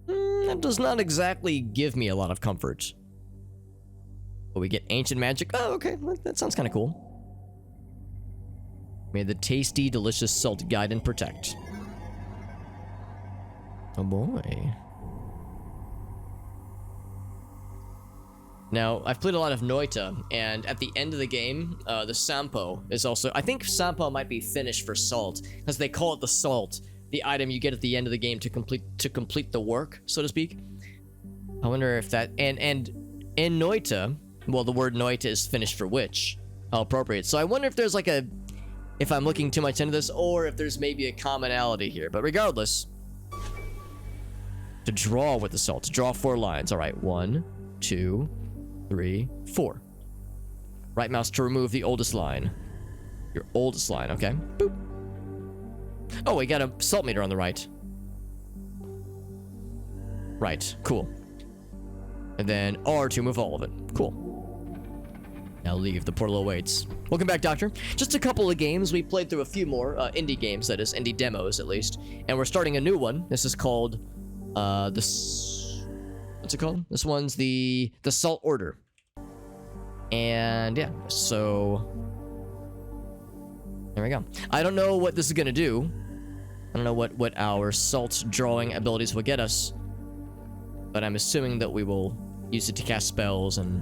That does not exactly give me a lot of comfort. But we get ancient magic. Oh, okay. That sounds kind of cool. May the tasty, delicious salt guide and protect. Oh boy. Now, I've played a lot of Noita, and at the end of the game, the Sampo is also... I think Sampo might be Finnish for salt, because they call it the salt, the item you get at the end of the game to complete the work, so to speak. I wonder if that... And in Noita, well, the word Noita is Finnish for witch. How appropriate. So I wonder if there's like a... If I'm looking too much into this, or if there's maybe a commonality here. But regardless... To draw with the salt. To draw 4 lines. Alright, 1, 2, 3, 4. Right mouse to remove the oldest line. Your oldest line, okay. Boop. Oh, we got a salt meter on the right. Right, cool. And then R to move all of it. Cool. Now leave, the portal awaits. Welcome back, Doctor. Just a couple of games. We played through a few more indie games, that is, indie demos at least. And we're starting a new one. This is called... what's it called? This one's the Salt Order. And yeah, so there we go. I don't know what this is gonna do. I don't know what our salt drawing abilities will get us, but I'm assuming that we will use it to cast spells and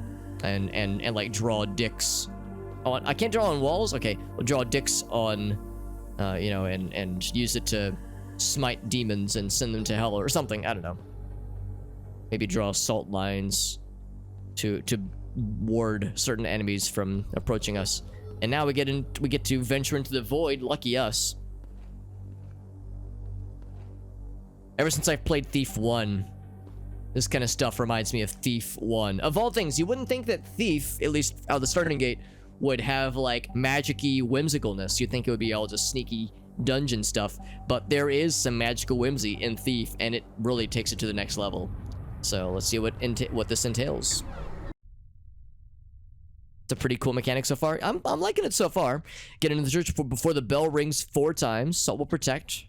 like draw dicks on... I can't draw on walls? Okay, we'll draw dicks on you know, and use it to smite demons and send them to hell or something. I don't know. maybe draw salt lines to ward certain enemies from approaching us. And now we get to venture into the void. Lucky us. Ever since I've played Thief 1, this kind of stuff reminds me of Thief 1. Of all things, you wouldn't think that Thief, at least out of the starting gate, would have like magic-y whimsicalness. You'd think it would be all just sneaky dungeon stuff, but there is some magical whimsy in Thief, and it really takes it to the next level. So let's see what this entails. It's a pretty cool mechanic so far. I'm liking it so far. Get into the church before the bell rings 4 times. Salt will protect.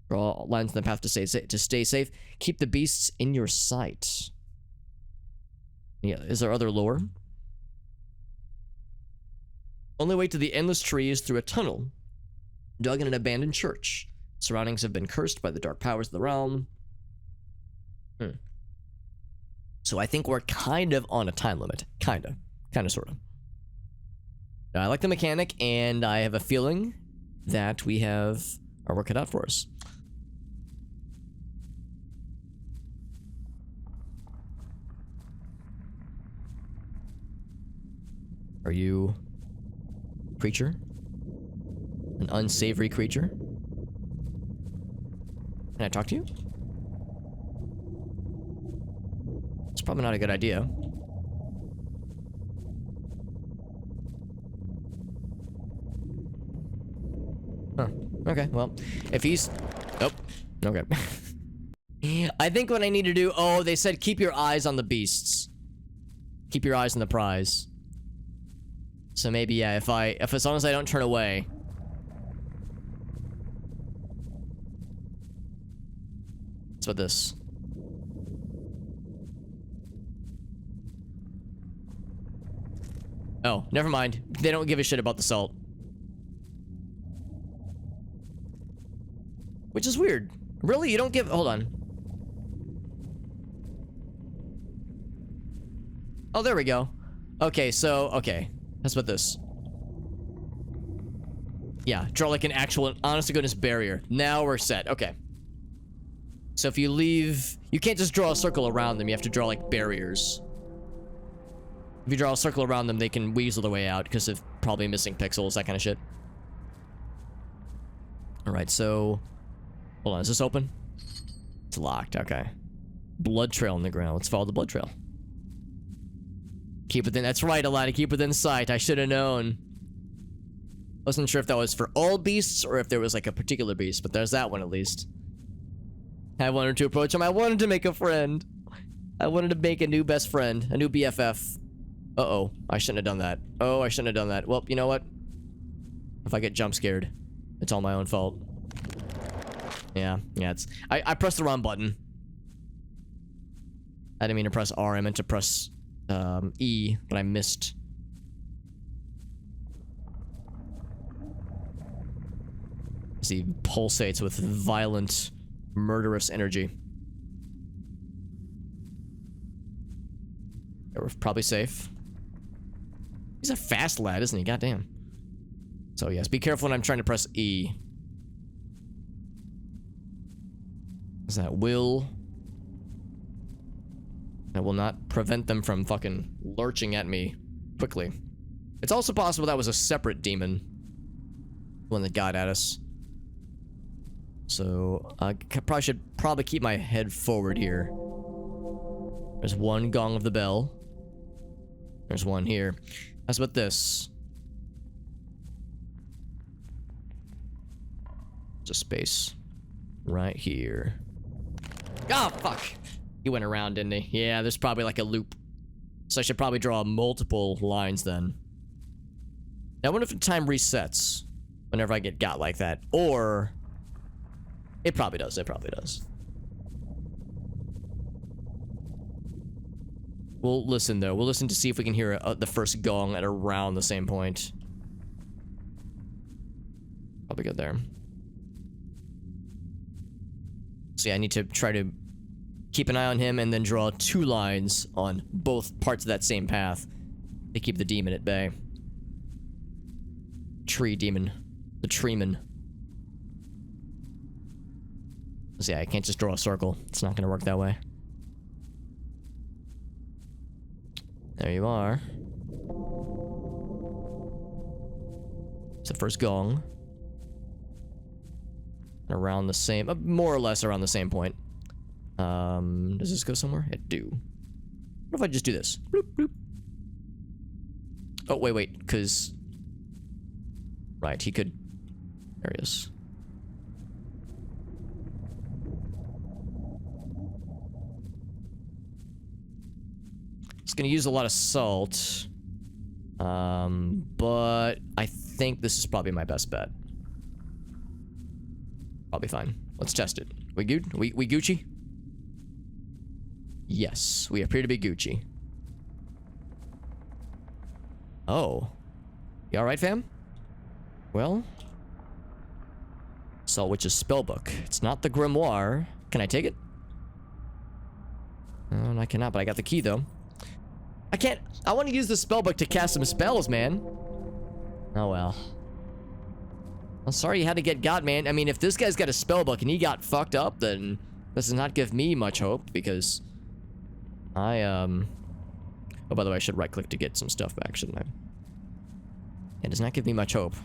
Draw lines in the path to stay safe. Keep the beasts in your sight. Yeah, is there other lore? Only way to the endless tree is through a tunnel dug in an abandoned church. Surroundings have been cursed by the dark powers of the realm. So I think we're kind of on a time limit. Kind of, sort of. I like the mechanic, and I have a feeling that we have our work cut out for us. Are you a creature? An unsavory creature? Can I talk to you? It's probably not a good idea. Huh. Okay, well, if he's... Oh, okay. I think what I need to do... Oh, they said keep your eyes on the beasts. Keep your eyes on the prize. So maybe, yeah, if as long as I don't turn away. What's about this? Oh, never mind. They don't give a shit about the salt. Which is weird. Really? You don't give... Hold on. Oh, there we go. Okay, so... Okay. That's about this. Yeah, draw like an actual, honest-to-goodness barrier. Now we're set. Okay. So if you leave... You can't just draw a circle around them. You have to draw, like, barriers. If you draw a circle around them, they can weasel their way out because of probably missing pixels, that kind of shit. Alright, so... Hold on, is this open? It's locked, okay. Blood trail in the ground. Let's follow the blood trail. Keep within... That's right, Alana. Keep within sight. I should have known. Wasn't sure if that was for all beasts or if there was, like, a particular beast, but there's that one at least. I wanted to approach him. I wanted to make a friend. I wanted to make a new best friend. A new BFF. Uh-oh. I shouldn't have done that. Oh, I shouldn't have done that. Well, you know what? If I get jump scared, it's all my own fault. Yeah, it's... I pressed the wrong button. I didn't mean to press R. I meant to press... E, but I missed. He pulsates with violent, murderous energy. We're probably safe. He's a fast lad, isn't he? Goddamn. So yes, be careful when I'm trying to press E. Is that will... That will not prevent them from fucking lurching at me quickly. It's also possible that was a separate demon. One that got at us. So, I should keep my head forward here. There's one gong of the bell. There's one here. How's about this? There's a space. Right here. Ah, fuck! He went around, didn't he? Yeah, there's probably like a loop. So I should probably draw multiple lines then. Now, I wonder if the time resets whenever I get got like that. Or... It probably does. It probably does. We'll listen, though. We'll listen to see if we can hear the first gong at around the same point. Probably good there. So yeah, I need to try to keep an eye on him and then draw 2 lines on both parts of that same path to keep the demon at bay. Tree demon. The treeman. So yeah, I can't just draw a circle. It's not gonna work that way. There you are. It's the first gong. Around the same, more or less around the same point. Does this go somewhere? It do. What if I just do this? Bloop, bloop. Oh, wait, because... Right, he could... There he is. It's gonna use a lot of salt. But I think this is probably my best bet. Probably fine. Let's test it. We good? We Gucci? Yes, we appear to be Gucci. Oh. You alright, fam? Well... Salt Witch's spellbook. It's not the grimoire. Can I take it? No, I cannot, but I got the key, though. I can't... I want to use the spellbook to cast some spells, man. Oh, well. I'm sorry you had to get got, man. I mean, if this guy's got a spellbook and he got fucked up, then this does not give me much hope, because I, Oh, by the way, I should right-click to get some stuff back, shouldn't I? It does not give me much hope.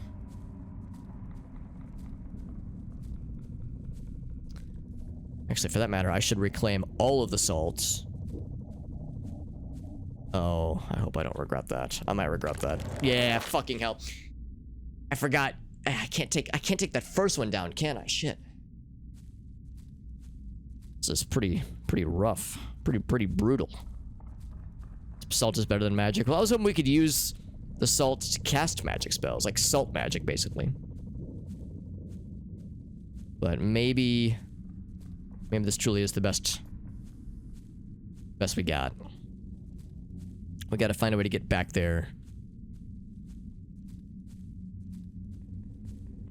Actually, for that matter, I should reclaim all of the salts. Oh, I hope I don't regret that. I might regret that. Yeah, fucking hell. I forgot. I can't take that first one down, can I? Shit. This is pretty rough. Pretty brutal. Salt is better than magic. Well, I was hoping we could use the salt to cast magic spells, like salt magic, basically. But maybe this truly is the best we got. We gotta find a way to get back there.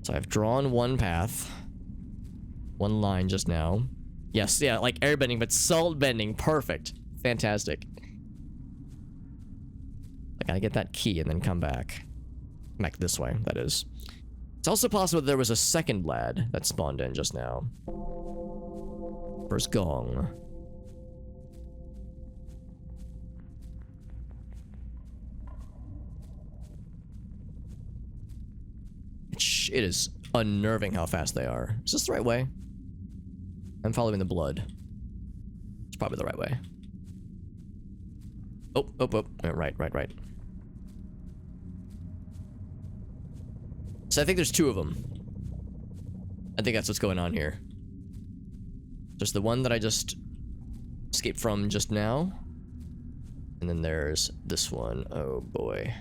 So I've drawn one path. One line just now. Yes, yeah, like airbending, but salt bending. Perfect. Fantastic. I gotta get that key and then come back. Back this way, that is. It's also possible that there was a second lad that spawned in just now. First gong. It is unnerving how fast they are. Is this the right way? I'm following the blood. It's probably the right way. Oh. Right. So I think there's two of them. I think that's what's going on here. There's the one that I just escaped from just now. And then there's this one. Oh boy.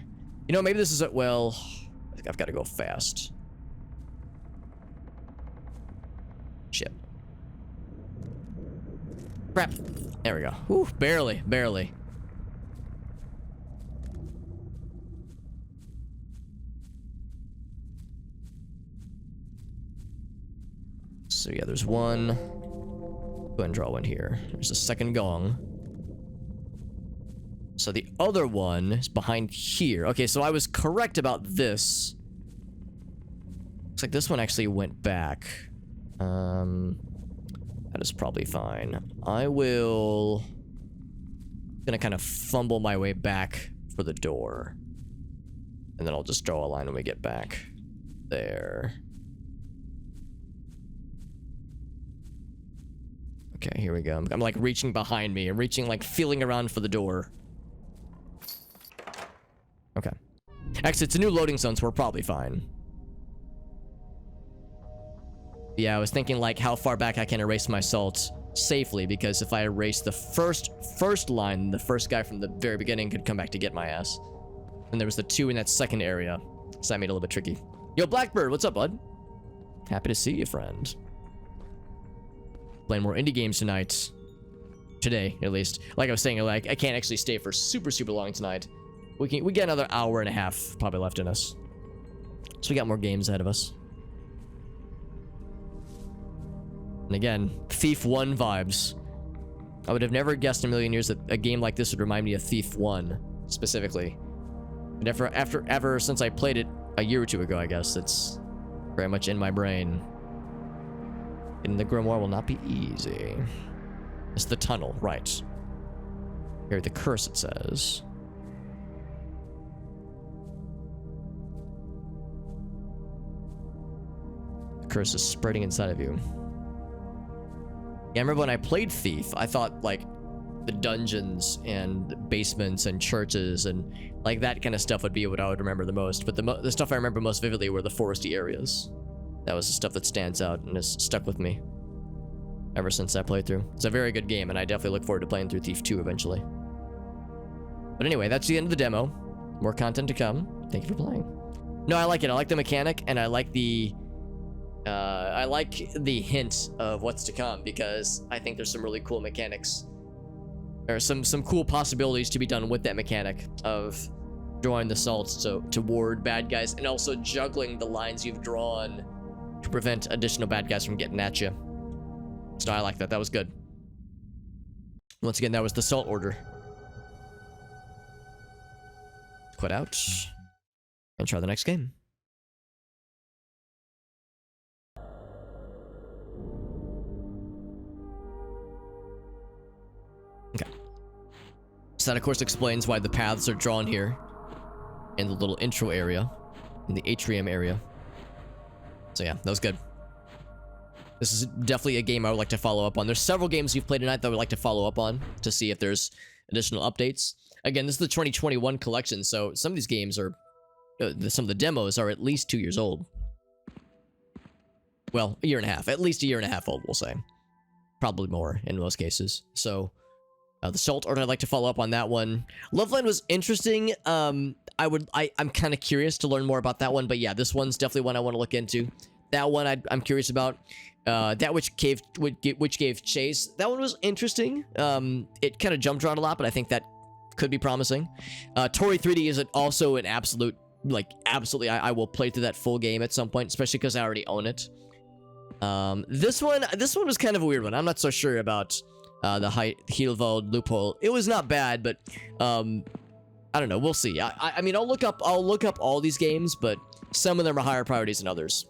You know, maybe this is well, I think I've got to go fast. Shit. Crap. There we go. Whew, barely. So yeah, there's one. Go ahead and draw one here. There's a second gong. So the other one is behind here. Okay, so I was correct about this. Looks like this one actually went back. That is probably fine. I will... gonna kind of fumble my way back for the door. And then I'll just draw a line when we get back. There. Okay, here we go. I'm like reaching behind me. I'm reaching, like feeling around for the door. Okay. Actually, it's a new loading zone, so we're probably fine. Yeah, I was thinking like how far back I can erase my salts safely, because if I erase the first line, the first guy from the very beginning could come back to get my ass. And there was the two in that second area, so that made it a little bit tricky. Yo, Blackbird, what's up, bud? Happy to see you, friend. Playing more indie games tonight. Today, at least. Like I was saying, like I can't actually stay for super long tonight. We get another hour and a half probably left in us. So we got more games ahead of us. And again, Thief 1 vibes. I would have never guessed in a million years that a game like this would remind me of Thief 1, specifically. And ever since I played it a year or two ago, I guess, it's very much in my brain. And the grimoire will not be easy. It's the tunnel, right. Here, the curse, it says. curse is spreading inside of you. Yeah, I remember when I played Thief, I thought like the dungeons and basements and churches and like that kind of stuff would be what I would remember the most. But the stuff I remember most vividly were the foresty areas. That was the stuff that stands out and has stuck with me ever since I played through. It's a very good game, and I definitely look forward to playing through Thief 2 eventually. But anyway, that's the end of the demo. More content to come. Thank you for playing. No, I like it. I like the mechanic, and I like the hint of what's to come, because I think there's some really cool mechanics, or some cool possibilities to be done with that mechanic of drawing the salts to ward bad guys, and also juggling the lines you've drawn to prevent additional bad guys from getting at you. So I like that. That was good. Once again, that was the salt order. Quit out and try the next game. Okay. So that, of course, explains why the paths are drawn here in the little intro area, in the atrium area. So yeah, that was good. This is definitely a game I would like to follow up on. There's several games you've played tonight that I would like to follow up on to see if there's additional updates. Again, this is the 2021 collection, so some of these games are, some of the demos are at least 2 years old. Well, a year and a half. At least a year and a half old, we'll say. Probably more in most cases. So, the Salt Order, I'd like to follow up on that one. Loveland was interesting. I'm kind of curious to learn more about that one, but yeah, this one's definitely one I want to look into. That one I'm curious about. That which gave chase. That one was interesting. It kind of jumped around a lot, but I think that could be promising. Tori 3D is also an absolute, absolutely. I will play through that full game at some point, especially because I already own it. This one was kind of a weird one. I'm not so sure about the Heelwald loophole. It was not bad, but I don't know. We'll see. I mean, I'll look up all these games, but some of them are higher priorities than others.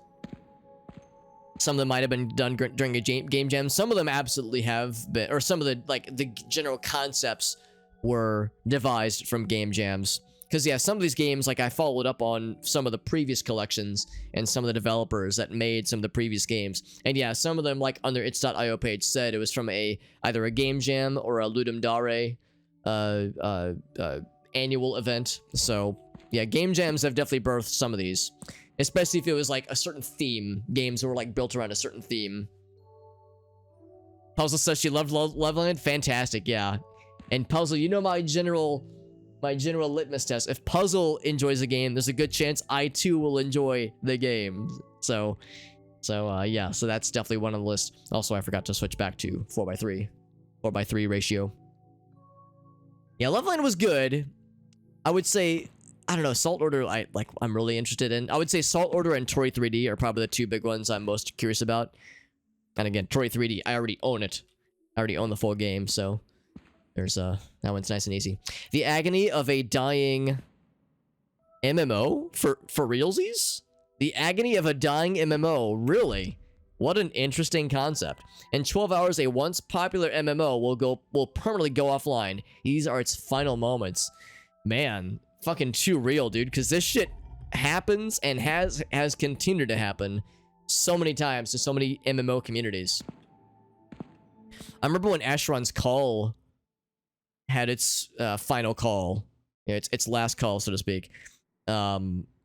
Some of them might have been done during a game jam. Some of them absolutely have been, or some of the general concepts were devised from game jams. Because yeah, some of these games, I followed up on some of the previous collections and some of the developers that made some of the previous games. And yeah, some of them, on their its.io page, said it was from either a game jam or a Ludum Dare annual event. So yeah, game jams have definitely birthed some of these. Especially if it was a certain theme. Games were built around a certain theme. Puzzle says she loved Loveland. Fantastic, yeah. And Puzzle, you know my general litmus test. If Puzzle enjoys a game, there's a good chance I too will enjoy the game. So yeah, so that's definitely one on the list. Also, I forgot to switch back to 4x3 ratio. Yeah, Loveland was good. I would say, I don't know, Salt Order, I'm really interested in. I would say Salt Order and Tori 3D are probably the two big ones I'm most curious about. And again, Tori 3D, I already own it. I already own the full game, so there's that one's nice and easy. The Agony of a Dying MMO for realsies? The Agony of a Dying MMO, really? What an interesting concept. In 12 hours, a once popular MMO will permanently go offline. These are its final moments. Man, fucking too real, dude, because this shit happens and has continued to happen so many times to so many MMO communities. I remember when Asheron's Call had its final call, its last call, so to speak.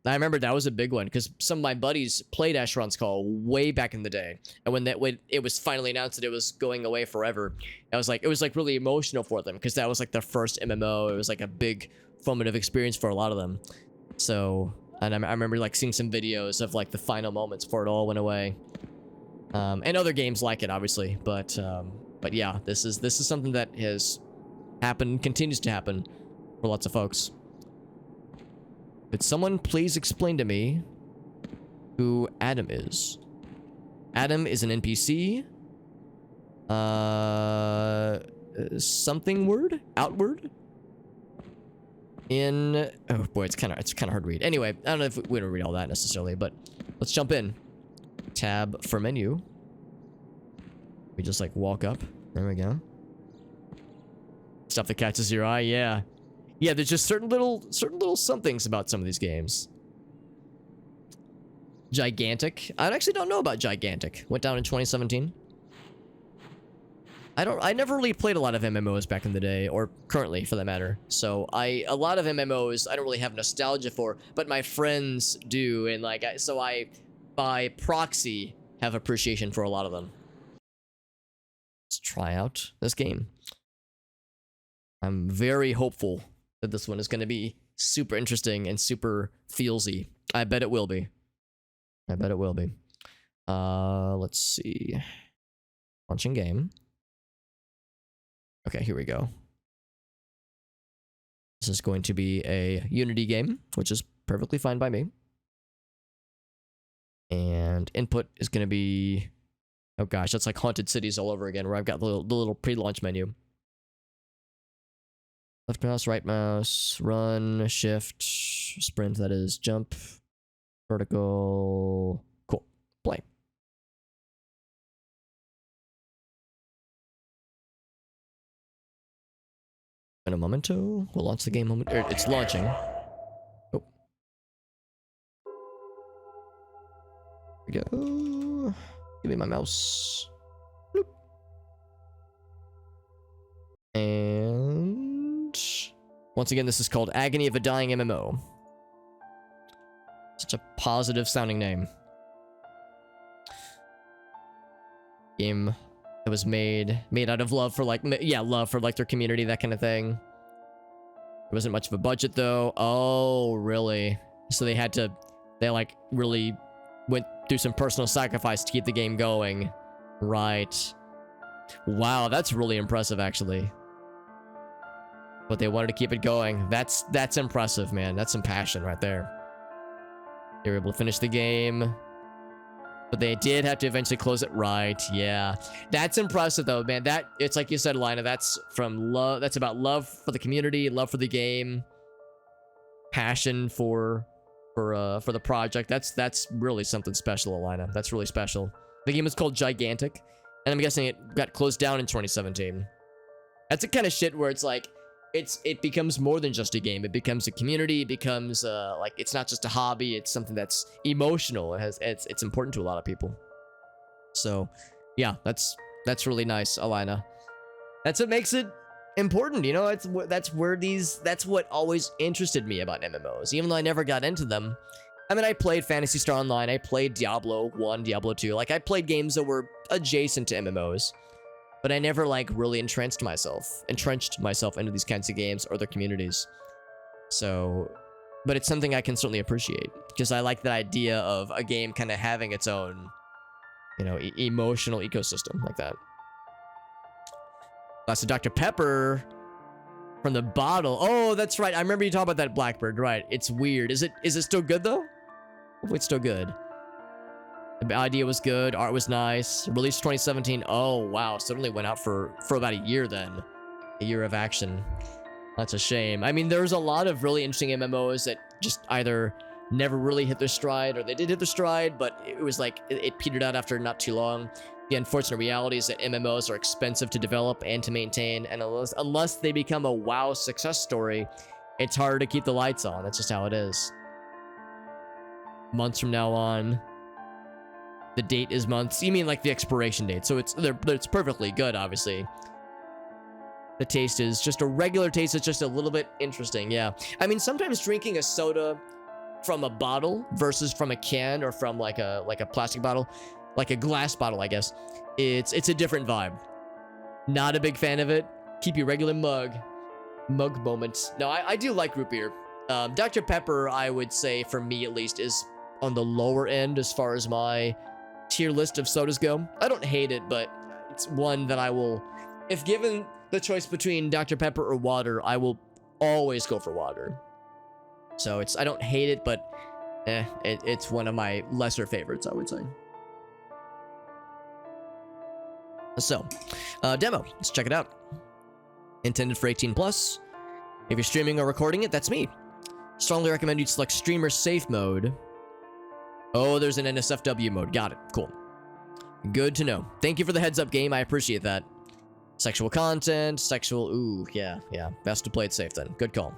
I remember that was a big one because some of my buddies played Asheron's Call way back in the day, and when it was finally announced that it was going away forever, it was really emotional for them because that was their first MMO. It was a big formative experience for a lot of them. So, and I remember seeing some videos of the final moments before it all went away, and other games like it, obviously. But yeah, this is something that has happened, continues to happen for lots of folks. Could someone please explain to me who Adam is? Adam is an NPC. Something word? Outward? In... Oh boy, it's kind of hard to read. Anyway, I don't know if we don't read all that necessarily, but let's jump in. Tab for menu. We just walk up. There we go. Stuff that catches your eye, yeah. Yeah, there's just certain little somethings about some of these games. Gigantic. I actually don't know about Gigantic. Went down in 2017. I never really played a lot of MMOs back in the day, or currently for that matter. So a lot of MMOs I don't really have nostalgia for, but my friends do, and like so I by proxy have appreciation for a lot of them. Let's try out this game. I'm very hopeful that this one is going to be super interesting and super feelsy. I bet it will be. I bet it will be. Let's see. Launching game. Okay, here we go. This is going to be a Unity game, which is perfectly fine by me. And input is going to be... Oh gosh, that's like Haunted Cities all over again, where I've got the little pre-launch menu. Left mouse, right mouse, run, shift, sprint, that is, jump, vertical, cool, play. In a momento, we'll launch the game it's launching. Oh. Here we go. Give me my mouse. Bloop. And once again, this is called Agony of a Dying MMO. Such a positive sounding name. Game that was made out of love for like, yeah, love for like their community, that kind of thing. There wasn't much of a budget though. Oh, really? So they like really went through some personal sacrifice to keep the game going. Right. Wow, that's really impressive actually. But they wanted to keep it going. That's impressive, man. That's some passion right there. They were able to finish the game. But they did have to eventually close it. Right, yeah. That's impressive though, man. It's like you said, Lina, that's from love. That's about love for the community, love for the game, passion for the project. That's really something special, Alina. That's really special. The game is called Gigantic, and I'm guessing it got closed down in 2017. That's the kind of shit where it's like, it becomes more than just a game. It becomes a community. It becomes like, it's not just a hobby. It's something that's emotional. It's important to a lot of people. So yeah, that's really nice, Alina. That's what makes it important, you know. That's what always interested me about MMOs, even though I never got into them. I mean, I played Phantasy Star Online, I played Diablo 1, Diablo 2, like I played games that were adjacent to MMOs, but I never like really entrenched myself into these kinds of games or their communities. So, but it's something I can certainly appreciate, because I like that idea of a game kind of having its own, you know, emotional ecosystem like that. So Dr. Pepper from the bottle. Oh, that's right. I remember you talking about that Blackbird. Right. It's weird. Is it still good though? Hopefully it's still good. The idea was good. Art was nice. Released 2017. Oh, wow. So it only went out for about a year then. A year of action. That's a shame. I mean, there's a lot of really interesting MMOs that just either never really hit their stride, or they did hit their stride, but it was like, it petered out after not too long. The unfortunate reality is that MMOs are expensive to develop and to maintain, and unless they become a WoW success story, it's harder to keep the lights on. That's just how it is. Months from now on, the date is months. You mean like the expiration date? So it's perfectly good, obviously. The taste is just a regular taste. It's just a little bit interesting. Yeah, I mean, sometimes drinking a soda from a bottle versus from a can, or from like a plastic bottle, like a glass bottle, I guess, it's a different vibe. Not a big fan of it. Keep your regular mug moments. No, I do like root beer. Dr. Pepper, I would say, for me at least, is on the lower end as far as my tier list of sodas go. I don't hate it, but it's one that I will, if given the choice between Dr. Pepper or water, I will always go for water. So I don't hate it, but it's one of my lesser favorites, I would say. So, demo, let's check it out. Intended for 18+. If you're streaming or recording it, that's me. Strongly recommend you select streamer safe mode. Oh, there's an NSFW mode. Got it. Cool. Good to know. Thank you for the heads up, game. I appreciate that. Sexual content, ooh, yeah. Best to play it safe then. Good call.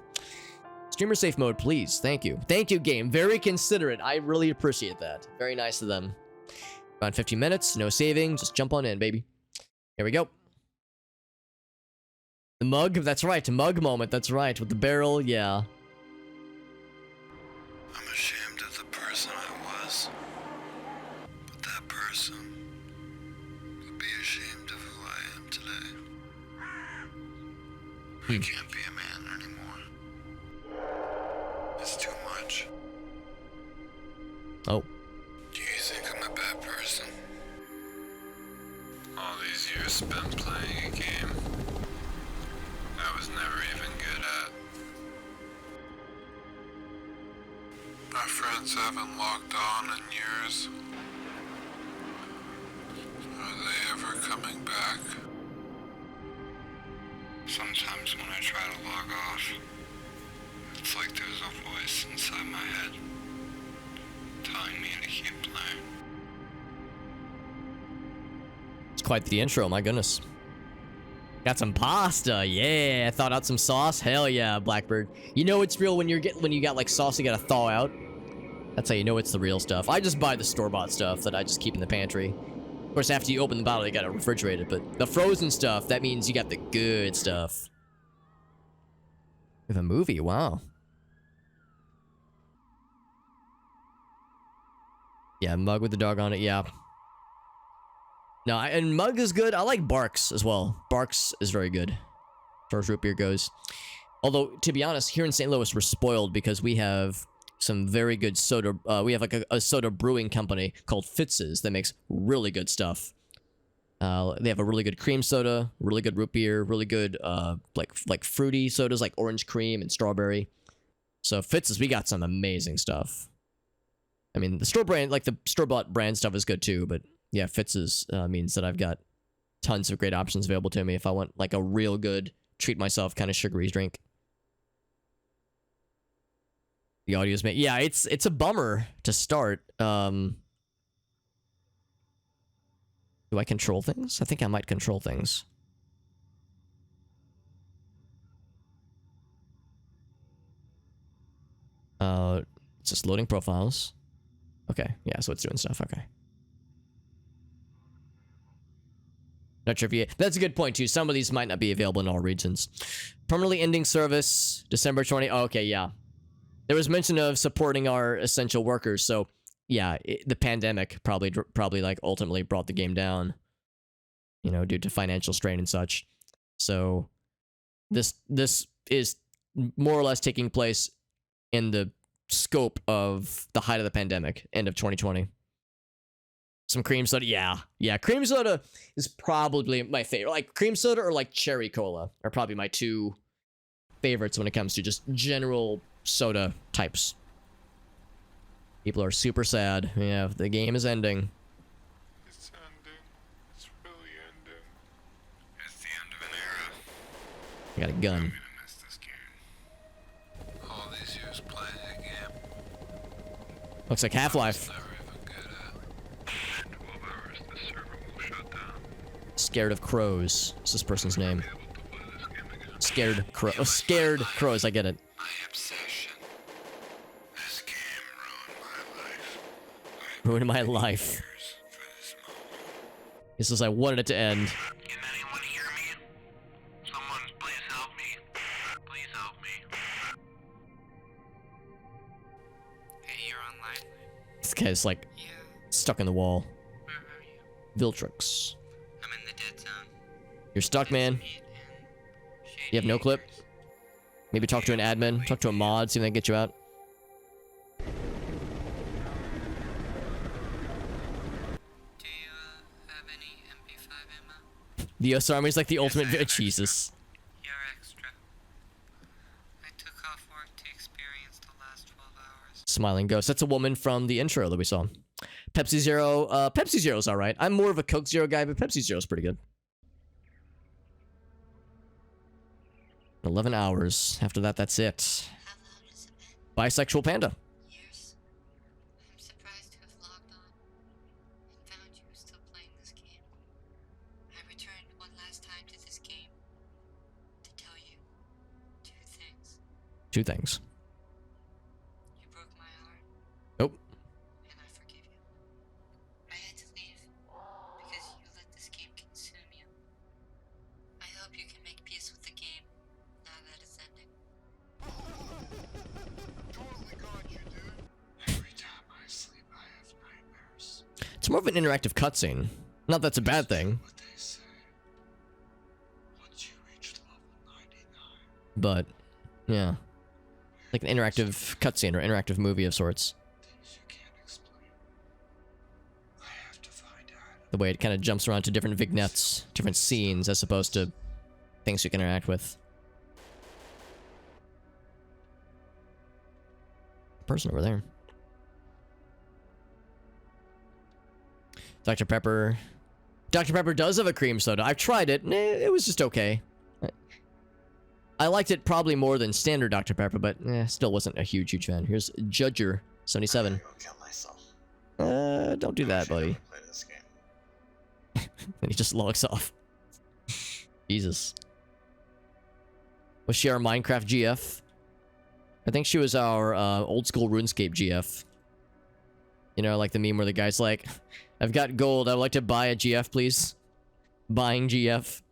streamer safe mode, please. Thank you. Thank you, game. Very considerate. I really appreciate that. Very nice of them. Around 15 minutes. No saving. Just jump on in, baby. Here we go. The mug. That's right. Mug moment. That's right. With the barrel. Yeah. I'm ashamed of the person I was. But that person would be ashamed of who I am today. I can't be a man anymore. It's too much. Oh. Do you think I'm a bad person? All these years spent playing a game I was never even good at. My friends haven't logged on in years. Are they ever coming back? Sometimes when I try to log off, it's like there's a voice inside my head telling me to keep playing. It's quite the intro, my goodness. Got some pasta, yeah. Thawed out some sauce, hell yeah, Blackbird. You know it's real when you got like sauce you gotta thaw out. That's how you know it's the real stuff. I just buy the store-bought stuff that I just keep in the pantry. Of course, after you open the bottle, you gotta refrigerate it, but the frozen stuff, that means you got the good stuff. With a movie, wow. Yeah, mug with the dog on it, yeah. No, and mug is good. I like Barks as well. Barks is very good. As far as root beer goes. Although, to be honest, here in St. Louis, we're spoiled because we have some very good soda. We have like a soda brewing company called Fitz's that makes really good stuff. They have a really good cream soda, really good root beer, really good like fruity sodas like orange cream and strawberry. So Fitz's, we got some amazing stuff. I mean, the store-bought brand stuff is good too, but yeah, Fitz's means that I've got tons of great options available to me if I want like a real good treat myself kind of sugary drink. The audio's made. Yeah, it's a bummer to start. Do I control things? I think I might control things. It's just loading profiles. Okay, yeah, so it's doing stuff. Okay. Not sure if you... That's a good point, too. Some of these might not be available in all regions. Permanently ending service, December 20... Oh, okay, yeah. There was mention of supporting our essential workers, so... Yeah, the pandemic probably like ultimately brought the game down, you know, due to financial strain and such. So this is more or less taking place in the scope of the height of the pandemic, end of 2020. Some cream soda, yeah, cream soda is probably my favorite. Like cream soda or like cherry cola are probably my two favorites when it comes to just general soda types. People are super sad. Yeah, the game is ending. It's ending. It's really ending. It's the end of an era. I got a gun. I'm gonna miss this game. All these years playing a game. Looks like Half-Life. Never even good at. In 12 hours, the server will shut down. Scared of crows. What's this person's name? Be able to play this game again. Scared crow. Oh, scared crows. I get it. My obsession. This game Ruined my life. years for this moment. This is I wanted it to end. Can anyone hear me? Someone, please help me. Please help me. Hey, you're online? This guy's like Yeah. stuck in the wall. Where are you? Viltrix. I'm in the dead zone. You're stuck, man. You have no clip? Maybe talk to an admin, talk to a mod, see if they can get you out. Do you have any MP5 ammo? The US Army is like the ultimate... Jesus. You're extra. I took off work to experience the last 12 hours. Smiling Ghost. That's a woman from the intro that we saw. Pepsi Zero. Pepsi Zero's alright. I'm more of a Coke Zero guy, but Pepsi Zero's pretty good. 11 hours. After that, that's it. How long has it been? Bisexual Panda. Years? I'm surprised to have logged on and found you still playing this game. I returned one last time to this game to tell you two things. Two things. more of an interactive cutscene. Not that's a bad thing. What they say. Once you reach level 99, But, yeah. Like an interactive cutscene or interactive movie of sorts. things you can't explain. I have to find out. The way it kind of jumps around to different vignettes, different scenes, as opposed to things you can interact with. Person over there. Dr. Pepper. Dr. Pepper does have a cream soda. I've tried it. It was just okay. I liked it probably more than standard Dr. Pepper, but still wasn't a huge fan. Here's Judger 77. Go kill myself. Don't do that, buddy. Play this game. And he just logs off. Jesus. Was she our Minecraft GF? I think she was our old school RuneScape GF. You know, like the meme where the guy's like, I've got gold, I would like to buy a GF, please. Buying GF.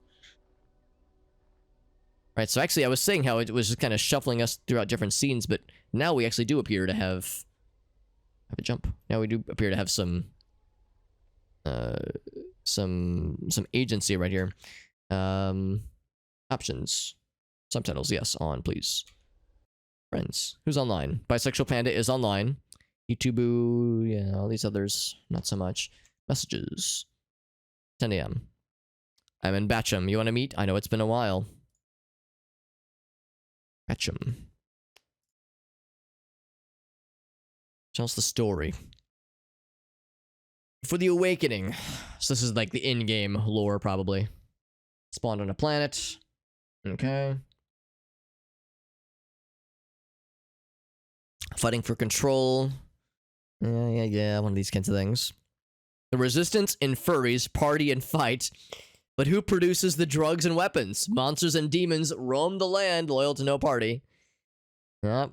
Right, so actually I was saying how it was just kind of shuffling us throughout different scenes, but now we actually do appear to have a jump. Now we do appear to have some agency right here. Options. Subtitles, yes, on, please. Friends. Who's online? Bisexual Panda is online. YouTube, yeah, all these others, not so much. Messages. 10 a.m. I'm in Batcham. You want to meet? I know it's been a while. Batcham. Tell us the story. For the Awakening. So this is like the in-game lore, probably. Spawned on a planet. Okay. Fighting for control. Yeah, one of these kinds of things. The Resistance and furries party and fight, but who produces the drugs and weapons? Monsters and demons roam the land, loyal to no party. Yep.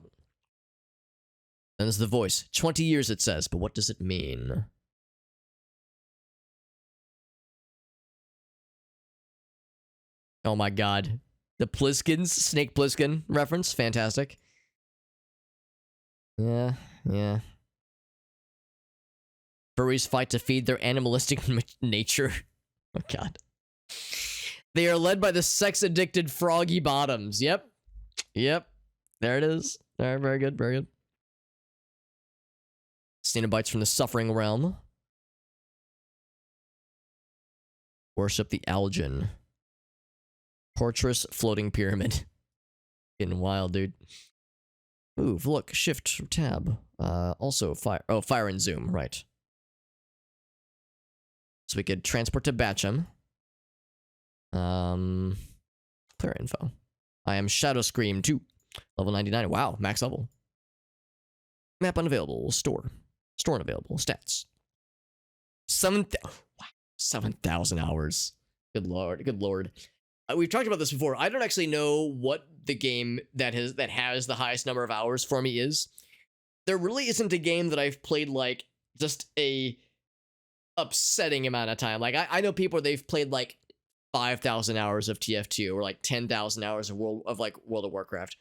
Then there's the voice. 20 years it says, but what does it mean? Oh my god. The Pliskins, Snake Plissken reference, fantastic. Yeah. Furries fight to feed their animalistic nature. Oh god. They are led by the sex-addicted Froggy Bottoms. Yep. There it is. Alright, very good. Cenobites from the Suffering Realm. Worship the Algin. Torturous floating pyramid. Getting wild, dude. Move, look, shift, tab. Also fire. Oh, fire and zoom, right. So we could transport to Batcham. Clear info. I am Shadow Scream 2. Level 99. Wow, max level. Map unavailable. Store. Store unavailable. Stats. 7,000 hours. Good lord. We've talked about this before. I don't actually know what the game that has the highest number of hours for me is. There really isn't a game that I've played like just a upsetting amount of time. Like I know people they've played like 5,000 hours of TF2 or like 10,000 hours of World of Warcraft.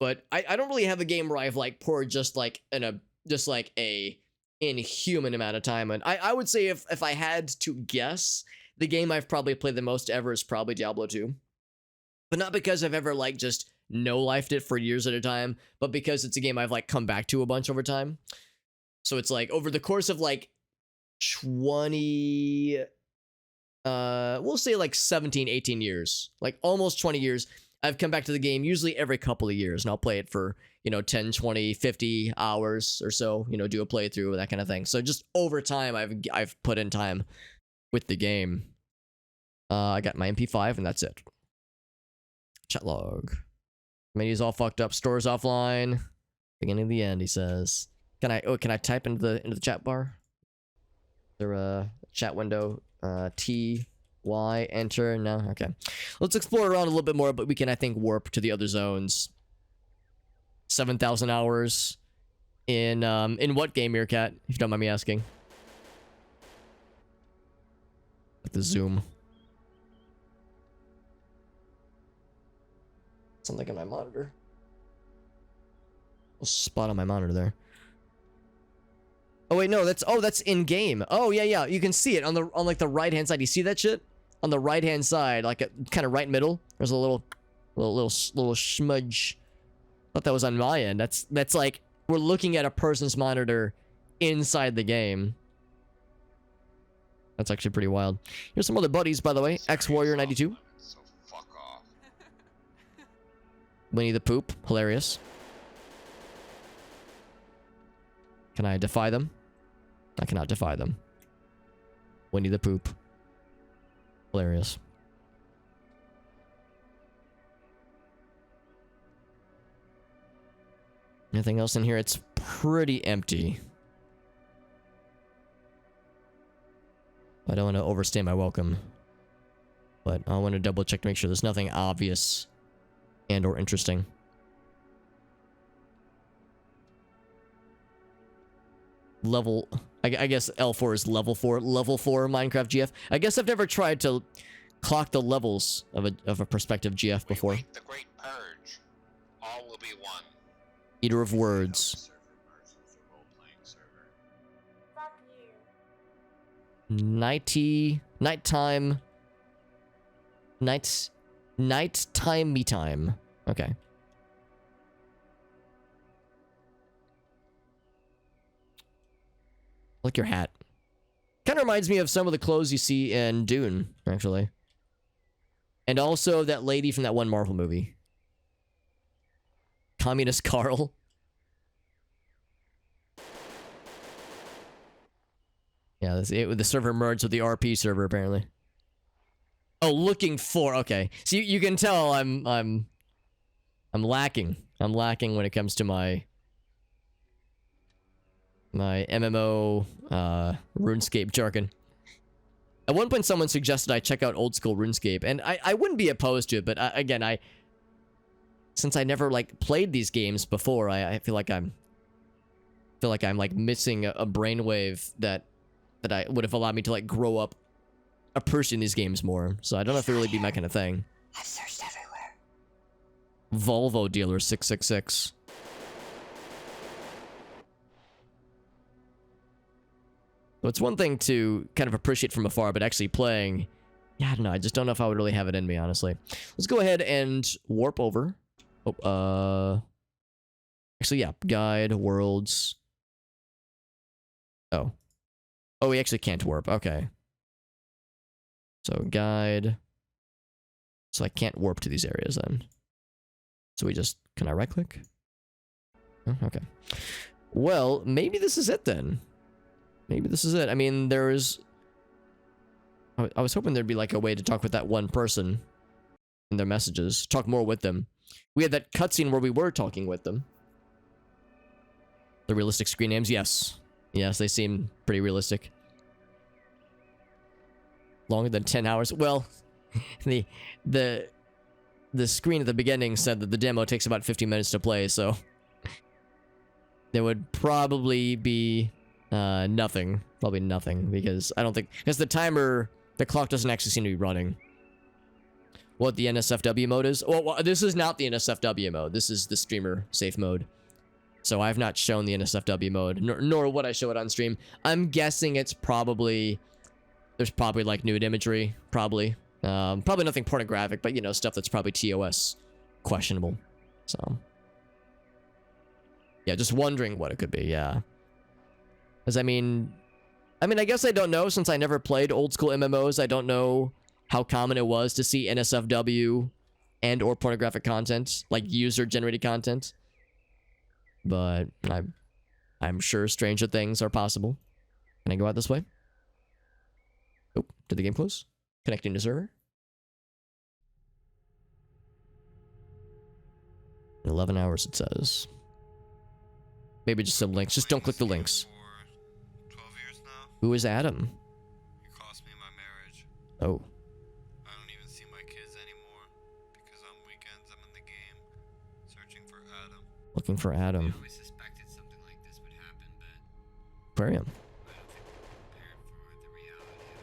But I don't really have a game where I've like poured just like a inhuman amount of time. And I would say if I had to guess, the game I've probably played the most ever is probably Diablo 2. But not because I've ever like just no-lifed it for years at a time, but because it's a game I've like come back to a bunch over time. So it's like over the course of like 20 we'll say like 17, 18 years, like almost 20 years, I've come back to the game usually every couple of years, and I'll play it for, 10, 20, 50 hours or so, do a playthrough, that kind of thing. So just over time, I've put in time with the game. I got my MP5, and that's it. Chat log. Menu's all fucked up. Store's offline. Beginning of the end, he says. Can I type into the chat bar? Is there a chat window? TY enter. No. Okay. Let's explore around a little bit more, but we can, I think, warp to the other zones. 7,000 hours in what game, Meerkat? If you don't mind me asking. Like the zoom. Something in my monitor. A spot on my monitor there. Oh wait, no, that's in game. Oh yeah, yeah, you can see it on like the right hand side. You see that shit on the right hand side, like kind of right middle. There's a little smudge. Thought that was on my end. That's like we're looking at a person's monitor inside the game. That's actually pretty wild. Here's some other buddies, by the way. X-Warrior 92. So fuck off. Winnie the Poop, hilarious. Can I defy them? I cannot defy them. Winnie the Poop. Hilarious. Anything else in here? It's pretty empty. I don't want to overstay my welcome. But I want to double check to make sure there's nothing obvious and or interesting. Level... I guess L4 is level 4. Level 4 Minecraft GF. I guess I've never tried to clock the levels of a prospective GF before. We wait the great purge. All will be one. Eater of words. Nighttime me time. Okay. Like your hat. Kind of reminds me of some of the clothes you see in Dune, actually. And also that lady from that one Marvel movie. Communist Carl. Yeah, the server merged with the RP server, apparently. Oh, looking for... Okay. So you can tell I'm lacking. I'm lacking when it comes to my MMO RuneScape jargon. At one point, someone suggested I check out old school RuneScape, and I wouldn't be opposed to it, but again, since I never like played these games before, I feel like I'm like missing a brainwave that I would have allowed me to like grow up appreciating these games more. So I don't know if it really be my kind of thing. I've searched everywhere. Volvo dealer 666. So it's one thing to kind of appreciate from afar, but actually playing, yeah, I don't know. I just don't know if I would really have it in me, honestly. Let's go ahead and warp over. Oh, actually, yeah, guide, worlds. Oh, we actually can't warp. Okay. So guide. So I can't warp to these areas then. So we just, can I right click? Oh, okay. Well, maybe this is it then. Maybe this is it. I mean, I was hoping there'd be like a way to talk with that one person in their messages. Talk more with them. We had that cutscene where we were talking with them. The realistic screen names, yes. Yes, they seem pretty realistic. Longer than 10 hours. Well, the screen at the beginning said that the demo takes about 50 minutes to play, so there would probably be nothing. Probably nothing, because I don't think... Because the clock doesn't actually seem to be running. What the NSFW mode is? Well, this is not the NSFW mode. This is the streamer safe mode. So I've not shown the NSFW mode, nor would I show it on stream. I'm guessing it's probably... There's probably like nude imagery, probably. Probably nothing pornographic, but you know, stuff that's probably TOS questionable. So... Yeah, just wondering what it could be, yeah. Because I mean, I guess I don't know, since I never played old school MMOs. I don't know how common it was to see NSFW and or pornographic content, like user-generated content. But I'm sure stranger things are possible. Can I go out this way? Oh, did the game close? Connecting to server. 11 hours, it says. Maybe just some links. Just don't click the links. 12 years now. Who is Adam? He cost me my marriage. Oh. I don't even see my kids anymore because on weekends I'm in the game searching for Adam. Looking for Adam. I always suspected something like this would happen, but Aquarium. I don't think we were prepared for the reality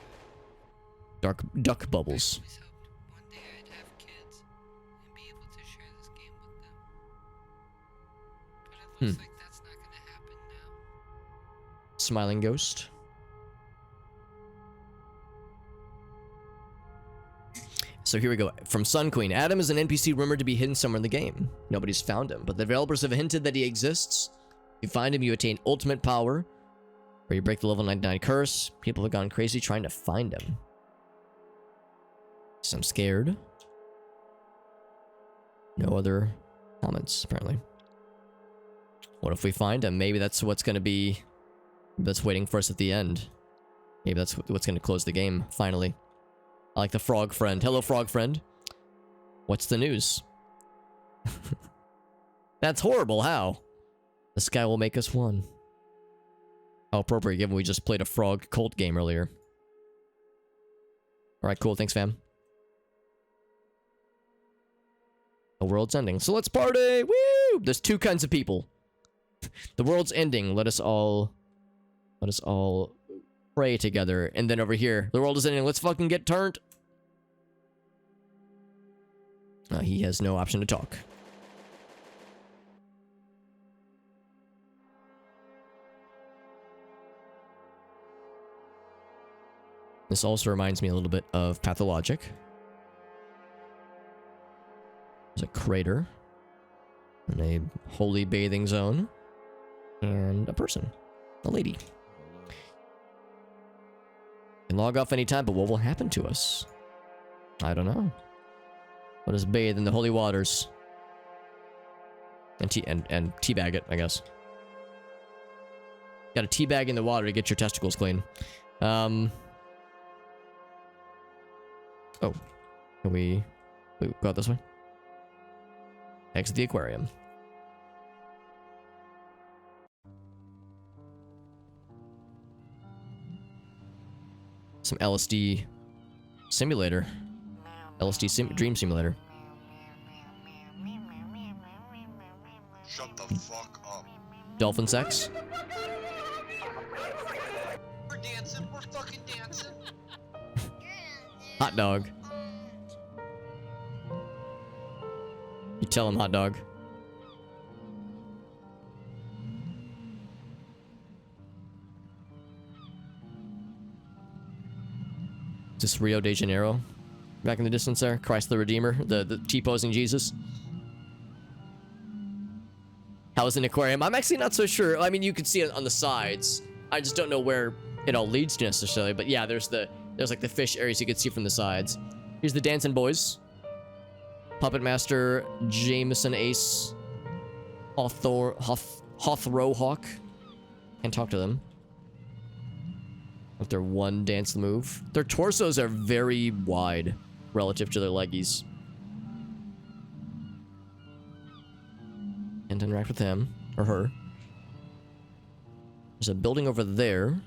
of it. Duck bubbles. I always hoped one day I'd have kids and be able to share this game with them. But it looks like that's not gonna happen now. Smiling ghost. So here we go. From Sun Queen. Adam is an NPC rumored to be hidden somewhere in the game. Nobody's found him, but the developers have hinted that he exists. If you find him, you attain ultimate power, or you break the level 99 curse. People have gone crazy trying to find him. So I'm scared. No other comments, apparently. What if we find him? Maybe that's what's going to be... that's waiting for us at the end. Maybe that's what's going to close the game, finally. I like the frog friend. Hello, frog friend. What's the news? That's horrible. How? The sky will make us one. How appropriate, given we just played a frog cult game earlier. Alright, cool. Thanks, fam. The world's ending. So let's party! Woo! There's two kinds of people. The world's ending. Let us all pray together. And then over here, the world is ending. Let's fucking get turned. He has no option to talk. This also reminds me a little bit of Pathologic. There's a crater. And a holy bathing zone. And a person. A lady. Can log off anytime, but what will happen to us? I don't know. Let us bathe in the holy waters. And teabag it, I guess. Gotta teabag in the water to get your testicles clean. Oh. Can we go out this way? Exit the aquarium. Some LSD simulator. Dream simulator. Shut the fuck up. Dolphin sex. We're dancing. We're fucking dancing. Hot dog. You tell him, hot dog. Is this Rio de Janeiro? Back in the distance there? Christ the Redeemer? The T-posing Jesus? How's an aquarium? I'm actually not so sure. I mean, you can see it on the sides. I just don't know where it all leads to necessarily. But yeah, there's like the fish areas you can see from the sides. Here's the dancing boys. Puppet Master, Jameson Ace, Hothrohawk. Can't talk to them. With their one dance move. Their torsos are very wide relative to their leggies. And interact with him or her. There's a building over there.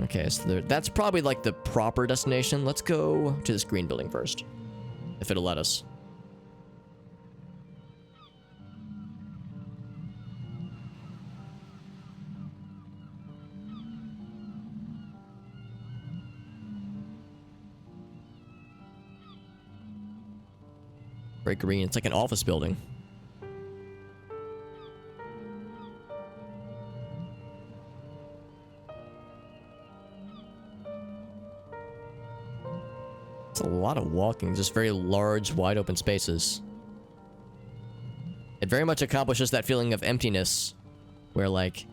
Okay, so that's probably like the proper destination. Let's go to this green building first. If it'll let us. Very green. It's like an office building. It's a lot of walking, just very large, wide open spaces. It very much accomplishes that feeling of emptiness, where like,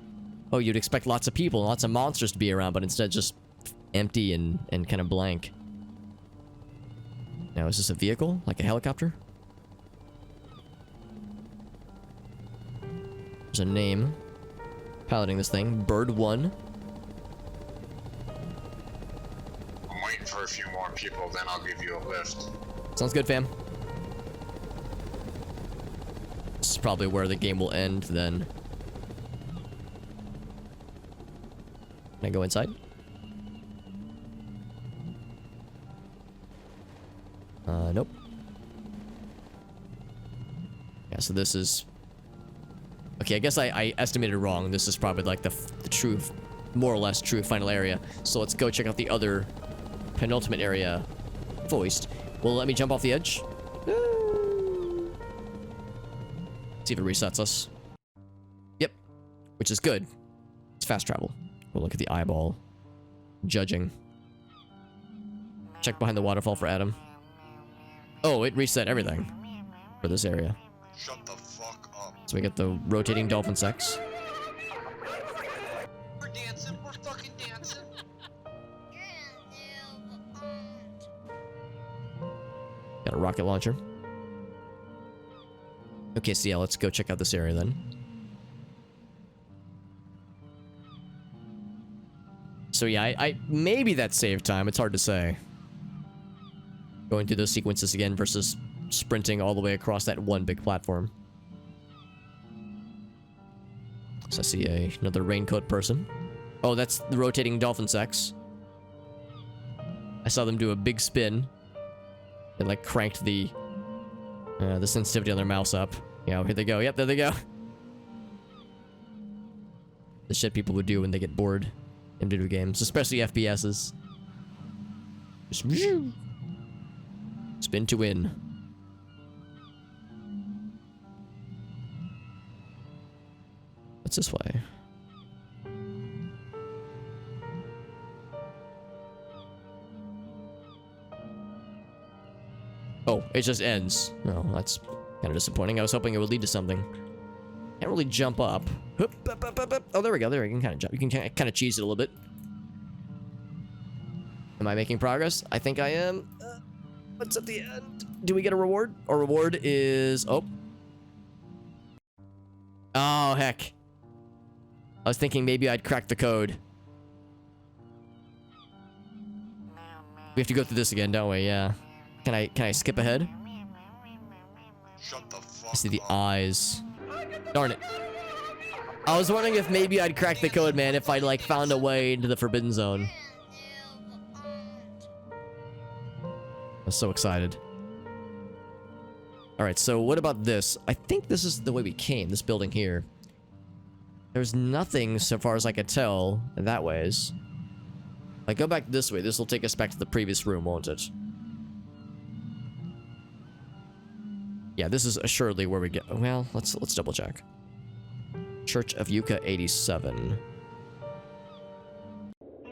oh, you'd expect lots of people and lots of monsters to be around, but instead just empty and kind of blank. Now, is this a vehicle? Like a helicopter? There's a name. Piloting this thing. Bird 1. I'm waiting for a few more people, then I'll give you a lift. Sounds good, fam. This is probably where the game will end, then. Can I go inside? Nope. Yeah, so this is... Okay, I guess I estimated wrong. This is probably like the true, more or less true final area. So let's go check out the other penultimate area. Voiced. Well, let me jump off the edge. see if it resets us. Yep. Which is good. It's fast travel. We'll look at the eyeball. Judging. Check behind the waterfall for Adam. Oh, it reset everything for this area. Shut the fuck up. So we get the rotating dolphin sex. We're dancing. We're fucking dancing. Got a rocket launcher. Okay, so yeah, let's go check out this area then. So yeah, I maybe that's save time. It's hard to say. Going through those sequences again versus sprinting all the way across that one big platform. So I see another raincoat person. Oh, that's the rotating dolphin sex. I saw them do a big spin. They like cranked the sensitivity on their mouse up. Yeah, here they go. Yep, there they go. The shit people would do when they get bored in video games, especially FPSs. Just spin to win. What's this way? Oh, it just ends. No, that's kind of disappointing. I was hoping it would lead to something. Can't really jump up. Hup, up, up, up, up. Oh, there we go. There you can kind of jump. You can kind of cheese it a little bit. Am I making progress? I think I am. What's at the end? Do we get a reward? Our reward is... Oh. Oh, heck. I was thinking maybe I'd crack the code. We have to go through this again, don't we? Yeah. Can I skip ahead? Shut the fuck I see the up. eyes. Darn it. I was wondering if maybe I'd crack the code, man, if I'd like found a way into the Forbidden Zone. I was so excited. Alright, so what about this? I think this is the way we came, this building here. There's nothing, so far as I could tell, that ways. Like, go back this way. This will take us back to the previous room, won't it? Yeah, this is assuredly where we get... Well, let's double check. Church of Yucca 87.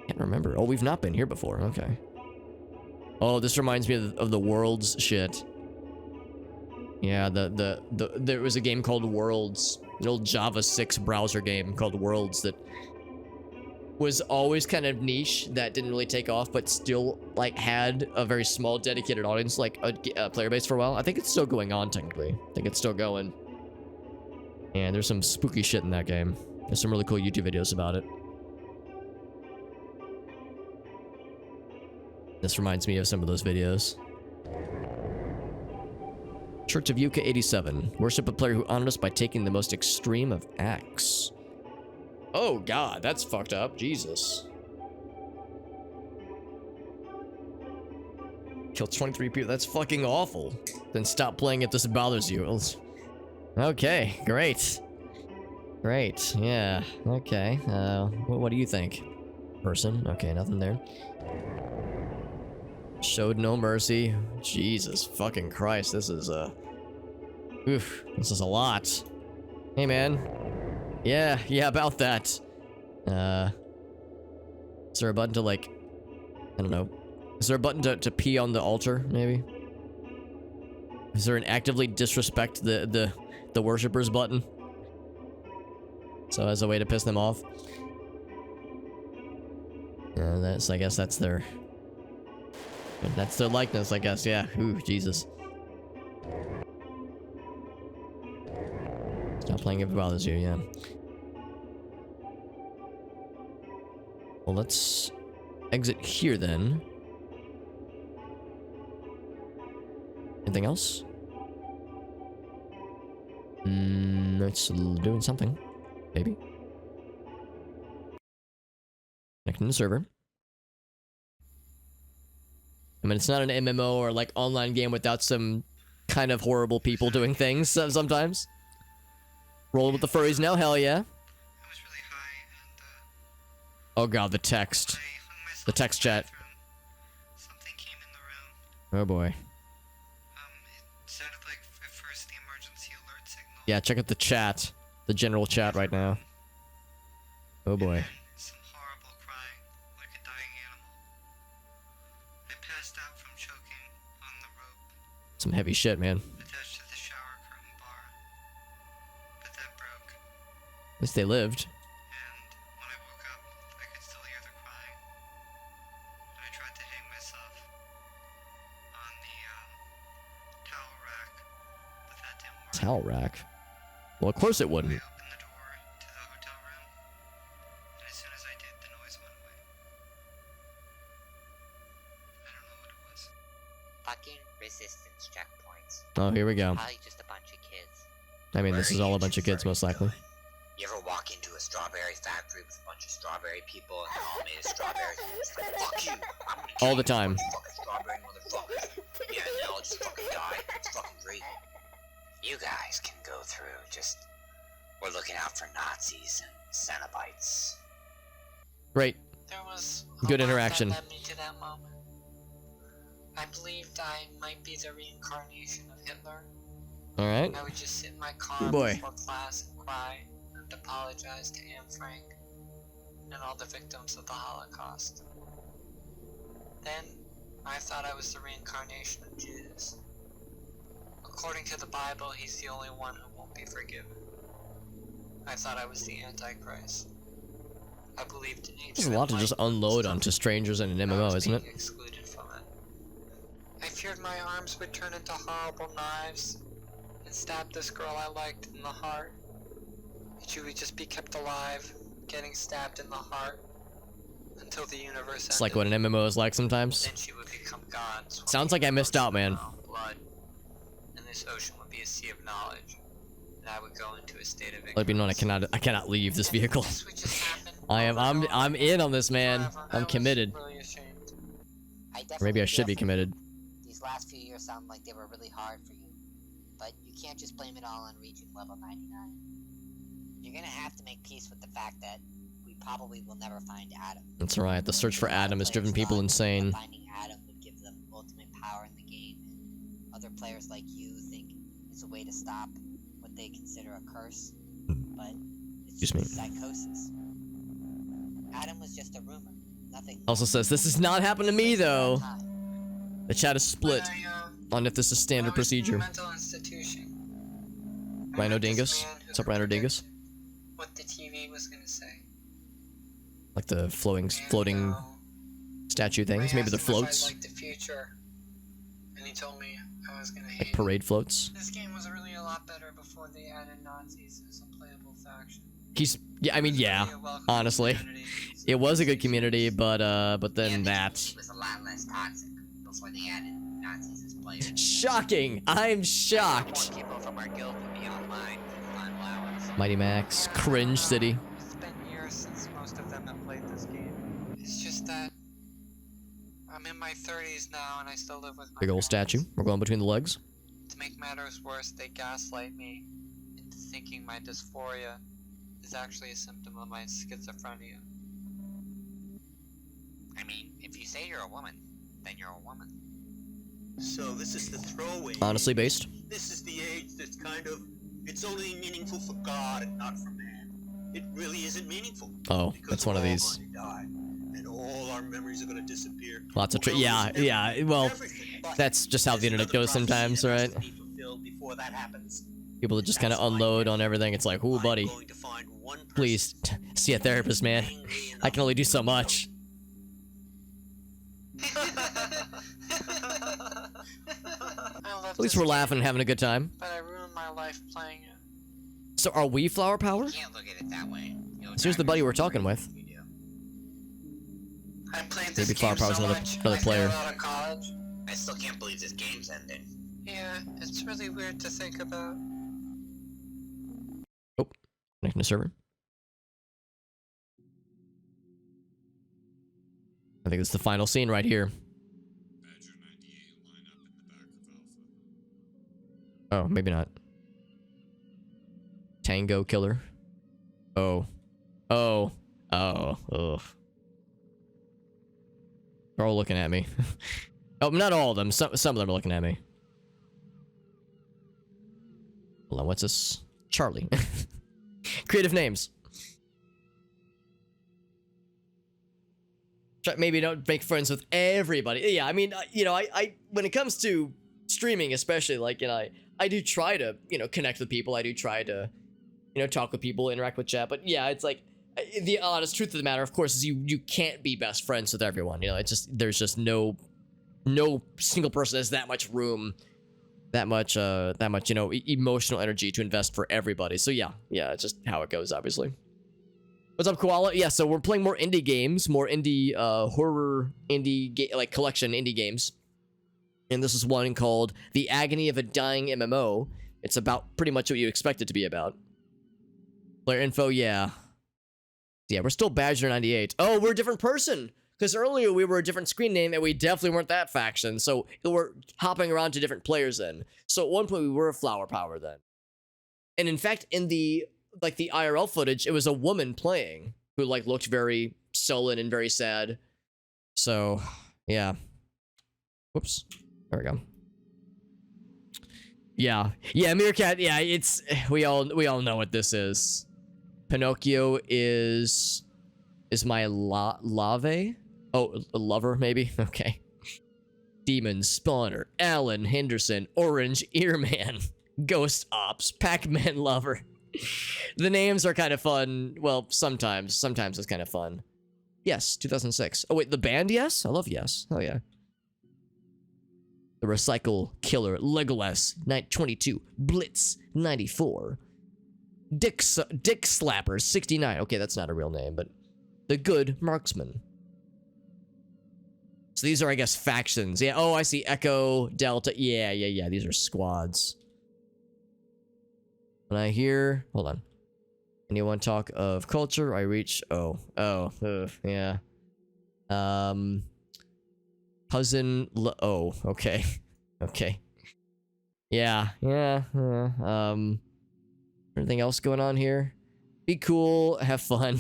Can't remember. Oh, we've not been here before. Okay. Oh, this reminds me of the Worlds shit. Yeah, there was a game called Worlds, an old Java 6 browser game called Worlds that was always kind of niche, that didn't really take off, but still like had a very small dedicated audience, like a player base for a while. I think it's still going on technically. I think it's still going. And there's some spooky shit in that game. There's some really cool YouTube videos about it. This reminds me of some of those videos. Church of Yucca 87. Worship a player who honored us by taking the most extreme of acts. Oh god, that's fucked up. Jesus. Kill 23 people. That's fucking awful. Then stop playing if this bothers you. Okay, great. Great, yeah. Okay, what do you think? Person? Okay, nothing there. Showed no mercy. Jesus fucking Christ, this is oof, this is a lot. Hey man. Yeah, about that. Is there a button to like, I don't know. Is there a button to pee on the altar, maybe? Is there an actively disrespect the worshippers button? So as a way to piss them off? I guess that's their likeness, I guess, yeah. Ooh, Jesus. Stop playing if it bothers you, yeah. Well, let's exit here then. Anything else? It's doing something. Maybe. Connecting the server. I mean, it's not an MMO or like online game without some kind of horrible people doing things sometimes. Roll with the furries now, hell yeah. I was really high and Oh god, the text. I hung myself The text in the chat. bathroom. Something came in the room. Oh boy. It sounded like at first the emergency alert signal. Yeah, check out the chat. The general chat right now. Oh boy. Some horrible crying, like a dying animal. I passed out from choking on the rope Some heavy shit, man. attached to the shower curtain bar. But that broke, At least they lived. and when I woke up, I could still hear the crying. And I tried to hang myself on the towel rack, but that didn't work. Towel rack. Well, of course it I wouldn't. opened the door to the hotel room, and as soon as I did, the noise went away. I don't know what it was. Fucking resistance checkpoints. Oh, here we go. Probably just a bunch of kids. I mean, this is all a bunch of kids, most likely. You ever walk into a strawberry factory with a bunch of strawberry people and they're all made of strawberries and you're just like, fuck you! I'm gonna All kill the you, time. fucking strawberry motherfuckers. Yeah, and they all just fucking die. It's fucking great. You guys can go through, just... We're looking out for Nazis and Cenobites. Great. There was Good a lot interaction. that led me to that moment. I believed I might be the reincarnation of Hitler. Alright. I would just sit in my car Oh boy. before class and cry and apologize to Anne Frank and all the victims of the Holocaust. Then, I thought I was the reincarnation of Jesus. According to the Bible, he's the only one who won't be forgiven. I thought I was the Antichrist. I believed in There's a lot to just unload onto strangers in an MMO, isn't it? Excluded from it. I feared my arms would turn into horrible knives and stab this girl I liked in the heart. And she would just be kept alive, getting stabbed in the heart until the universe It's like what an MMO is like sometimes. Then she would become God. Sounds like I missed out, man. Blood, and this ocean would be a sea of knowledge, and I would go into a state of Let me know ignorance. I cannot leave this vehicle. This would just happen I'm in on this, man. forever. I I'm was committed. really ashamed. Or maybe I should be committed. These last few years sound like they were really hard for you. But you can't just blame it all on reaching level 99. You're gonna have to make peace with the fact that we probably will never find Adam. That's right. The search for Adam has driven people insane. Finding Adam would give them ultimate power in the game, and other players like you think it's a way to stop what they consider a curse, but it's Excuse me. just psychosis. Adam was just a rumor. Nothing. Also says, this has not happened to me, though. The chat is split When I, on if this is standard I was in a procedure. mental institution. I Rhino met this Dingus? man who What's up, Rhino could Dingus? predict What the TV was gonna say. Like the floating And, statue I things. asked Maybe him they're if floats. I liked the future, and he told me I was gonna Like hate it. parade floats. This game was really a lot better before they added Nazis as a playable faction. Yeah, I mean, yeah. Really a welcoming Honestly. community. It was a good community, but then that. It was a lot less toxic before they added Nazis as players. Shocking! I'm shocked! More people from our guild would be online for final hours. Mighty Max, Cringe City. It's been years since most of them have played this game. It's just that I'm in my 30s now and I still live with my Big old parents. statue. We're going between the legs. To make matters worse, they gaslight me into thinking my dysphoria is actually a symptom of my schizophrenia. I mean, if you say you're a woman, then you're a woman. So this is the throwaway. Honestly based. This is the age that's kind of, it's only meaningful for God and not for man. It really isn't meaningful. Oh, because that's one of we're all these. going to die, and all our memories are going to disappear. Lots of We'll yeah, lose yeah. Well, everything. But that's just how the there's internet another goes sometimes, prophecy right? that has to be fulfilled before that happens. People that just kind of unload on everything. It's like, ooh, I'm buddy, going to find one person please see a therapist, man. angry I can only do so much. At least we're laughing and having a good time. But I ruined my life playing it. So are we flower power? You can't look at it that way. So here's the buddy we're talking with. You do. I played this Maybe Flower game Power's so another- much, another I player. failed out of college. I still can't believe this game's ending. Yeah, it's really weird to think about. Oh, connecting to server. I think it's the final scene right here. Badger 98 line up in the back of Alpha. Oh, maybe not. Tango killer. Oh. Oh. Oh. Ugh. They're all looking at me. Oh, not all of them. Some of them are looking at me. Hold on, what's this? Charlie. Creative names. Maybe don't make friends with everybody. Yeah, I mean, you know, I when it comes to streaming, especially, like, you know, I do try to, you know, connect with people. I do try to, you know, talk with people, interact with chat. But yeah, it's like, the honest truth of the matter, of course, is you can't be best friends with everyone. You know, it's just, there's just no single person has that much room, that much, you know, emotional energy to invest for everybody. So yeah, it's just how it goes, obviously. What's up, Koala? Yeah, so we're playing more indie games, more indie, horror, like collection indie games. And this is one called The Agony of a Dying MMO. It's about pretty much what you expect it to be about. Player info, yeah. Yeah, we're still Badger98. Oh, we're a different person! Because earlier we were a different screen name and we definitely weren't that faction. So we're hopping around to different players then. So at one point we were Flower Power then. And in fact, in the, like, the IRL footage, it was a woman playing who, like, looked very sullen and very sad. So, yeah. Whoops. There we go. Yeah, Meerkat. Yeah, it's we all know what this is. Pinocchio is my lave. Oh, a lover maybe. Okay. Demon Spawner, Alan Henderson, Orange Earman, Ghost Ops, Pac-Man Lover. The names are kind of fun. Well, sometimes it's kind of fun. Yes, 2006. Oh wait, the band Yes? I love Yes. Oh yeah. The Recycle Killer, Legolas, Night 22, Blitz, 94. Dick Slapper, 69. Okay, that's not a real name, but The Good Marksman. So these are, I guess, factions. Yeah, oh, I see. Echo, Delta. Yeah. These are squads. When I hear... Hold on. Anyone talk of culture? I reach... yeah. Cousin... Oh, okay. Okay. Yeah. Anything else going on here? Be cool. Have fun.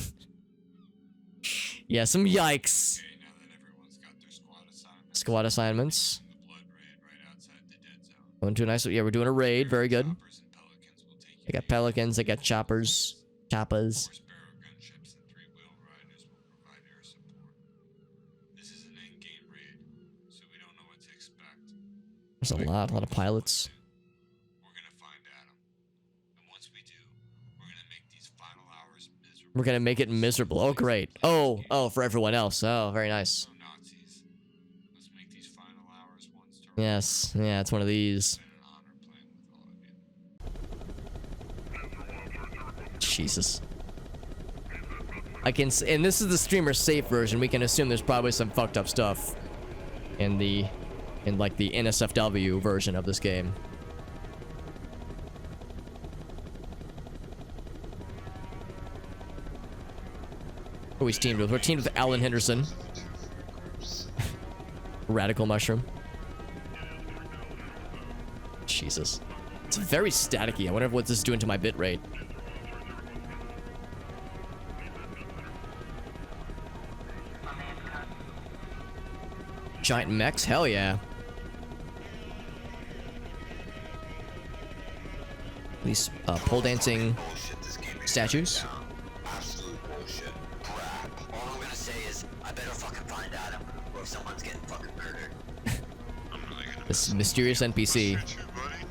Yeah, some yikes. Okay, now that everyone's got their Squad assignments. the blood raid right outside the dead zone. Going to a nice... Yeah, we're doing a raid. Very good. Choppers and pelicans will take I got pelicans. I got choppers. Choppas. 4 Sparrow gunships and 3-wheel riders will provide air support. This is an end-game raid, so we don't know what to expect. There's a lot of pilots. We're gonna find Adam, and once we do, we're gonna make these final hours miserable. We're gonna make it miserable. Oh, great. Oh, for everyone else. Oh, very nice. No Nazis. Let's make these final hours one story. Yes. Yeah, it's one of these. It's been an honor playing with all of you. Jesus. I can... And this is the streamer safe version. We can assume there's probably some fucked up stuff in the... in, like, the NSFW version of this game. Who we teamed with? We're teamed with Alan Henderson. Radical Mushroom. Jesus. It's very staticky. I wonder what this is doing to my bitrate. Giant mechs? Hell yeah. These pole dancing statues. Absolute bullshit. Crap. All I'm gonna say is, I better fucking find Adam, or someone's getting fucking murdered. I'm really gonna This mysterious NPC. miss you, buddy.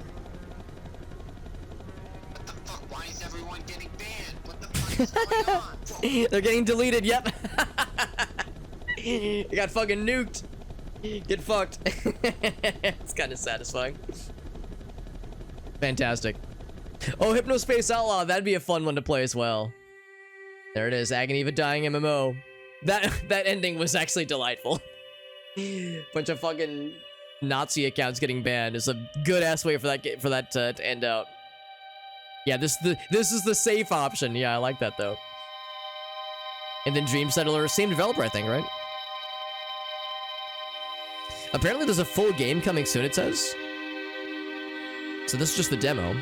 What the fuck? Why is everyone getting banned? What the fuck is going on? They're getting deleted, yep. You got fucking nuked. Get fucked. It's kind of satisfying. Fantastic. Oh, Hypnospace Outlaw. That'd be a fun one to play as well. There it is. Agony of a Dying MMO. That ending was actually delightful. Bunch of fucking Nazi accounts getting banned is a good ass way for that to end out. Yeah, this is the safe option. Yeah, I like that though. And then Dream Settler, same developer, I think, right? Apparently there's a full game coming soon, it says. So this is just the demo.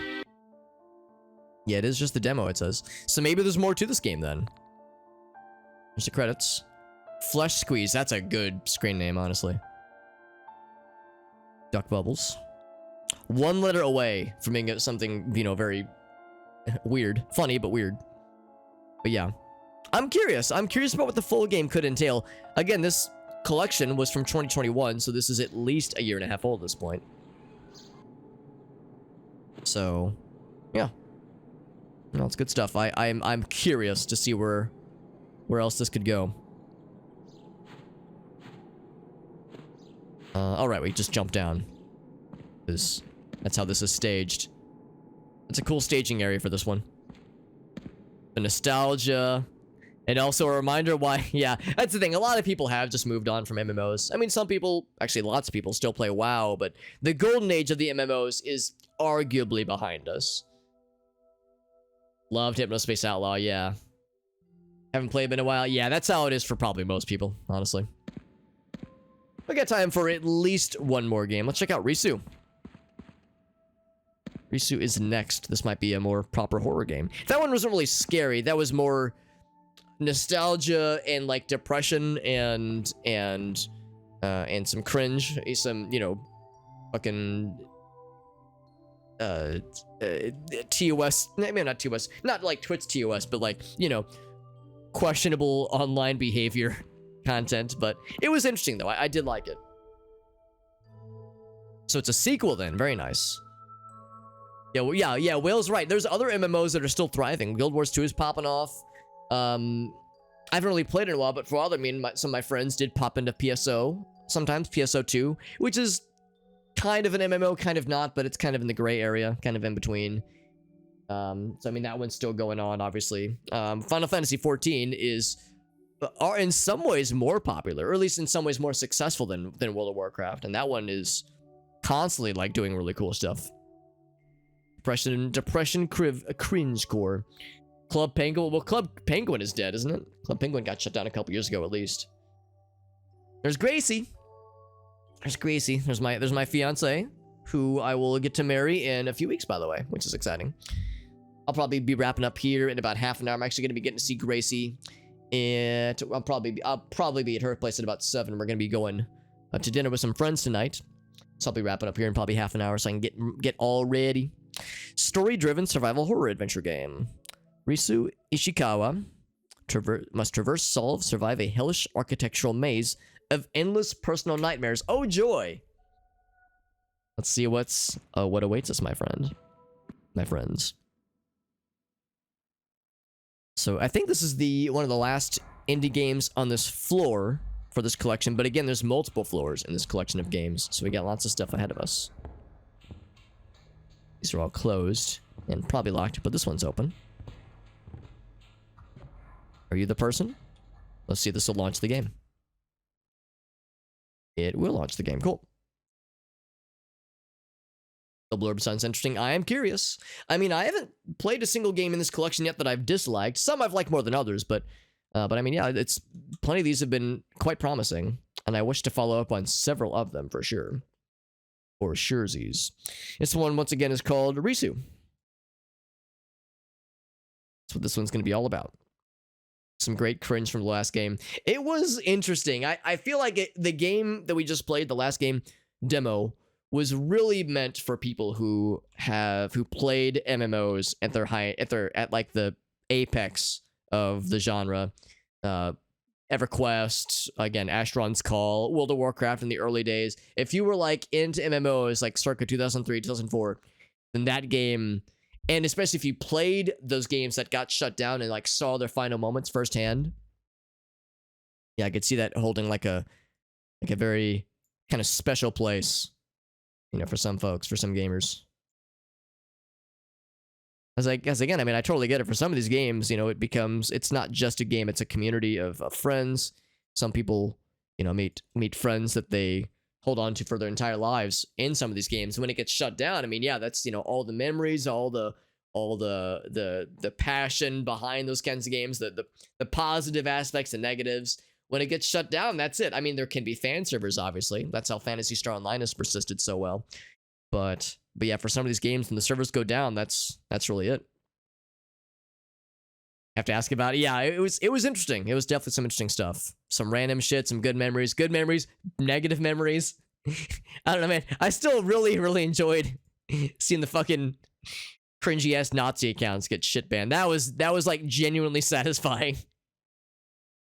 Yeah, it is just the demo, it says. So maybe there's more to this game then. There's the credits. Flesh Squeeze, that's a good screen name, honestly. Duck Bubbles. One letter away from being something, you know, very Weird. Funny, but weird. But yeah. I'm curious. I'm curious about what the full game could entail. Again, this collection was from 2021, so this is at least a year and a half old at this point. So, yeah. No, it's good stuff. I'm curious to see where else this could go. Alright, we just jumped down. That's how this is staged. It's a cool staging area for this one. The nostalgia. And also a reminder why, yeah, that's the thing. A lot of people have just moved on from MMOs. I mean, some people, actually lots of people still play WoW, but the golden age of the MMOs is arguably behind us. Loved Hypnospace Outlaw, yeah. Haven't played in a while. Yeah, that's how it is for probably most people, honestly. We got time for at least one more game. Let's check out Risu. Risu is next. This might be a more proper horror game. That one wasn't really scary. That was more nostalgia and like depression and some cringe, some, you know, fucking TOS, maybe not TOS, not like Twitch TOS, but like, you know, questionable online behavior content. But it was interesting though. I did like it. So it's a sequel then. Very nice. Yeah, well, yeah, Whale's right. There's other MMOs that are still thriving. Guild Wars 2 is popping off. I haven't really played in a while, but for all that, I mean, some of my friends did pop into PSO, sometimes PSO 2, which is kind of an MMO, kind of not, but it's kind of in the gray area, kind of in between. So I mean, that one's still going on, obviously. Final Fantasy 14 is are in some ways more popular, or at least in some ways more successful than World of Warcraft, and that one is constantly like doing really cool stuff. Depression cringe core. Club Penguin. Well, Club Penguin is dead, isn't it? Club Penguin got shut down a couple years ago, at least. There's Gracie. There's Gracie. There's my fiance, who I will get to marry in a few weeks, by the way, which is exciting. I'll probably be wrapping up here in about half an hour. I'm actually going to be getting to see Gracie. And I'll probably be at her place at about 7. We're going to be going to dinner with some friends tonight. So I'll be wrapping up here in probably half an hour so I can get all ready. Story-driven survival horror adventure game. Risu Ishikawa must traverse, solve, survive a hellish architectural maze of endless personal nightmares. Oh joy! Let's see what awaits us, my friends. So I think this is one of the last indie games on this floor for this collection. But again, there's multiple floors in this collection of games, so we got lots of stuff ahead of us. These are all closed and probably locked, but this one's open. Are you the person? Let's see if this will launch the game. It will launch the game. Cool. The blurb sounds interesting. I am curious. I mean, I haven't played a single game in this collection yet that I've disliked. Some I've liked more than others, but I mean, yeah, it's plenty of these have been quite promising, and I wish to follow up on several of them for sure. Or surezies. This one, once again, is called Risu. That's what this one's going to be all about. Some great cringe from the last game. It was interesting. I feel like the game that we just played, the last game demo, was really meant for people who played MMOs at like the apex of the genre. EverQuest, again, Asheron's Call, World of Warcraft in the early days. If you were like into MMOs like circa 2003, 2004, then that game, and especially if you played those games that got shut down and like saw their final moments firsthand, yeah, I could see that holding like a very kind of special place, you know, for some folks, for some gamers. As again, I mean, I totally get it. For some of these games, you know, it's not just a game, it's a community of friends. Some people, you know, meet friends that they hold on to for their entire lives in some of these games. When it gets shut down, I mean, yeah, that's, you know, all the memories, all the passion behind those kinds of games, the positive aspects and negatives. When it gets shut down, that's it. I mean, there can be fan servers, obviously. That's how Phantasy Star Online has persisted so well. But yeah, for some of these games, when the servers go down, that's really it. Have to ask about it. Yeah, it was interesting. It was definitely some interesting stuff. Some random shit, some good memories, negative memories. I don't know, man. I still really, really enjoyed seeing the fucking cringy ass Nazi accounts get shit banned. That was like genuinely satisfying.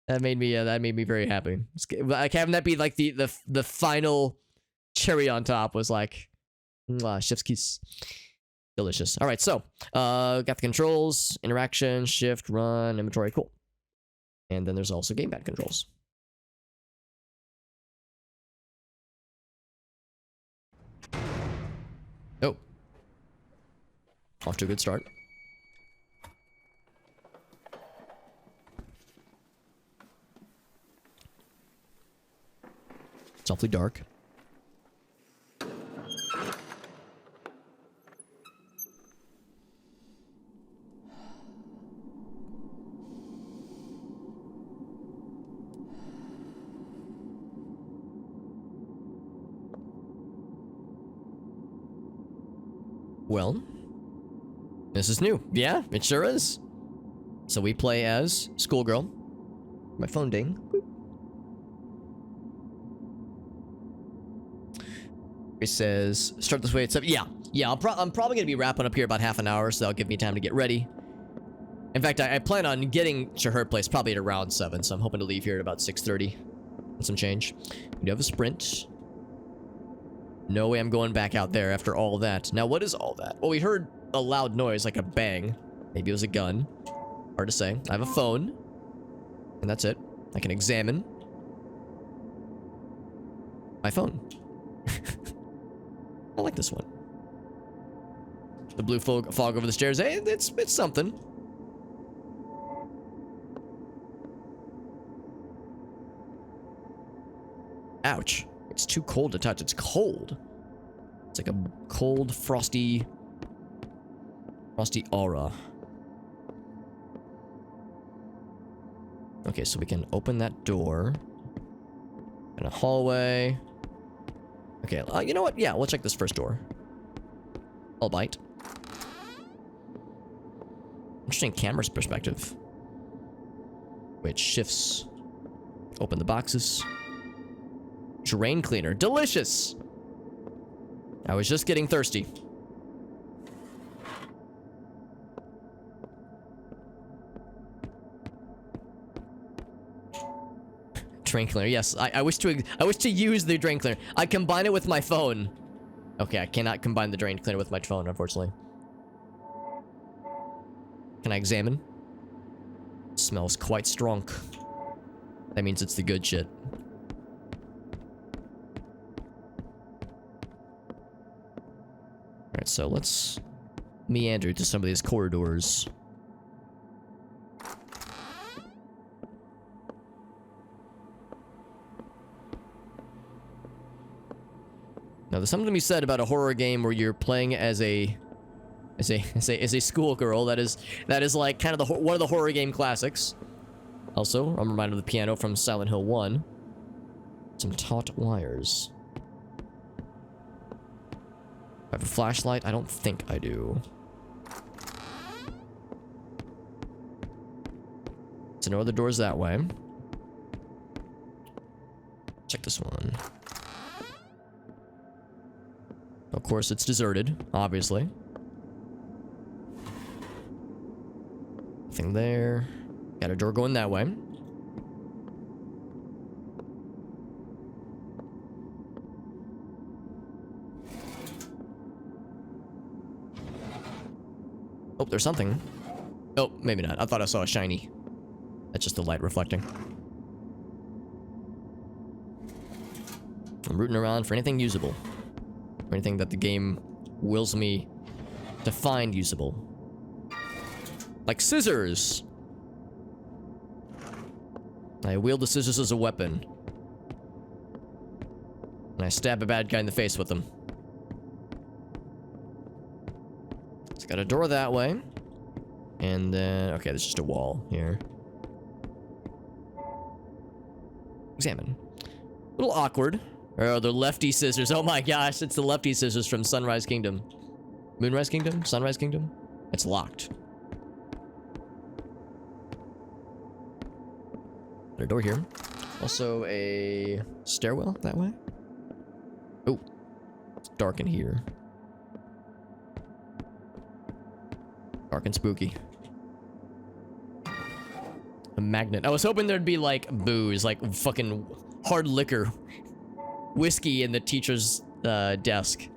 That made me very happy. Like having that be like the final cherry on top was like, chef's kiss. Delicious. All right, so got the controls, interaction, shift, run, inventory, cool. And then there's also gamepad controls. Oh. Off to a good start. It's awfully dark. Well, this is new. Yeah, it sure is. So we play as schoolgirl. My phone ding. It says, start this way at 7. Yeah, I'm probably going to be wrapping up here about half an hour, so that'll give me time to get ready. In fact, I plan on getting to her place probably at around 7, so I'm hoping to leave here at about 6:30 and some change. We do have a sprint. No way I'm going back out there after all that. Now, what is all that? Well, we heard a loud noise, like a bang. Maybe it was a gun. Hard to say. I have a phone. And that's it. I can examine my phone. I like this one. The blue fog over the stairs. Hey, it's something. Ouch. It's too cold to touch. It's cold. It's like a cold, frosty aura. Okay, so we can open that door. In a hallway. Okay, you know what? Yeah, we'll check this first door. I'll bite. Interesting camera's perspective. Which shifts. Open the boxes. Drain cleaner. Delicious! I was just getting thirsty. Drain cleaner. Yes, I wish to use the drain cleaner. I combine it with my phone. Okay, I cannot combine the drain cleaner with my phone, unfortunately. Can I examine? It smells quite strong. That means it's the good shit. Alright, so let's meander to some of these corridors. Now, there's something to be said about a horror game where you're playing as a schoolgirl. That is like kind of one of the horror game classics. Also, I'm reminded of the piano from Silent Hill 1. Some taut wires. I have a flashlight? I don't think I do. So no other doors that way. Check this one. Of course, it's deserted, obviously. Nothing there. Got a door going that way. Oh, there's something. Oh, maybe not. I thought I saw a shiny. That's just the light reflecting. I'm rooting around for anything usable. Or anything that the game wills me to find usable. Like scissors! I wield the scissors as a weapon. And I stab a bad guy in the face with them. It's got a door that way. And then... okay, there's just a wall here. Examine. A little awkward. Oh, the lefty scissors. Oh my gosh, it's the lefty scissors from Sunrise Kingdom. Moonrise Kingdom? Sunrise Kingdom? It's locked. There's a door here. Also a stairwell that way. Oh, it's dark in here. Dark and spooky. A magnet. I was hoping there'd be like booze, like fucking hard liquor, whiskey in the teacher's desk.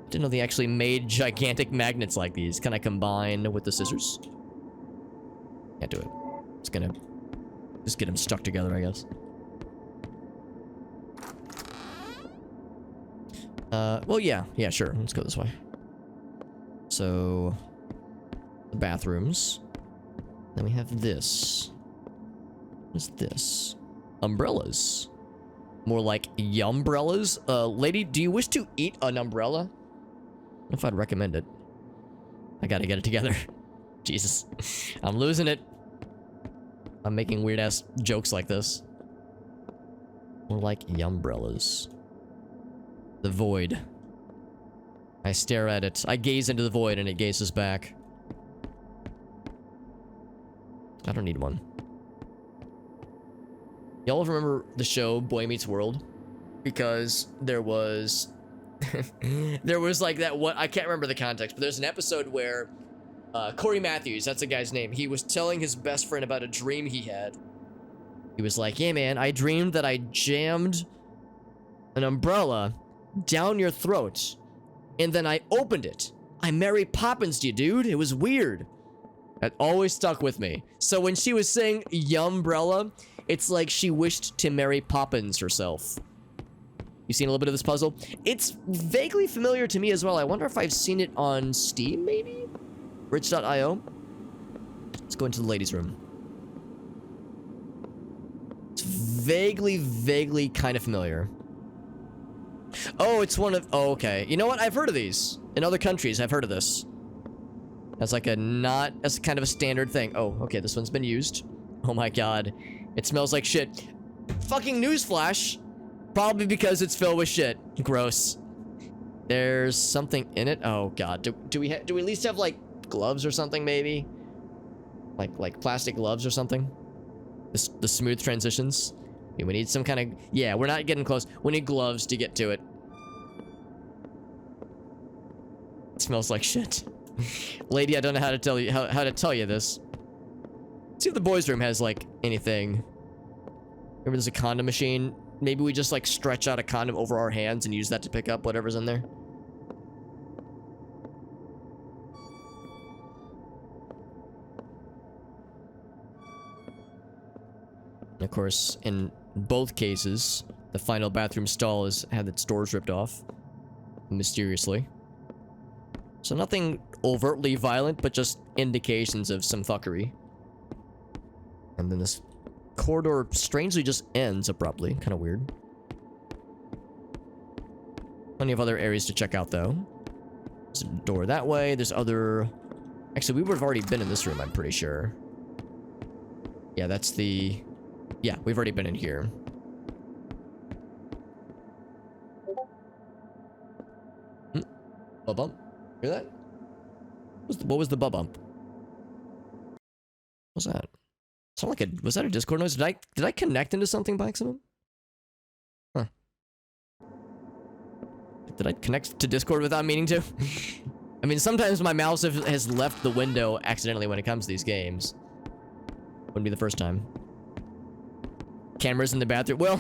Didn't know they actually made gigantic magnets like these. Can I combine with the scissors? Can't do it. It's gonna just get them stuck together, I guess. Well, yeah, sure. Let's go this way. So, the bathrooms. Then we have this. What's this? Umbrellas. More like yumbrellas. Lady, do you wish to eat an umbrella? I don't know if I'd recommend it. I gotta get it together. Jesus. I'm losing it. I'm making weird-ass jokes like this. More like yumbrellas. The void. I stare at it. I gaze into the void and it gazes back. I don't need one. Y'all remember the show Boy Meets World? Because there was... there was like that what I can't remember the context, but there's an episode where Corey Matthews, that's the guy's name, he was telling his best friend about a dream he had. He was like, yeah man, I dreamed that I jammed an umbrella down your throat and then I opened it. I Mary Poppins you, dude. It was weird. That always stuck with me. So when she was saying yumbrella, it's like she wished to Mary Poppins herself. You seen a little bit of this puzzle? It's vaguely familiar to me as well. I wonder if I've seen it on Steam, maybe? Rich.io? Let's go into the ladies' room. It's vaguely kind of familiar. Oh, it's one of... Oh, okay. You know what? I've heard of these. In other countries, I've heard of this. That's like a not... That's kind of a standard thing. Oh, okay. This one's been used. Oh my god. It smells like shit. Fucking newsflash. Probably because it's filled with shit. Gross. There's something in it. Oh god. Do we at least have like gloves or something maybe? Like plastic gloves or something? The smooth transitions. Yeah, we need some kind of... Yeah, we're not getting close. We need gloves to get to it. It smells like shit. Lady, I don't know how to tell you how to tell you this. See if the boys' room has like anything. Maybe there's a condom machine. Maybe we just like stretch out a condom over our hands and use that to pick up whatever's in there. Of course, in both cases, the final bathroom stall has had its doors ripped off. Mysteriously. So nothing overtly violent, but just indications of some fuckery. And then this corridor strangely just ends abruptly. Kind of weird. Plenty of other areas to check out, though. There's a door that way. There's other... Actually, we would have already been in this room, I'm pretty sure. Yeah, that's the... Yeah, we've already been in here. Bump. Hear that? What was the bump? What's that? Sound like a... Was that a Discord noise? Did I connect into something by accident? Huh. Did I connect to Discord without meaning to? I mean, sometimes my mouse has left the window accidentally when it comes to these games. Wouldn't be the first time. Cameras in the bathroom. Well,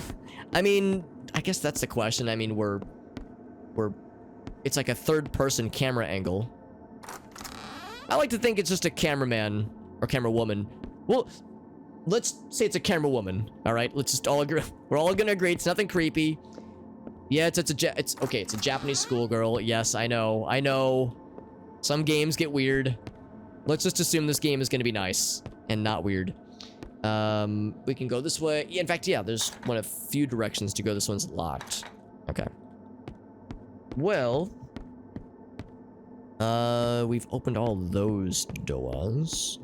I mean, I guess that's the question. I mean, we're it's like a third-person camera angle. I like to think it's just a cameraman or camera woman. Well, let's say it's a camera woman. All right, let's just all agree. We're all gonna agree it's nothing creepy. Yeah, it's okay. It's a Japanese schoolgirl. Yes, I know. Some games get weird. Let's just assume this game is gonna be nice and not weird. We can go this way. Yeah, in fact, yeah, there's one of few directions to go. This one's locked. Okay. Well, we've opened all those doors.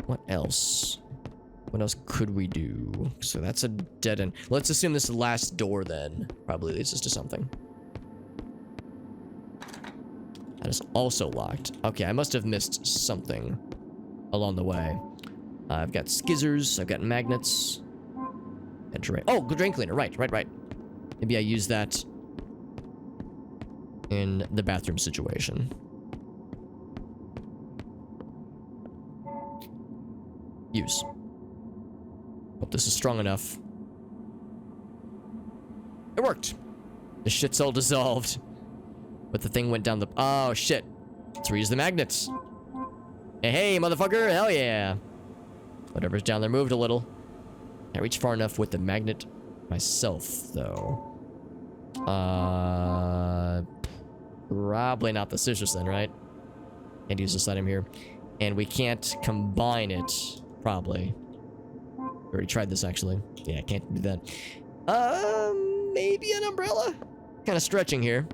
What else? What else could we do? So that's a dead end. Let's assume this last door then probably leads us to something. That is also locked. Okay, I must have missed something along the way. I've got skizzers. I've got magnets. Oh, drain cleaner. Right. Maybe I use that in the bathroom situation. Use. Hope this is strong enough. It worked. The shit's all dissolved. But the thing went down the... Oh, shit. Let's reuse the magnets. Hey, hey, motherfucker. Hell yeah. Whatever's down there moved a little. I reach far enough with the magnet myself, though. Probably not the scissors then, right? Can't use this item here. And we can't combine it, probably. We already tried this, actually. Yeah, I can't do that. Maybe an umbrella? Kind of stretching here.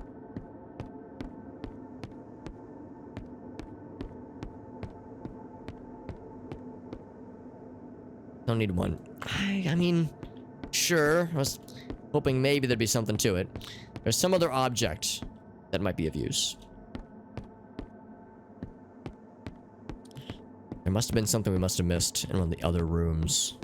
Don't need one. I mean, sure. I was hoping maybe there'd be something to it. There's some other object that might be of use. There must have been something we must have missed in one of the other rooms.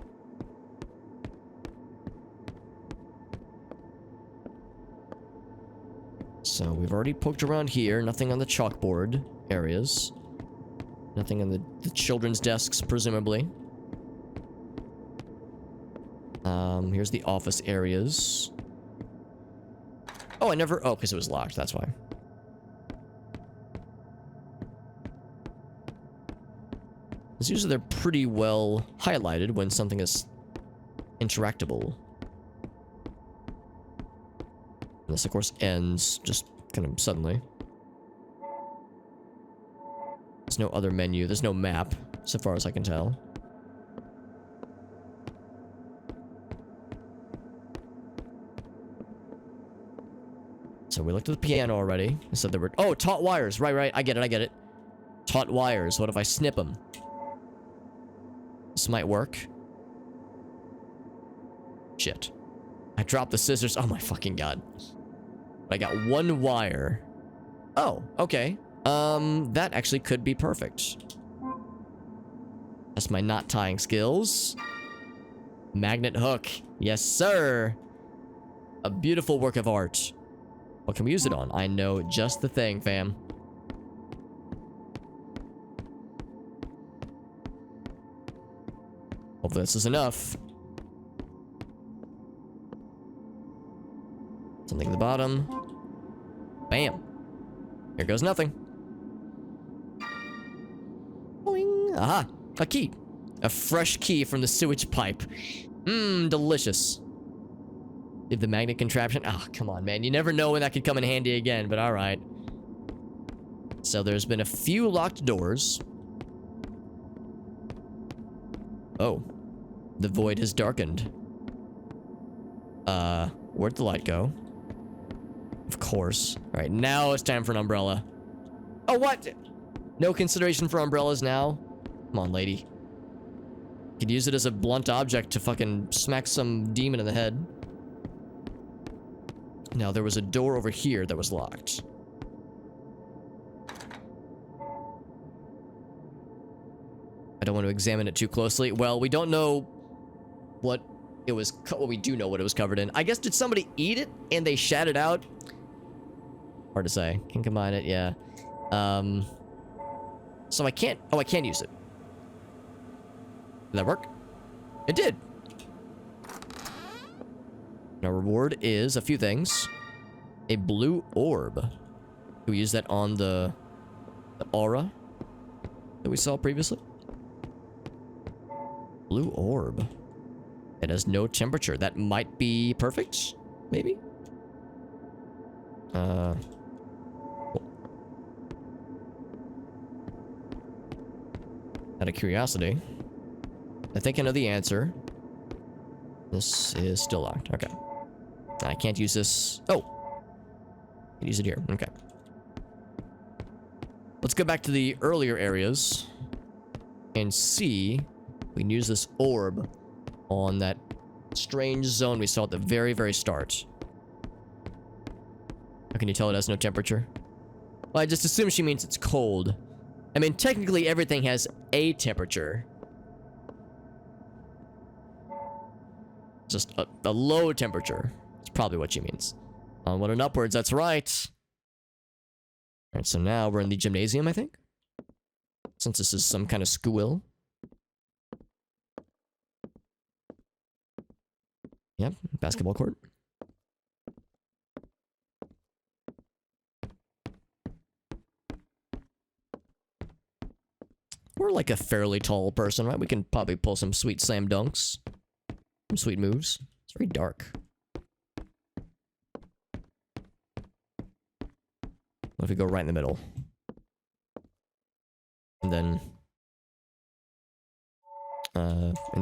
So we've already poked around here. Nothing on the chalkboard areas. Nothing on the children's desks, presumably. Here's the office areas. Oh, I never... Oh, because it was locked, that's why. It's usually they're pretty well highlighted when something is interactable. And this, of course, ends just kind of suddenly. There's no other menu. There's no map, so far as I can tell. So we looked at the piano already. I said there were... Oh, taut wires. Right, right. I get it. Taut wires. What if I snip them? This might work. Shit. I dropped the scissors. Oh my fucking god. I got one wire. Oh, okay. That actually could be perfect. That's my knot tying skills. Magnet hook. Yes, sir. A beautiful work of art. What can we use it on? I know just the thing, fam. Hopefully this is enough. Something at the bottom. Bam. Here goes nothing. Boing. Aha. A key. A fresh key from the sewage pipe. Mmm, delicious. Leave the magnet contraption. Oh, come on, man. You never know when that could come in handy again, but alright. So there's been a few locked doors. Oh. The void has darkened. Where'd the light go? Of course. Alright, now it's time for an umbrella. Oh, what? No consideration for umbrellas now? Come on, lady. Could use it as a blunt object to fucking smack some demon in the head. Now, there was a door over here that was locked. I don't want to examine it too closely. Well, we don't know what it was... Well, we do know what it was covered in. I guess, did somebody eat it and they shat it out? Hard to say. Can combine it, yeah. So I can't... Oh, I can use it. Did that work? It did. Our reward is a few things. A blue orb. Can we use that on the aura that we saw previously? Blue orb. It has no temperature. That might be perfect, maybe? Cool. Out of curiosity, I think I know the answer. This is still locked. Okay. I can't use this. Oh. I can use it here. Okay. Let's go back to the earlier areas and see if we can use this orb on that strange zone we saw at the very, very start. How can you tell it has no temperature? Well, I just assume she means it's cold. I mean, technically everything has a temperature. Just a low temperature. That's probably what she means. Onward and upwards, that's right. Alright, so now we're in the gymnasium, I think. Since this is some kind of school. Yep, basketball court. We're like a fairly tall person, right? We can probably pull some sweet slam dunks. Some sweet moves. It's very dark. What if we go right in the middle? And then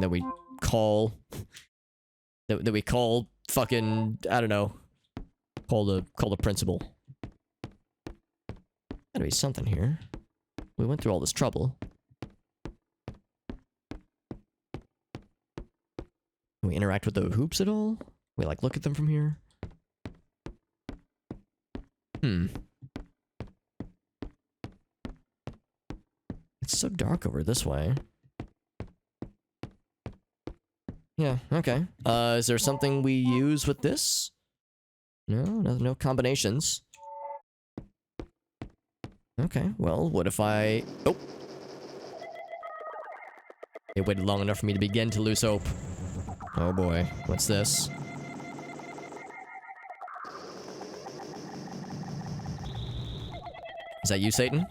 we call that we call fucking, I don't know, call the principal. Gotta be something here. We went through all this trouble. Can we interact with the hoops at all? Can we like look at them from here? It's so dark over this way. Yeah, okay. Is there something we use with this? No combinations. Okay, well, what if I... Oh! It waited long enough for me to begin to lose hope. Oh boy, what's this? Is that you, Satan?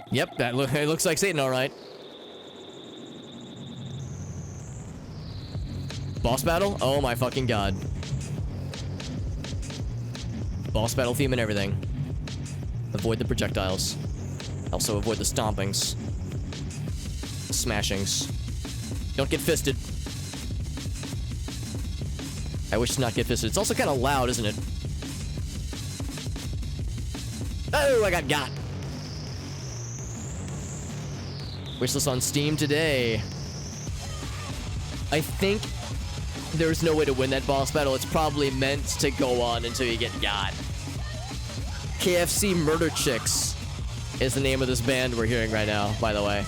Yep, it looks like Satan, alright. Boss battle? Oh my fucking god. Boss battle theme and everything. Avoid the projectiles. Also avoid the stompings. Smashings. Don't get fisted. I wish to not get fisted. It's also kind of loud, isn't it? Oh, I got. Wishlist on Steam today. I think there's no way to win that boss battle. It's probably meant to go on until you get got. KFC Murder Chicks is the name of this band we're hearing right now, by the way.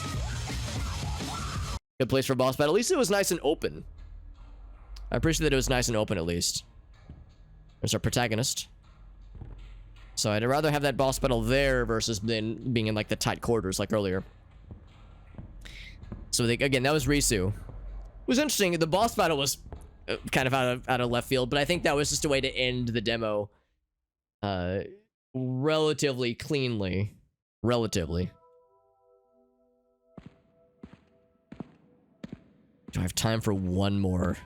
Good place for a boss battle. At least it was nice and open. I appreciate that it was nice and open, at least. There's our protagonist. So I'd rather have that boss battle there versus being in, like, the tight quarters, like earlier. So, again, that was Risu. It was interesting. The boss battle was kind of out of left field, but I think that was just a way to end the demo relatively cleanly. Relatively. Do I have time for one more?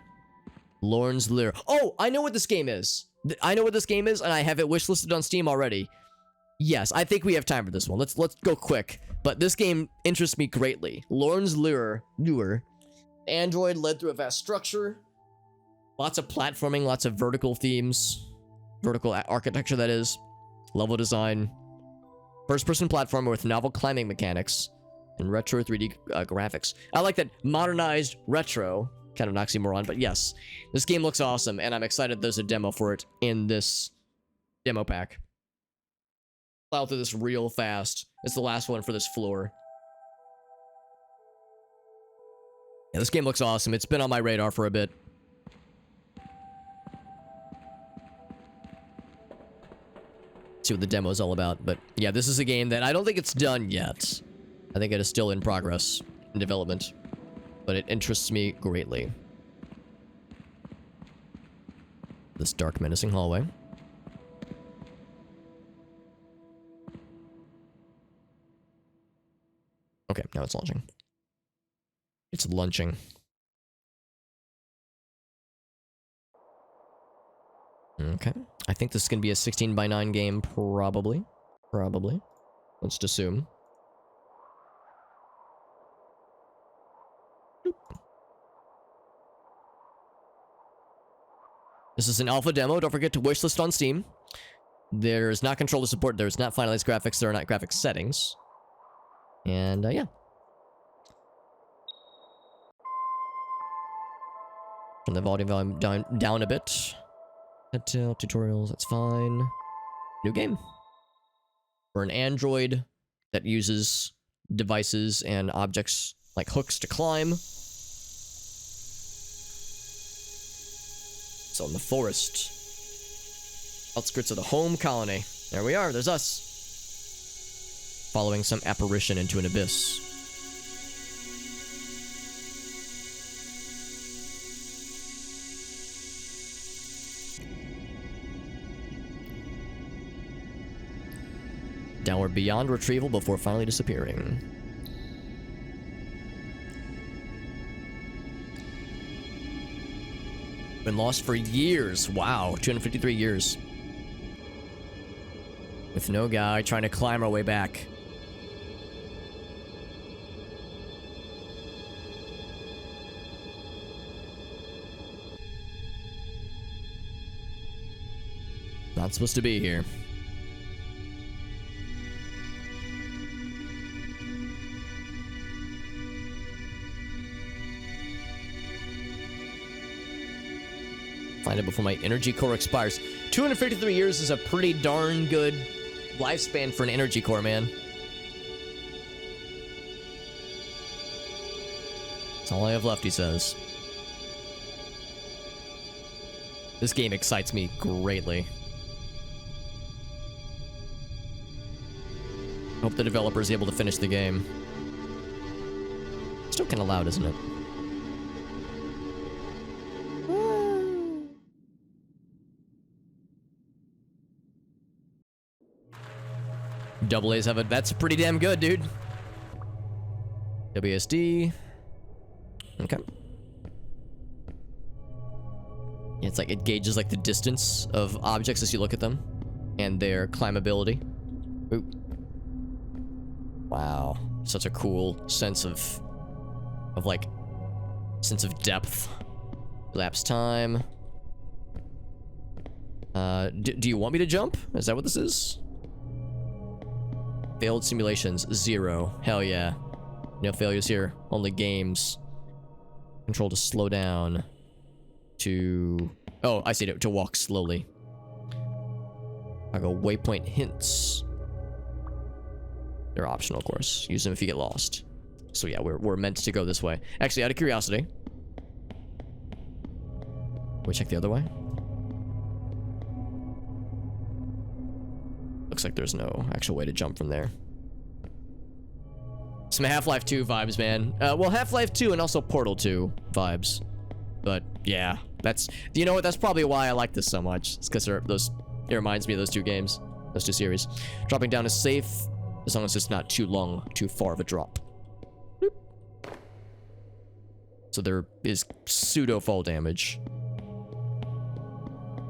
Lorne's Lure. Oh, I know what this game is. I know what this game is, and I have it wishlisted on Steam already. Yes, I think we have time for this one. Let's go quick. But this game interests me greatly. Lorne's Lure. Android led through a vast structure. Lots of platforming, lots of vertical themes. Vertical architecture, that is. Level design. First-person platformer with novel climbing mechanics. And retro 3D graphics. I like that modernized retro. Kind of an oxymoron, but yes. This game looks awesome, and I'm excited there's a demo for it in this demo pack. Plow through this real fast. It's the last one for this floor. Yeah, this game looks awesome. It's been on my radar for a bit. See what the demo is all about. But yeah, this is a game that I don't think it's done yet. I think it is still in progress, in development. But it interests me greatly. This dark, menacing hallway. Okay, now it's launching. It's launching. Okay. I think this is going to be a 16:9 game, probably. Probably. Let's just assume. Boop. This is an alpha demo. Don't forget to wishlist on Steam. There's not controller support. There's not finalized graphics. There are not graphics settings. And, yeah. Turn the volume down a bit. Tutorials, that's fine. New game. For an Android that uses devices and objects like hooks to climb. So in the forest. Outskirts of the home colony. There we are, there's us. following some apparition into an abyss. Downward beyond retrieval before finally disappearing. Been lost for years. Wow, 253 years. With no guy trying to climb our way back. Not supposed to be here. Find it before my energy core expires. 253 years is a pretty darn good lifespan for an energy core, man. That's all I have left, he says. This game excites me greatly. Hope the developer is able to finish the game. Still kind of loud, isn't it? Double A's have it. That's pretty damn good, dude. WSD. Okay. Yeah, it's like it gauges like the distance of objects as you look at them and their climbability. Ooh. Wow, such a cool sense of depth. Elapsed time. Do you want me to jump? Is that what this is? Failed simulations, 0. Hell yeah. No failures here. Only games. Control to slow down. To... Oh, I see. To walk slowly. I go waypoint hints. They're optional, of course. Use them if you get lost. So yeah, we're meant to go this way. Actually, out of curiosity. We check the other way? Looks like there's no actual way to jump from there. Some Half-Life 2 vibes, man. Well, Half-Life 2 and also Portal 2 vibes. But yeah, that's... You know what? That's probably why I like this so much. It's because it reminds me of those two games. Those two series. Dropping down is safe, as long as it's not too long, too far of a drop. Boop. So there is pseudo fall damage.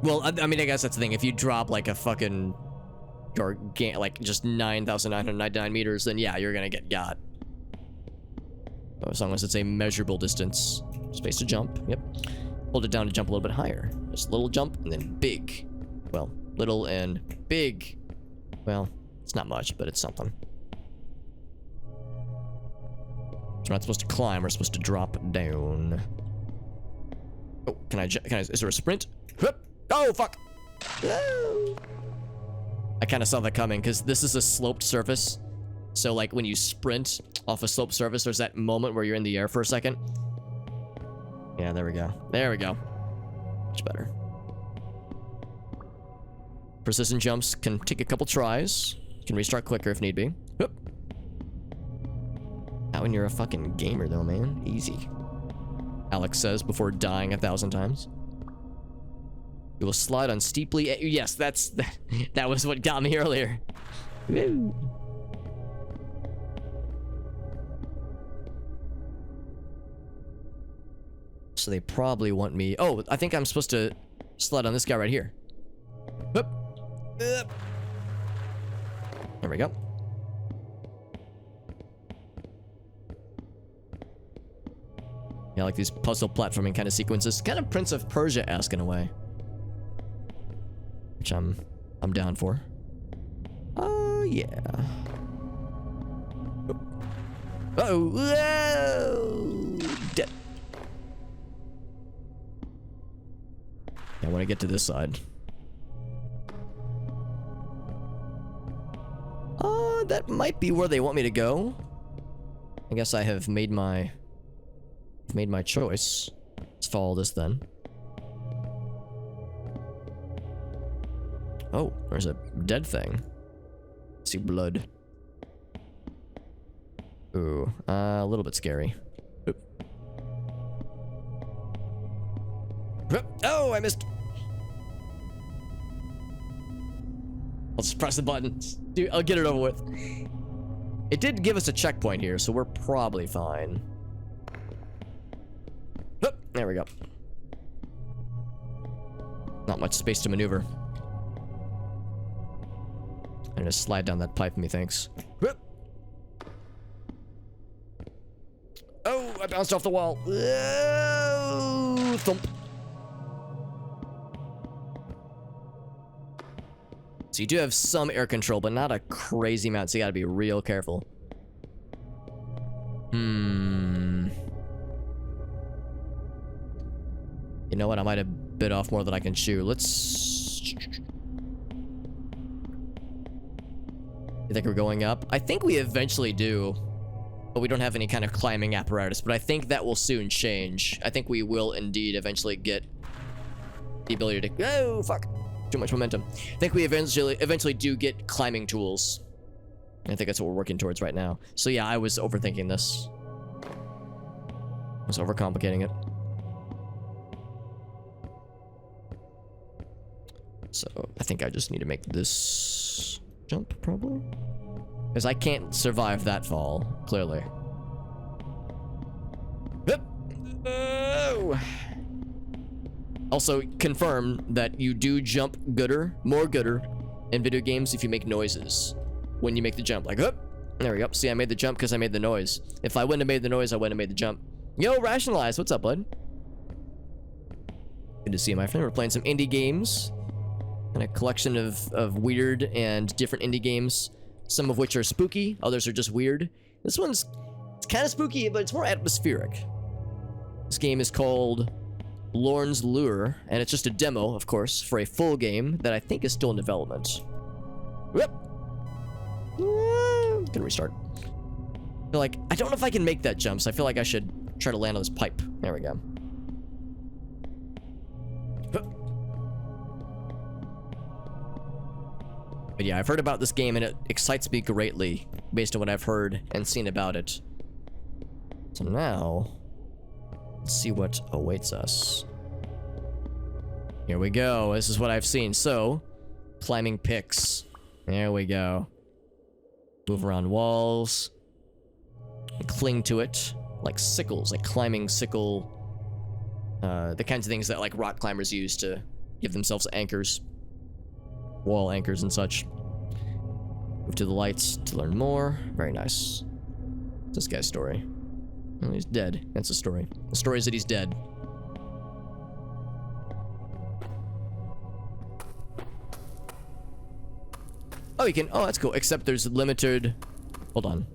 Well, I mean, I guess that's the thing. If you drop like a fucking... like just 9,999 meters, then yeah, you're gonna get got. As long as it's a measurable distance. Space to jump, yep. Hold it down to jump a little bit higher. Just a little jump, and then big. Well, little and big. Well, it's not much, but it's something. So we're not supposed to climb, we're supposed to drop down. Oh, is there a sprint? Hup! Oh, fuck! Oh. I kind of saw that coming, because this is a sloped surface. So, like, when you sprint off a sloped surface, there's that moment where you're in the air for a second. Yeah, there we go. There we go. Much better. Precision jumps can take a couple tries. You can restart quicker if need be. Whoop. Not when you're a fucking gamer, though, man. Easy. Alex says before dying 1,000 times. You will slide on steeply... Yes, that was what got me earlier. Woo. So they probably want me... Oh, I think I'm supposed to slide on this guy right here. Whoop. There we go. Yeah, I like these puzzle platforming kind of sequences. Kind of Prince of Persia-esque in a way. Which I'm down for. Oh, yeah. Oh, whoa! Dead. I want to get to this side. That might be where they want me to go. I guess I have made my choice. Let's follow this then. Oh, there's a dead thing. I see blood. Ooh, a little bit scary. Oop. Oh, I missed. I'll just press the button. Dude, I'll get it over with. It did give us a checkpoint here, so we're probably fine. Oop, there we go. Not much space to maneuver. I'm gonna slide down that pipe, methinks. Whoop. Oh, I bounced off the wall. Oh, thump. So you do have some air control, but not a crazy amount, so you gotta be real careful. You know what? I might have bit off more than I can chew. Let's... You think we're going up? I think we eventually do. But we don't have any kind of climbing apparatus. But I think that will soon change. I think we will indeed eventually get the ability to... Oh, fuck. Too much momentum. I think we eventually do get climbing tools. I think that's what we're working towards right now. So yeah, I was overthinking this. I was overcomplicating it. So I think I just need to make this jump, probably. Because I can't survive that fall, clearly. Oh. Also, confirm that you do jump more gooder in video games if you make noises when you make the jump. Like, oh, there we go. See, I made the jump because I made the noise. If I wouldn't have made the noise, I wouldn't have made the jump. Yo, Rationalize, what's up, bud? Good to see you, my friend. We're playing some indie games. And a collection of weird and different indie games. Some of which are spooky, others are just weird. This one's it's kind of spooky, but it's more atmospheric. This game is called Lorne's Lure, and it's just a demo, of course, for a full game that I think is still in development. Whoop! Gonna restart. I feel like I don't know if I can make that jump, so I feel like I should try to land on this pipe. There we go. But yeah, I've heard about this game and it excites me greatly based on what I've heard and seen about it. So now, let's see what awaits us. Here we go. This is what I've seen. So, climbing picks. There we go. Move around walls. And cling to it. Like sickles, like climbing sickle. The kinds of things that like rock climbers use to give themselves anchors. Wall anchors and such. Move to the lights to learn more. Very nice. What's this guy's story? Oh, he's dead. That's the story. The story is that he's dead. Oh, you can... Oh, that's cool. Except there's limited... Hold on.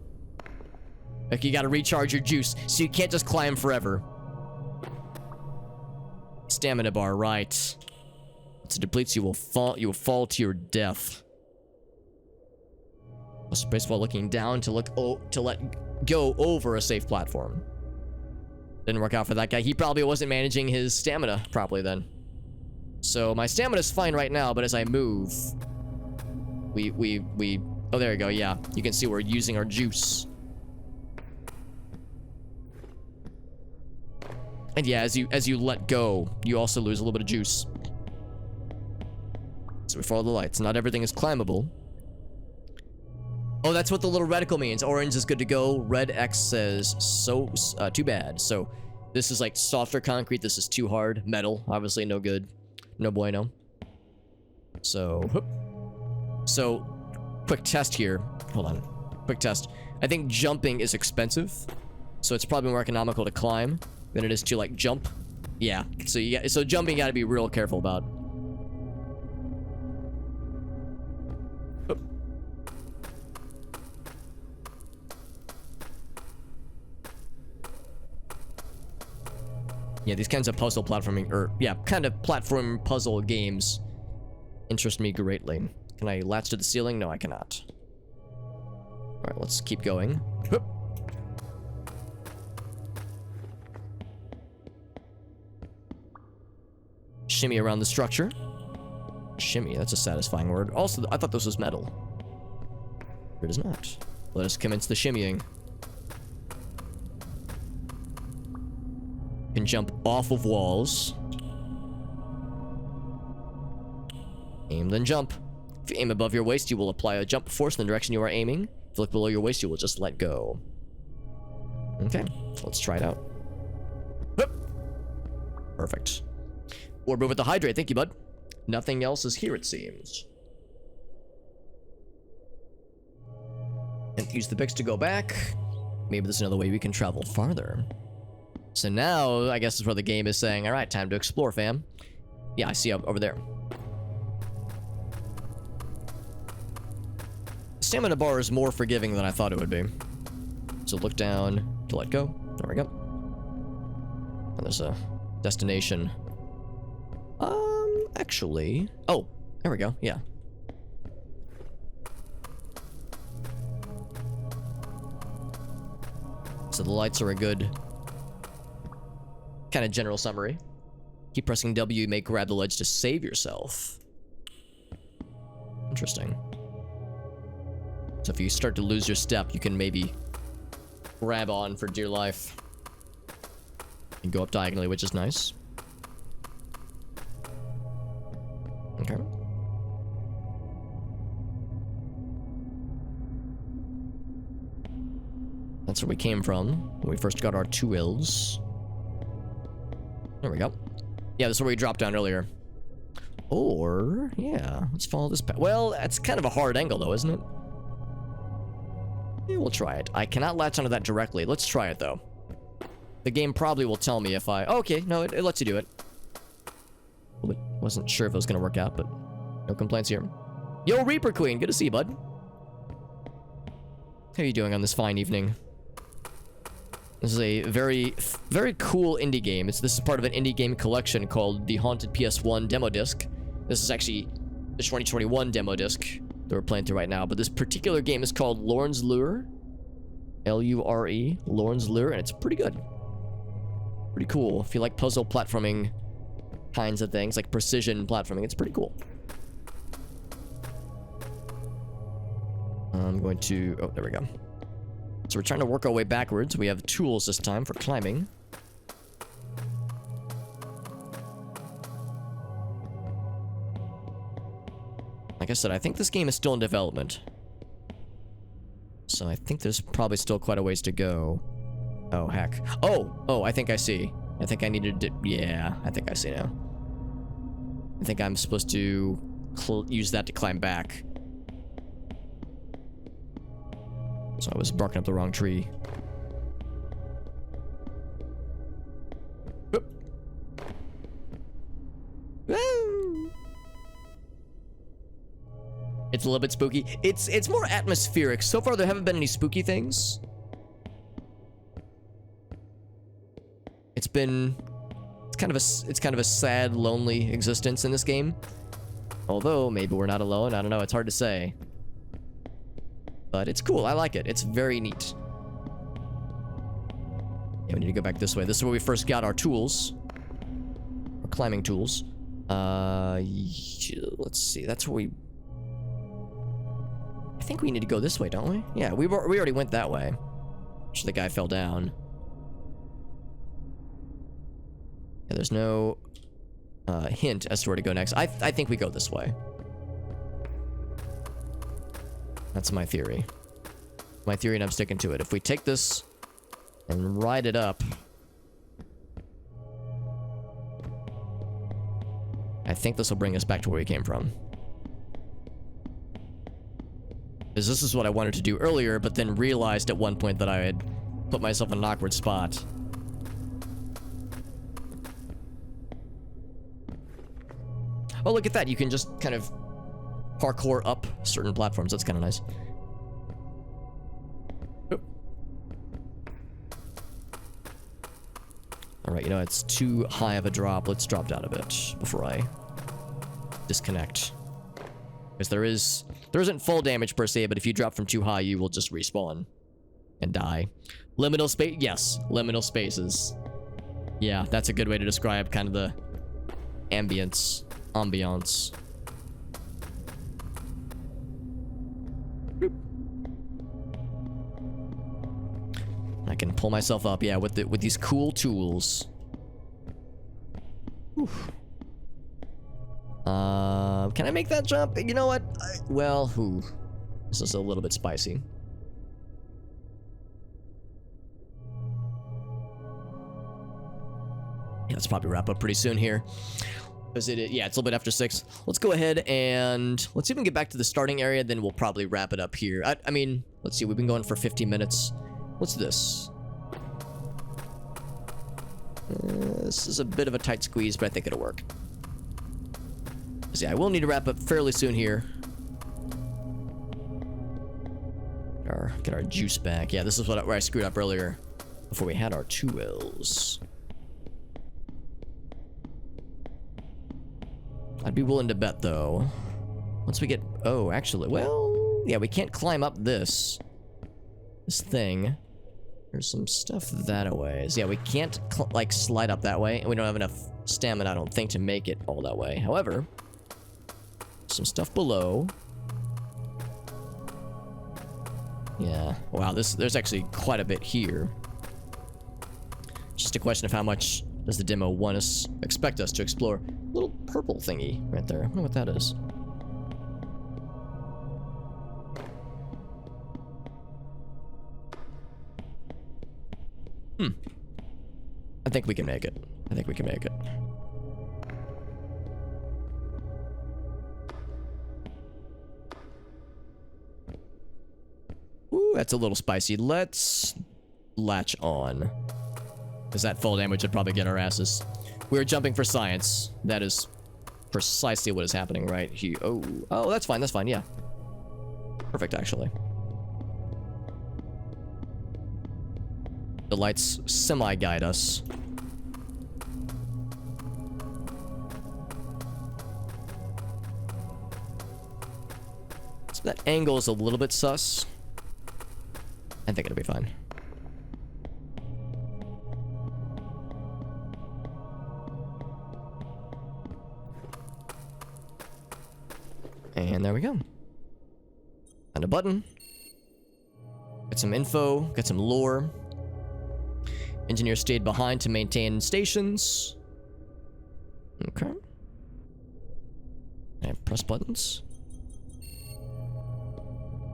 Like, you gotta recharge your juice, so you can't just climb forever. Stamina bar, right. Once it depletes, you will fall to your death. Space while looking down to let go over a safe platform. Didn't work out for that guy. He probably wasn't managing his stamina properly then. So my stamina's fine right now, but as I move, oh, there you go. Yeah, you can see we're using our juice. And yeah, as you let go, you also lose a little bit of juice. So we follow the lights. Not everything is climbable. Oh, that's what the little reticle means. Orange is good to go. Red X says too bad. So this is like softer concrete. This is too hard. Metal, obviously no good. No bueno. So, whoop. So, quick test here. Hold on. Quick test. I think jumping is expensive. So it's probably more economical to climb than it is to like jump. Yeah. So jumping you gotta be real careful about. Yeah, these kinds of puzzle platforming, or yeah, kind of platform puzzle games interest me greatly. Can I latch to the ceiling? No, I cannot. Alright, let's keep going. Hup. Shimmy around the structure. Shimmy, that's a satisfying word. Also, I thought this was metal. It is not. Let us commence the shimmying. can jump off of walls. Aim, then jump. If you aim above your waist, you will apply a jump force in the direction you are aiming. If you look below your waist, you will just let go. Okay, let's try it out. Whoop. Perfect. Orb with the hydrate, thank you, bud. Nothing else is here, it seems. And use the picks to go back. Maybe there's another way we can travel farther. So now, I guess is where the game is saying, all right, time to explore, fam. Yeah, I see over there. Stamina bar is more forgiving than I thought it would be. So look down to let go. There we go. And there's a destination. Actually... Oh, there we go, yeah. So the lights are a good kind of general summary. Keep pressing W, you may grab the ledge to save yourself. Interesting. So if you start to lose your step, you can maybe grab on for dear life. And go up diagonally, which is nice. Okay. That's where we came from when we first got our tools. There we go. Yeah, this is where we dropped down earlier. Or, yeah, let's follow this path. Well, that's kind of a hard angle though, isn't it? Yeah, we'll try it. I cannot latch onto that directly. Let's try it though. The game probably will tell me if I... Oh, okay, no, it lets you do it. Wasn't sure if it was gonna work out, but no complaints here. Yo, Reaper Queen, good to see you, bud. How are you doing on this fine evening? This is a very, very cool indie game. This is part of an indie game collection called the Haunted PS1 Demo Disc. This is actually the 2021 Demo Disc that we're playing through right now, but this particular game is called Lorne's Lure. L-U-R-E, Lorne's Lure, and it's pretty good. Pretty cool. If you like puzzle platforming kinds of things, like precision platforming, it's pretty cool. I'm going to... Oh, there we go. So we're trying to work our way backwards. We have tools this time for climbing. Like I said, I think this game is still in development. So I think there's probably still quite a ways to go. Oh, heck. Oh, I think I see. I think I needed to... Yeah, I think I see now. I think I'm supposed to use that to climb back. So I was barking up the wrong tree. Whoop. Woo. It's a little bit spooky. It's more atmospheric. So far there haven't been any spooky things. It's kind of a sad, lonely existence in this game. Although maybe we're not alone. I don't know. It's hard to say. But it's cool. I like it. It's very neat. Yeah, we need to go back this way. This is where we first got our tools. Our climbing tools. Let's see. That's where we... I think we need to go this way, don't we? Yeah, we already went that way. So the guy fell down. Yeah, there's no hint as to where to go next. I think we go this way. That's my theory. My theory, and I'm sticking to it. If we take this and ride it up, I think this will bring us back to where we came from. Because this is what I wanted to do earlier, but then realized at one point that I had put myself in an awkward spot. Oh, look at that. You can just kind of parkour up certain platforms. That's kind of nice. Oop. All right, you know, it's too high of a drop. Let's drop down a bit before I disconnect. Because there isn't full damage per se, but if you drop from too high, you will just respawn and die. Liminal space, yes, liminal spaces. Yeah, that's a good way to describe kind of the ambience. I can pull myself up, yeah, with these cool tools. Can I make that jump? You know what? This is a little bit spicy. Yeah, let's probably wrap up pretty soon here. Because it's a little bit after 6. Let's go ahead and let's even get back to the starting area, then we'll probably wrap it up here. I mean, let's see, we've been going for 15 minutes. What's this? This is a bit of a tight squeeze, but I think it'll work. So yeah, I will need to wrap up fairly soon here. Get our juice back. Yeah, this is where I screwed up earlier before we had our 2 wells. I'd be willing to bet, though, once we get... Oh, actually, well... Yeah, we can't climb up this thing. There's some stuff that way. Yeah, we can't, like, slide up that way, and we don't have enough stamina, I don't think, to make it all that way. However, some stuff below. Yeah. Wow, there's actually quite a bit here. Just a question of how much does the demo expect us to explore. Little purple thingy right there. I wonder what that is. I think we can make it. I think we can make it. Ooh, that's a little spicy. Let's latch on. Because that fall damage would probably get our asses. We're jumping for science. That is precisely what is happening right here. Oh, that's fine. That's fine. Yeah. Perfect, actually. The lights semi-guide us. So that angle is a little bit sus. I think it'll be fine. And there we go. And a button. Get some info, get some lore. Engineer stayed behind to maintain stations. Okay. And press buttons.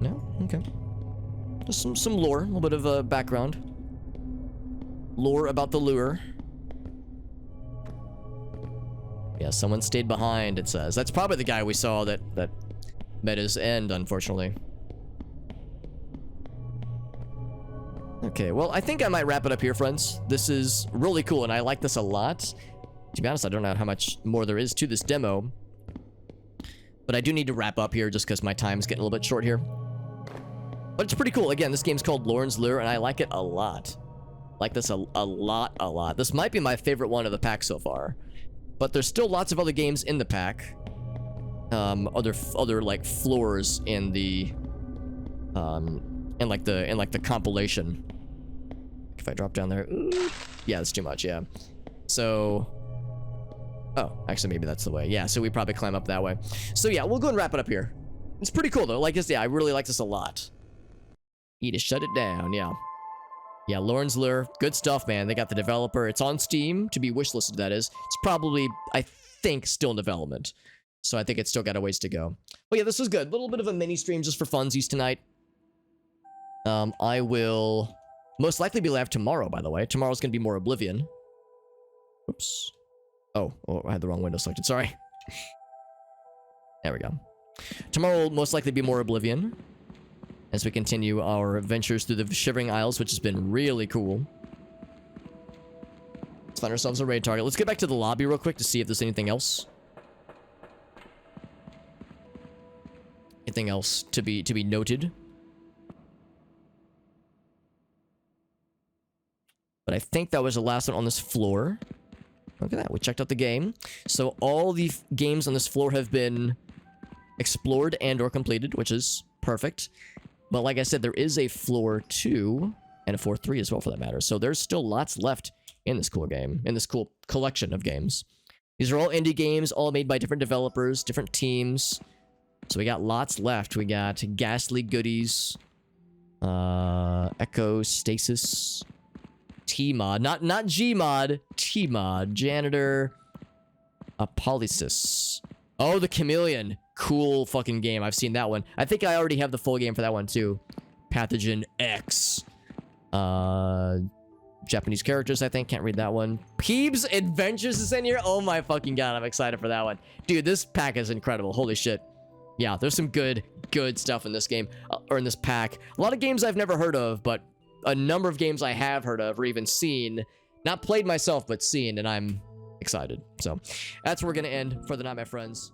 No? Okay. Just some lore, a little bit of a background. Lore about the lure. Yeah, someone stayed behind, it says. That's probably the guy we saw that met his end, unfortunately. Okay, well, I think I might wrap it up here, friends. This is really cool, and I like this a lot. To be honest, I don't know how much more there is to this demo. But I do need to wrap up here just because my time's getting a little bit short here. But it's pretty cool. Again, this game's called Lauren's Lure, and I like it a lot. Like this a lot. This might be my favorite one of the pack so far. But there's still lots of other games in the pack. Other like floors in the in like the compilation. If I drop down there, ooh, yeah, that's too much. Yeah. So, oh, actually, maybe that's the way. Yeah. So we probably climb up that way. So yeah, we'll go and wrap it up here. It's pretty cool though. Like this, yeah, I really like this a lot. Need to shut it down. Yeah. Yeah, Lauren's Lure, good stuff, man. They got the developer. It's on Steam, to be wishlisted, that is. It's probably, I think, still in development. So I think it's still got a ways to go. But yeah, this was good. A little bit of a mini stream just for funsies tonight. I will most likely be live tomorrow, by the way. Tomorrow's going to be more Oblivion. Oops. Oh, I had the wrong window selected. Sorry. There we go. Tomorrow will most likely be more Oblivion. As we continue our adventures through the Shivering Isles, which has been really cool. Let's find ourselves a raid target. Let's get back to the lobby real quick to see if there's anything else. Anything else to be noted. But I think that was the last one on this floor. Look at that. We checked out the game. So all the games on this floor have been explored and or completed, which is perfect. But like I said, there is a floor 2 and a floor 3 as well, for that matter. So there's still lots left in this cool game, in this cool collection of games. These are all indie games, all made by different developers, different teams. So we got lots left. We got Ghastly Goodies, Echo Stasis, T-Mod, not G-Mod, T-Mod, Janitor, Polysis. Oh, the Chameleon. Cool fucking game. I've seen that one. I think I already have the full game for that one too. Pathogen X. Japanese characters, I think. Can't read that one. Peebs Adventures is in here. Oh my fucking god, I'm excited for that one. Dude, this pack is incredible. Holy shit. Yeah, there's some good stuff in this game, or in this pack. A lot of games I've never heard of, but a number of games I have heard of or even seen. Not played myself, but seen, and I'm excited. So, that's where we're going to end for the night, my friends.